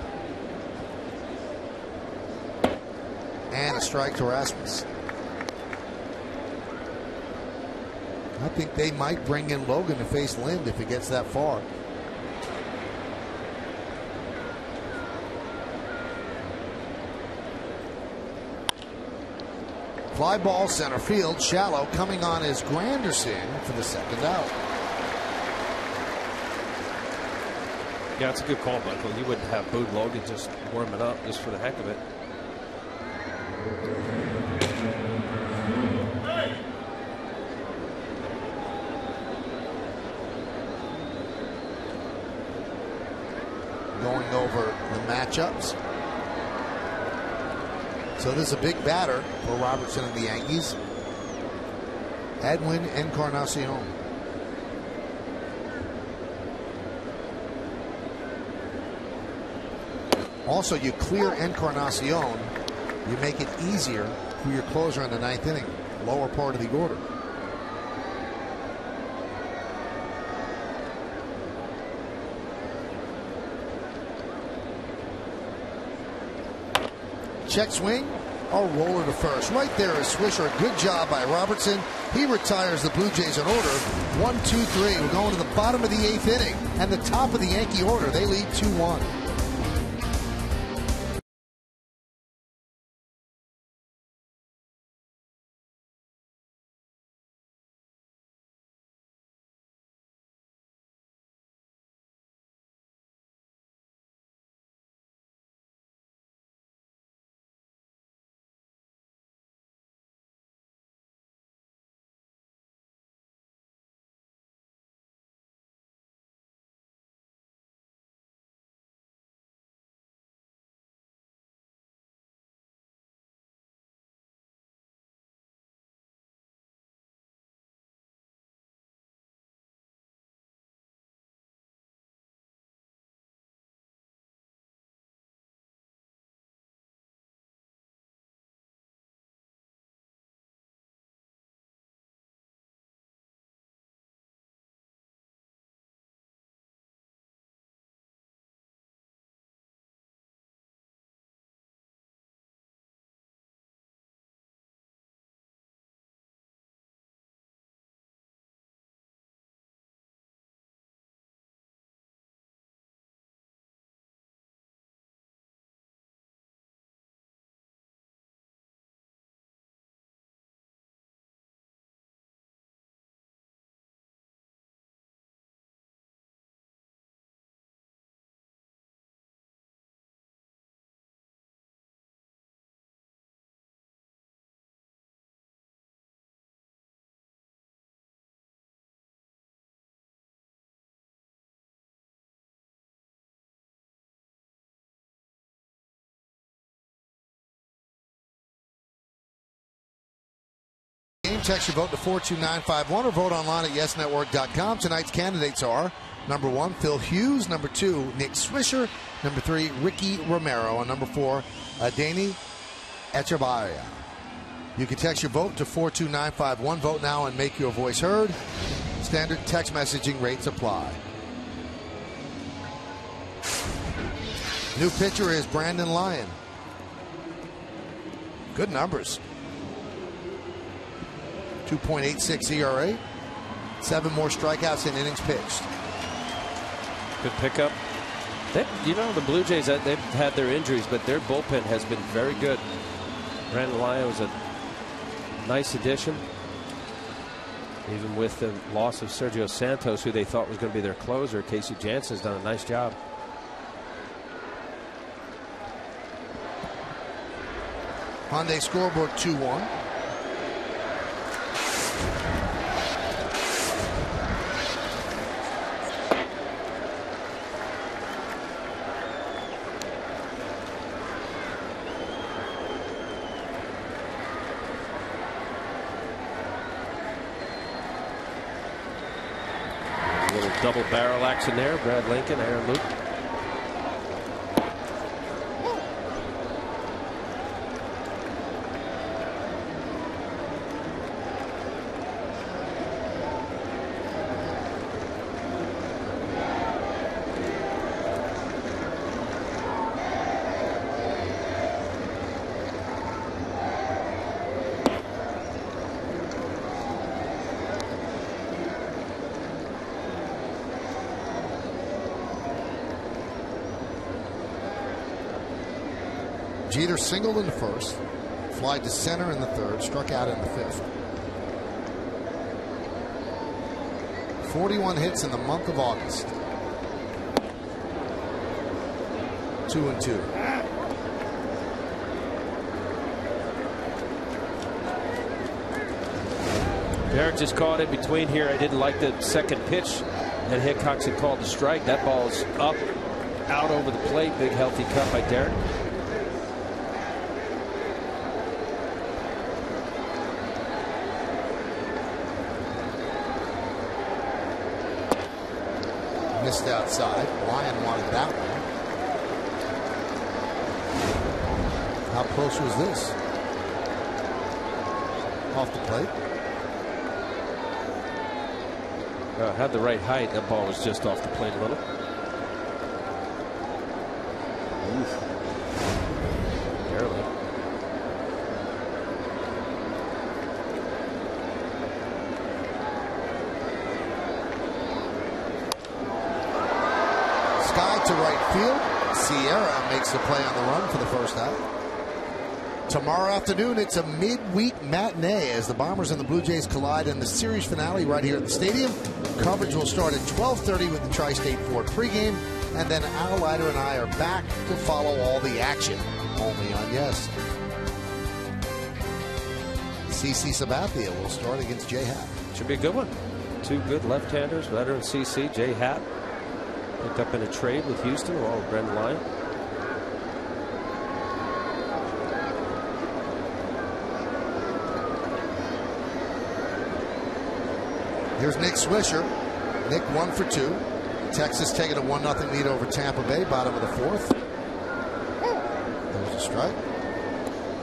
And a strike to Rasmus. I think they might bring in Logan to face Lind if it gets that far. Fly ball center field, shallow, coming on is Granderson for the 2nd out. Yeah, it's a good call, Michael. You wouldn't have Boone Logan just warming up just for the heck of it. Going over the matchups. So this is a big batter for Robertson and the Yankees. Edwin Encarnacion. Also, you clear Encarnacion, you make it easier for your closer in the 9th inning, lower part of the order. Check swing, a roller to first. Right there is Swisher. Good job by Robertson. He retires the Blue Jays in order. 1-2-3. We're going to the bottom of the 8th inning and the top of the Yankee order. They lead 2-1. game. Text your vote to 42951 or vote online at yesnetwork.com. Tonight's candidates are number 1, Phil Hughes. Number 2, Nick Swisher. Number 3, Ricky Romero. And number 4, Adeni Echevarria. You can text your vote to 42951. Vote now and make your voice heard. Standard text messaging rates apply. New pitcher is Brandon Lyon. Good numbers. 2.86 ERA. 7 more strikeouts in innings pitched. Good pickup. The Blue Jays, they've had their injuries, but their bullpen has been very good. Brandon Lyon was a nice addition. Even with the loss of Sergio Santos, who they thought was going to be their closer, Casey Jansen's done a nice job. Hyundai scoreboard 2-1. Double barrel action there. Brad Lincoln, Aaron Luke. Jeter singled in the first, flied to center in the third, struck out in the fifth. 41 hits in the month of August. 2-2. Derek just caught in between here. I didn't like the second pitch that Hickox had called the strike. That ball's up, out over the plate. Big healthy cut by Derek. Missed outside. Lyon wanted that one. How close was this? Off the plate. Had the right height. That ball was just off the plate a little. Oof. Barely. To right field. Sierra makes the play on the run for the first out. Tomorrow afternoon, it's a midweek matinee as the Bombers and the Blue Jays collide in the series finale right here at the stadium. Coverage will start at 12:30 with the Tri-State Ford pregame, and then Al Leiter and I are back to follow all the action only on Yes. CC Sabathia will start against Jay Happ. Should be a good one. Two good left-handers, veteran CC, Jay Happ. Picked up in a trade with Houston along with Brandon Lyon. Here's Nick Swisher. Nick 1 for 2. Texas taking a 1-0 lead over Tampa Bay, bottom of the fourth. There's a strike.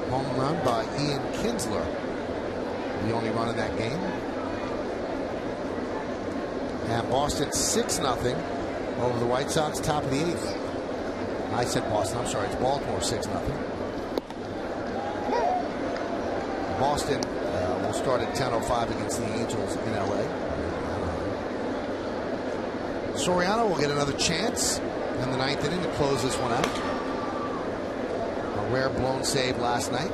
Home run by Ian Kinsler. The only run in that game. And Boston 6-0 over the White Sox, top of the 8th. I said Boston. I'm sorry. It's Baltimore 6-0. Boston will start at 10:05 against the Angels in L.A. Soriano will get another chance in the 9th inning to close this one out. A rare blown save last night.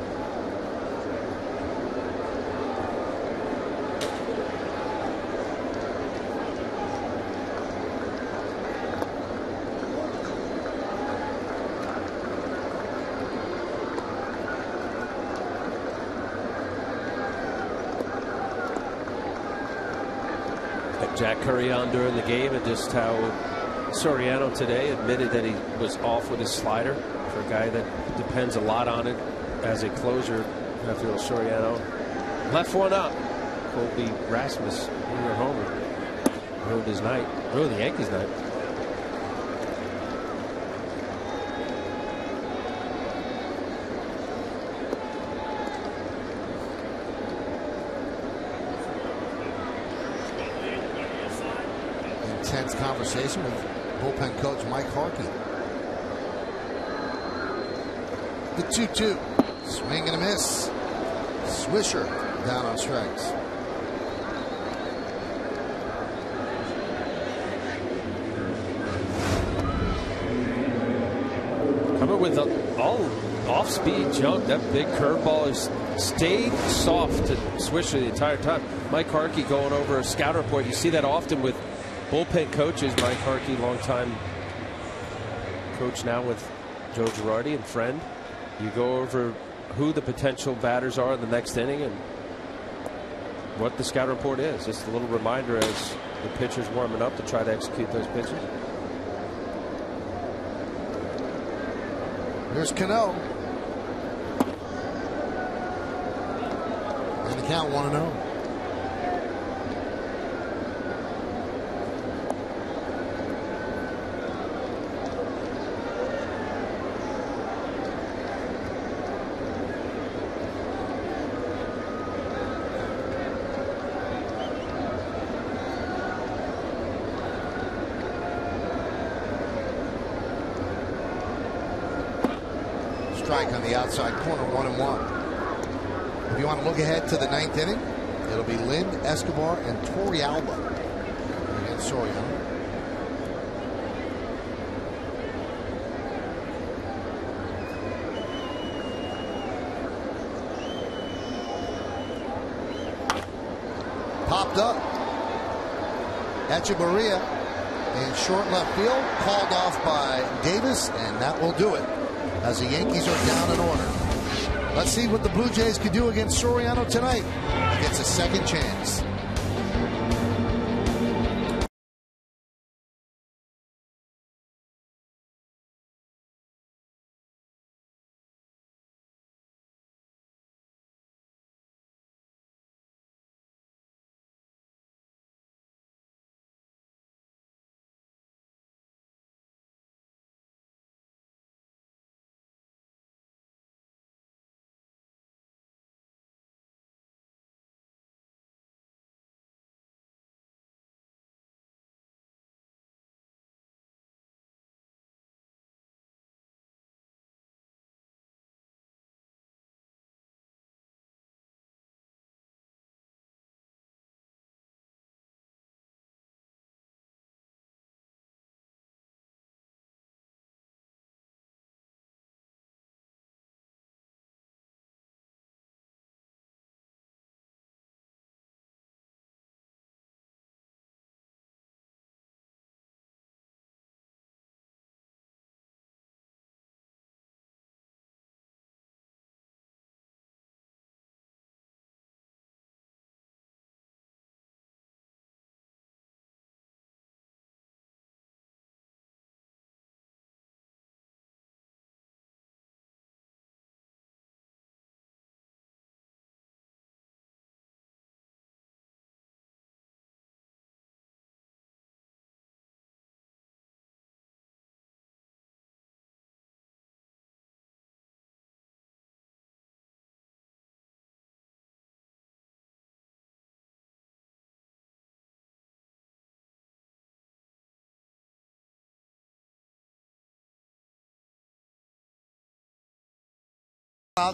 Jack Curry on during the game, and just how Soriano today admitted that he was off with his slider for a guy that depends a lot on it as a closer. Rafael Soriano left one up. Colby Rasmus in their homer. Ruined his night. Ruined the Yankees' night. Intense conversation with bullpen coach Mike Harkey. The 2-2. Swing and a miss. Swisher down on strikes. Coming with all off-speed jump. That big curveball has stayed soft to Swisher the entire time. Mike Harkey going over a scout report. You see that often with bullpen coaches. Mike Harkey, longtime coach now with Joe Girardi and friend. You go over who the potential batters are in the next inning and what the scout report is. Just a little reminder as the pitcher's warming up to try to execute those pitches. Here's Cano. And the count 1-0. Strike on the outside corner, 1-1. If you want to look ahead to the 9th inning, it'll be Lind, Escobar, and Torrealba against Soriano. Popped up. Echeverria in short left field, called off by Davis, and that will do it as the Yankees are down in order. Let's see what the Blue Jays can do against Soriano tonight. He gets a second chance.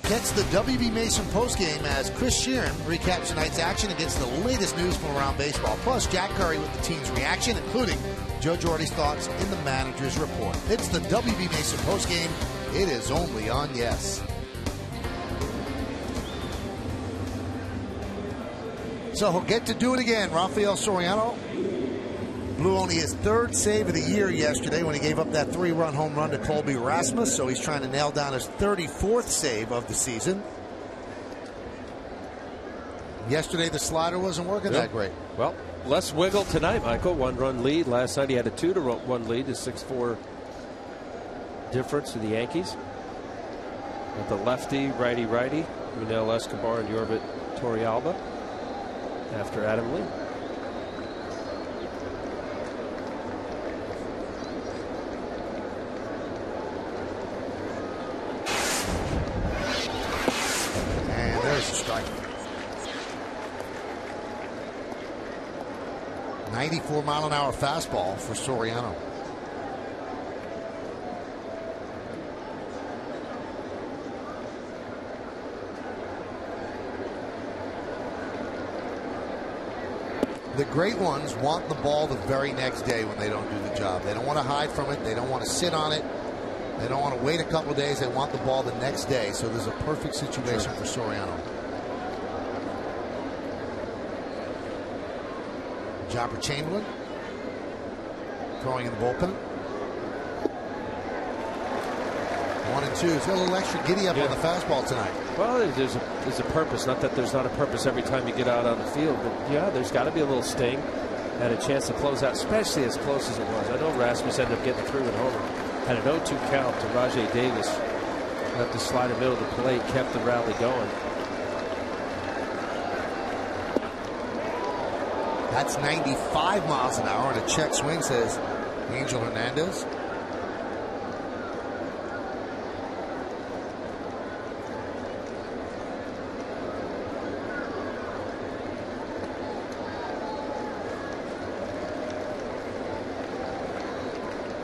Gets the WB Mason postgame as Chris Sheeran recaps tonight's action against the latest news from around baseball. Plus, Jack Curry with the team's reaction, including Joe Girardi's thoughts in the manager's report. It's the WB Mason postgame. It is only on Yes. So he'll get to do it again. Rafael Soriano blew only his 3rd save of the year yesterday when he gave up that 3-run home run to Colby Rasmus. So he's trying to nail down his 34th save of the season. Yesterday the slider wasn't working that great. Well, less wiggle tonight, Michael. 1-run lead. Last night he had a 2-1 lead, a 6-4 difference to the Yankees. With the lefty, righty, Runel Escobar and Yorbit Torrealba. after Adam Lee. And there's the strike. 94-mile-an-hour fastball for Soriano. The great ones want the ball the very next day when they don't do the job. They don't want to hide from it. They don't want to sit on it. They don't want to wait a couple of days. They want the ball the next day. So there's a perfect situation for Soriano. Jopper Chamberlain throwing in the bullpen. 1-2. He's got a little extra giddy up on the fastball tonight. Well, there's a purpose. Not that there's not a purpose every time you get out on the field, but yeah, there's got to be a little sting and a chance to close out, especially as close as it was. I know Rasmus ended up getting through at homer. Had an 0-2 count to Rajay Davis. Got the slider middle of the plate, kept the rally going. That's 95 miles an hour, and a check swing, says Angel Hernandez.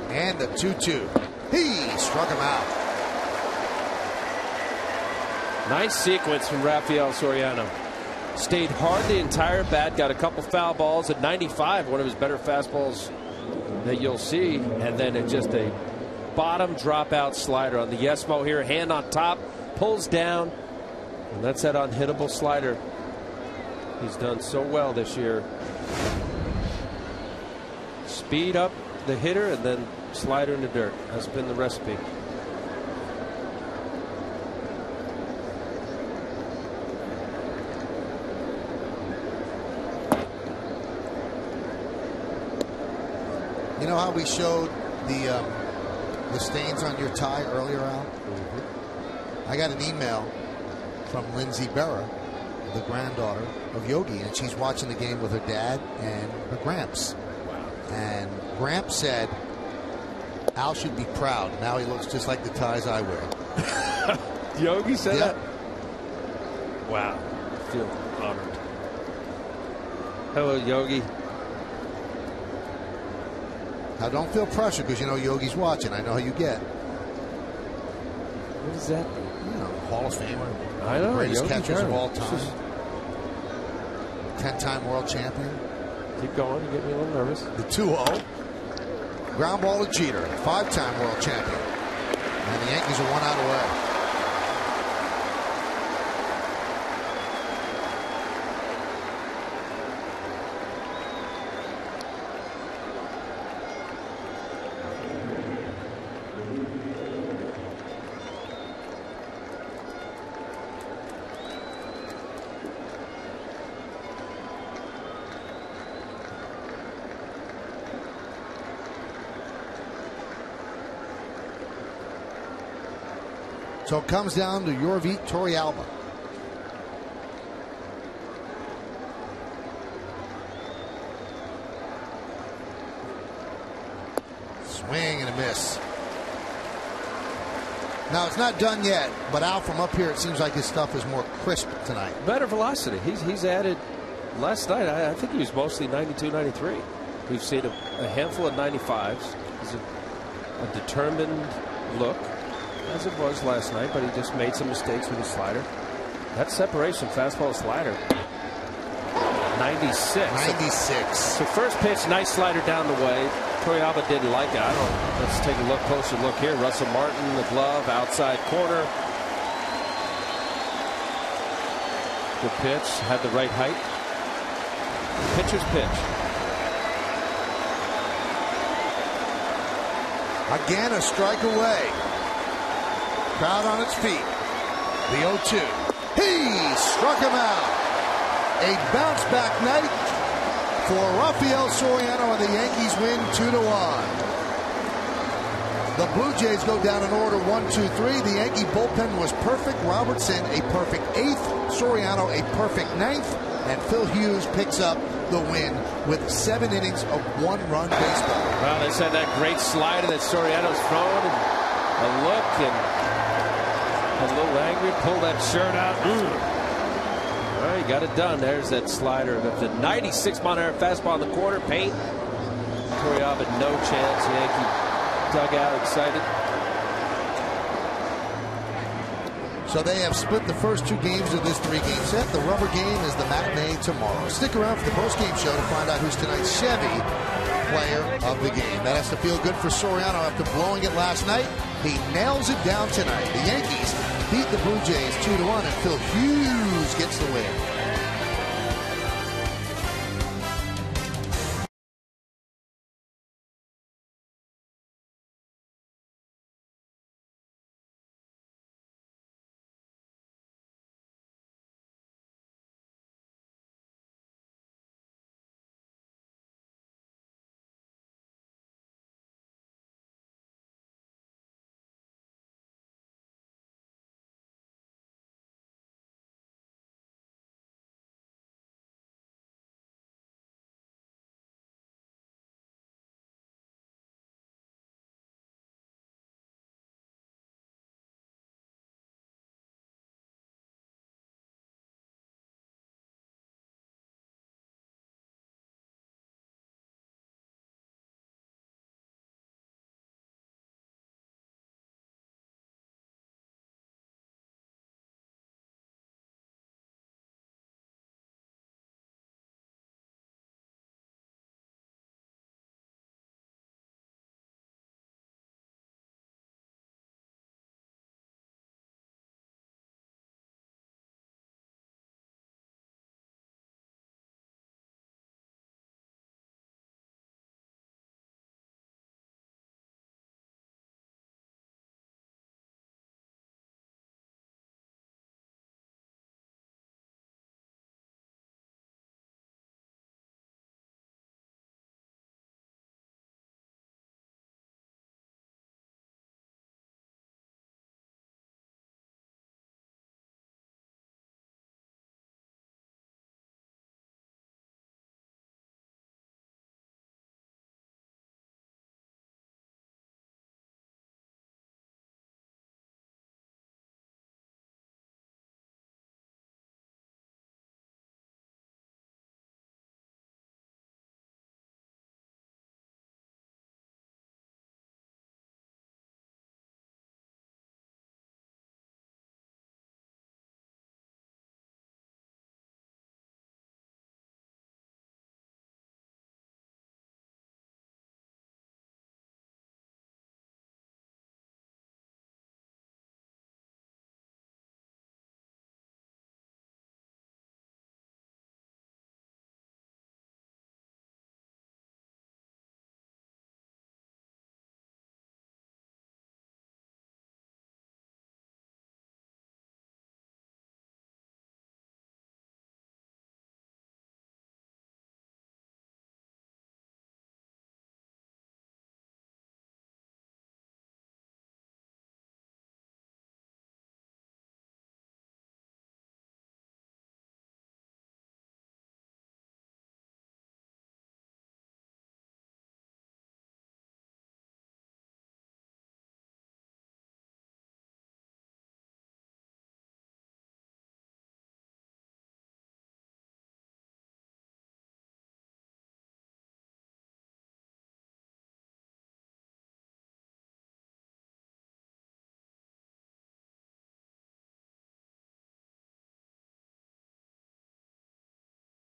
And the 2-2. He struck him out. Nice sequence from Rafael Soriano. Stayed hard the entire bat, got a couple foul balls at 95, one of his better fastballs that you'll see, and then it just a bottom dropout slider on the Yesmo here, hand on top, pulls down, and that's that unhittable slider he's done so well this year. Speed up the hitter and then slider in the dirt has been the recipe. You know how we showed the stains on your tie earlier, Al? I got an email from Lindsay Berra, the granddaughter of Yogi, and she's watching the game with her dad and her Gramps. And Gramps said, Al should be proud. Now he looks just like the ties I wear. Yogi said that? Wow. I feel honored. Hello, Yogi. Now, don't feel pressure because you know Yogi's watching. I know how you get. What does that mean? You know, Hall of Famer. I know. Greatest Yogi catchers of all time. Just 10-time world champion. Keep going. You get me a little nervous. The 2-0. Ground ball to Jeter. 5-time world champion. And the Yankees are 1 out away. So it comes down to Yorvit Torrealba. Swing and a miss. Now it's not done yet, but Al, from up here, it seems like his stuff is more crisp tonight. Better velocity. He's added last night. I think he was mostly 92, 93. We've seen a handful of 95s. He's a determined look, as it was last night, but he just made some mistakes with his slider. That separation, fastball slider. 96. 96. So first pitch, nice slider down the way. Torrealba didn't like it. Let's take a closer look here. Russell Martin, the glove, outside corner. Good pitch, had the right height. Pitcher's pitch. Again, a strike away. Crowd on its feet. The 0-2. He struck him out. A bounce back night for Rafael Soriano, and the Yankees win 2-1. The Blue Jays go down in order 1-2-3. The Yankee bullpen was perfect. Robertson a perfect 8th. Soriano a perfect 9th. and Phil Hughes picks up the win with 7 innings of 1-run baseball. Well, they said that great slider that Soriano's thrown, and a look, and a little angry, pull that shirt out. Well, he got it done. There's that slider. The 96-mile-an-hour fastball in the corner, paint. Torrealba had no chance. Yankee dugout excited. So they have split the first 2 games of this 3-game set. The rubber game is the matinee tomorrow. Stick around for the post-game show to find out who's tonight's Chevy player of the game. That has to feel good for Soriano after blowing it last night. He nails it down tonight. The Yankees beat the Blue Jays 2-1, and Phil Hughes gets the win.